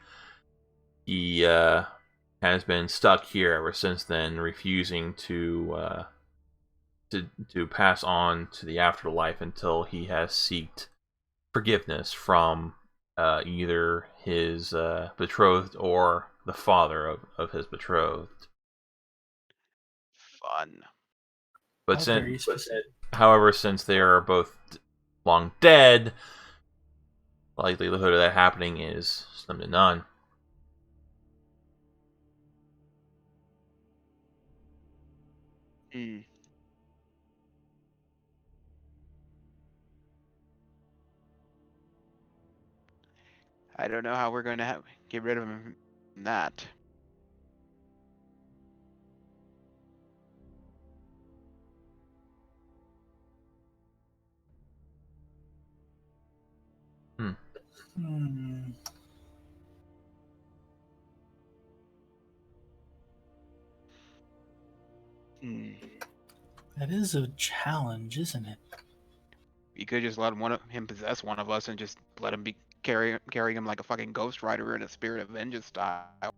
he has been stuck here ever since then, refusing to pass on to the afterlife until he has sought forgiveness from either his betrothed or the father of his betrothed. Fun. But That's since, very specific. however, since they are both long dead, the likelihood of that happening is slim to none. Hmm. I don't know how we're going to get rid of him from that. Hmm. Hmm. That is a challenge, isn't it? We could just let him possess one of us and just let him be carry him like a fucking ghost rider in a spirit of vengeance style.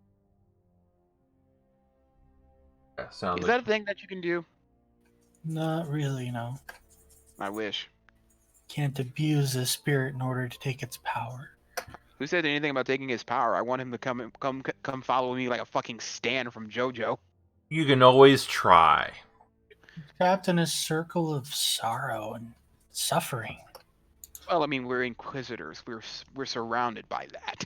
That sounds Is like that a thing that you can do? Not really, no. I wish. Can't abuse a spirit in order to take its power. Who said anything about taking his power? I want him to come follow me like a fucking Stan from JoJo. you can always try. Trapped in a circle of sorrow and suffering. Well, I mean, we're inquisitors. We're surrounded by that.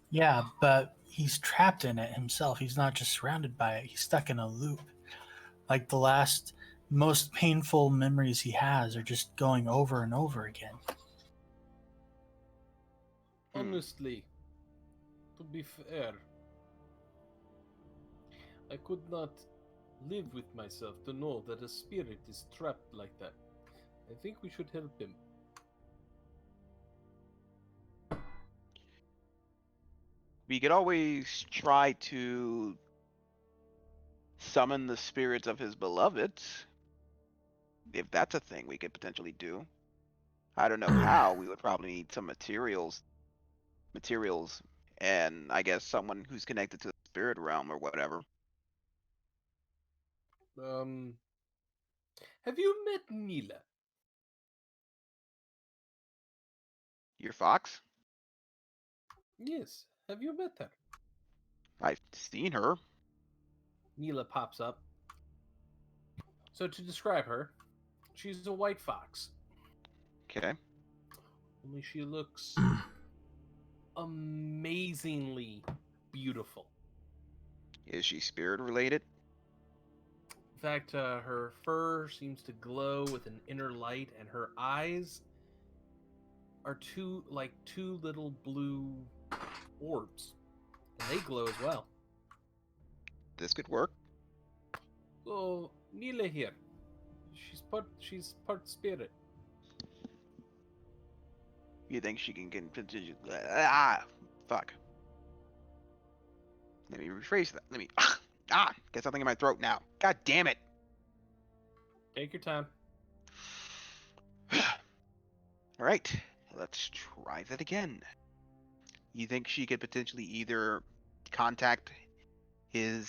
Yeah, but he's trapped in it himself. He's not just surrounded by it, he's stuck in a loop. Like the last most painful memories he has are just going over and over again. Honestly, to be fair, I could not live with myself to know that a spirit is trapped like that. I think we should help him. We could always try to summon the spirits of his beloveds. If that's a thing we could potentially do. I don't know how. We would probably need some materials, and I guess someone who's connected to the spirit realm or whatever. Um, have you met Mila? Your fox? Yes. Have you met her? I've seen her. Mila pops up. So to describe her, She's a white fox. Okay. Only she looks amazingly beautiful. Is she spirit related? In fact, her fur seems to glow with an inner light, and her eyes are two little blue orbs, and they glow as well. This could work. So Nila here, she's part spirit. You think she can continue? Ah, fuck. Let me rephrase that. Let me. Get something in my throat now. God damn it. Take your time. All right, let's try that again. You think she could potentially either contact the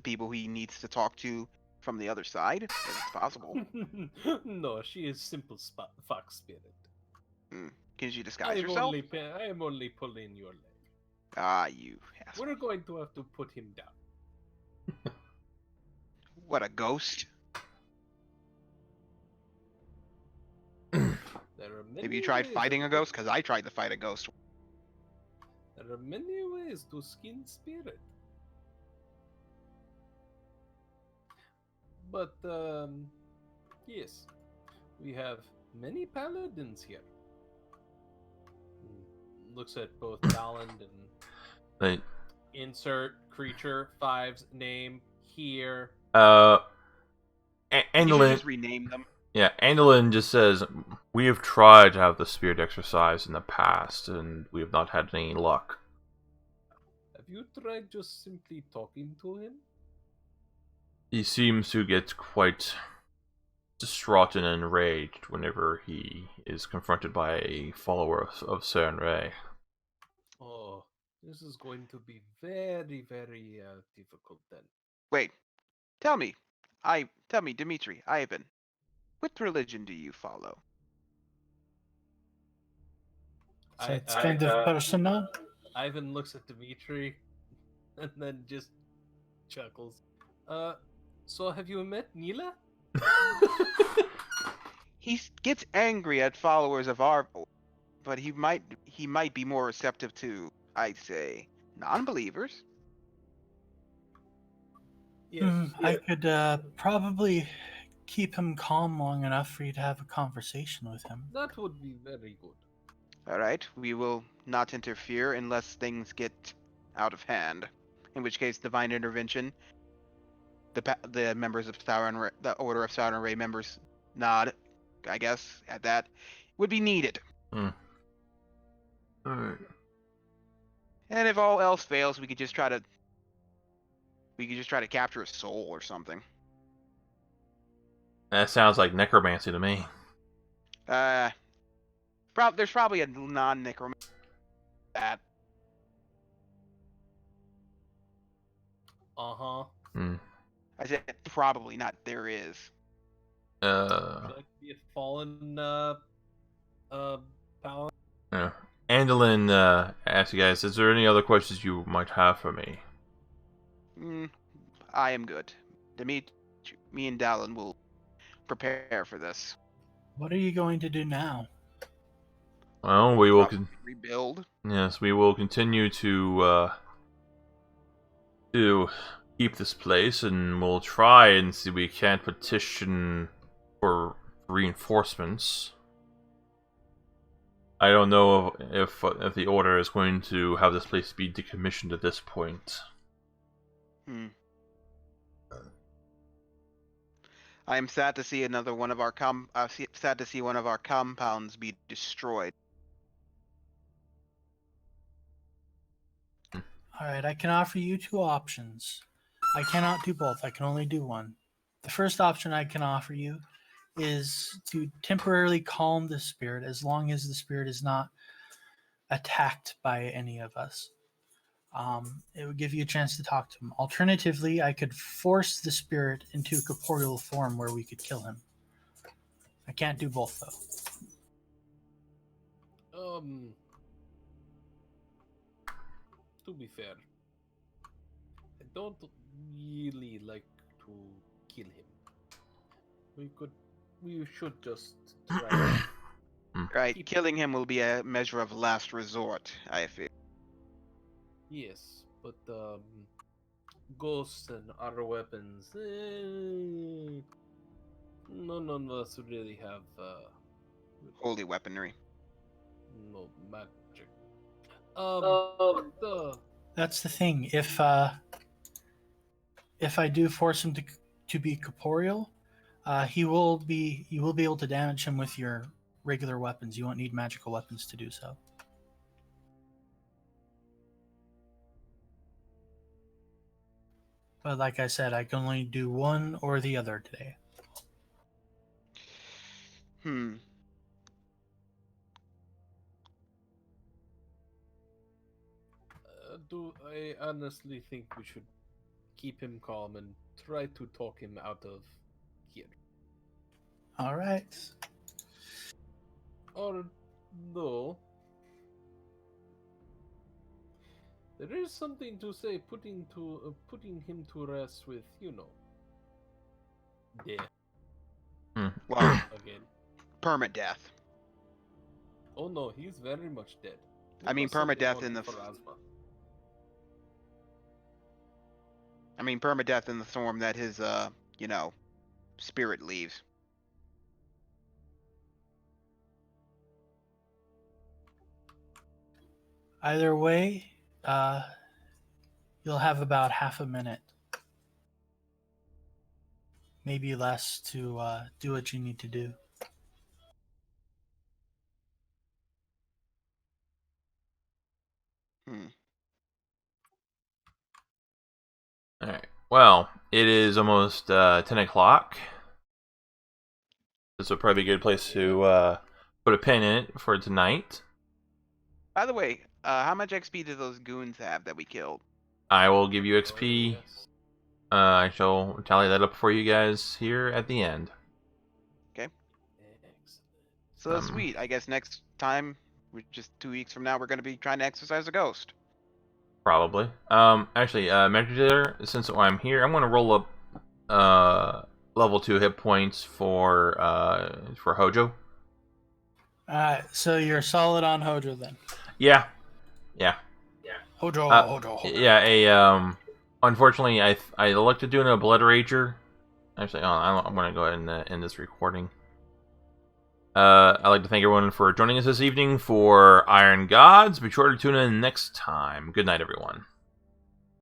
people he needs to talk to from the other side? If it's possible. No, she is simple fox spirit. Can she disguise herself? I am only pulling your leg. Ah, you asshole. We're going to have to put him down. What, a ghost? Have you tried fighting a ghost? Because I tried to fight a ghost. There are many ways to skin spirit. But, yes, we have many paladins here. Looks at both Dalland and Like, insert creature, Five's name here. You should Andalin, just rename them. yeah, Andalin just says, we have tried to have the spirit exercise in the past, and we have not had any luck. Have you tried just simply talking to him? He seems to get quite distraught and enraged whenever he is confronted by a follower of Cernray. Oh, this is going to be very, very difficult then. Wait, tell me, Dimitri, Ivan, what religion do you follow? So it's kind of personal. Ivan looks at Dimitri and then just chuckles. So have you met Nila? He gets angry at followers of our, but he might be more receptive to, I'd say, non-believers. Yes. I could probably keep him calm long enough for you to have a conversation with him. That would be very good. All right, we will not interfere unless things get out of hand. In which case, divine intervention. The members of the Order of Sauron Ray members nod, I guess, at that would be needed. Alright. And if all else fails, we could just try to capture a soul or something. That sounds like necromancy to me. There's probably a non-necromancer that. Uh-huh. I said probably, not there is. Would you like to be a fallen paladin? Yeah. Andalin asks you guys, is there any other questions you might have for me? I am good. Me and Dallin will prepare for this. What are you going to do now? Well, we will rebuild. Yes, we will continue to keep this place, and we'll try and see if we can't petition for reinforcements. I don't know if the Order is going to have this place be decommissioned at this point. I am sad to see another one of our sad to see one of our compounds be destroyed. Alright, I can offer you two options. I cannot do both, I can only do one. The first option I can offer you is to temporarily calm the spirit as long as the spirit is not attacked by any of us. It would give you a chance to talk to him. Alternatively, I could force the spirit into a corporeal form where we could kill him. I can't do both, though. To be fair, I don't really like to kill him. We should just try. Right, Keep- killing him will be a measure of last resort, I feel. Yes, but ghosts and other weapons. None of us really have Holy weaponry. no magic. What the? That's the thing. If I do force him to be corporeal, you will be able to damage him with your regular weapons. You won't need magical weapons to do so. But like I said, I can only do one or the other today. I honestly think we should keep him calm and try to talk him out of here. All right. Or no. There is something to say putting him to rest with, death Well, again. permadeath. Oh no, he's very much dead. We I mean, must send him permadeath on in to the Pharasma. permadeath in the form that his spirit leaves. Either way, you'll have about half a minute, maybe less, to do what you need to do. Alright. Well, it is almost 10 o'clock. This would probably be a good place to put a pin in it for tonight. By the way, how much XP do those goons have that we killed? I will give you XP. Yes. I shall tally that up for you guys here at the end. Excellent. So sweet. I guess next time, just 2 weeks from now, we're going to be trying to exorcise a ghost. Probably. Actually, Meditator, since I'm here, I'm going to roll up level 2 hit points for Hojo. So you're solid on Hojo then. Yeah. Hojo. Yeah, unfortunately, I looked to do an Obliterator. Actually, I'm going to go ahead and end this recording. I'd like to thank everyone for joining us this evening for Iron Gods. Be sure to tune in next time. Good night, everyone.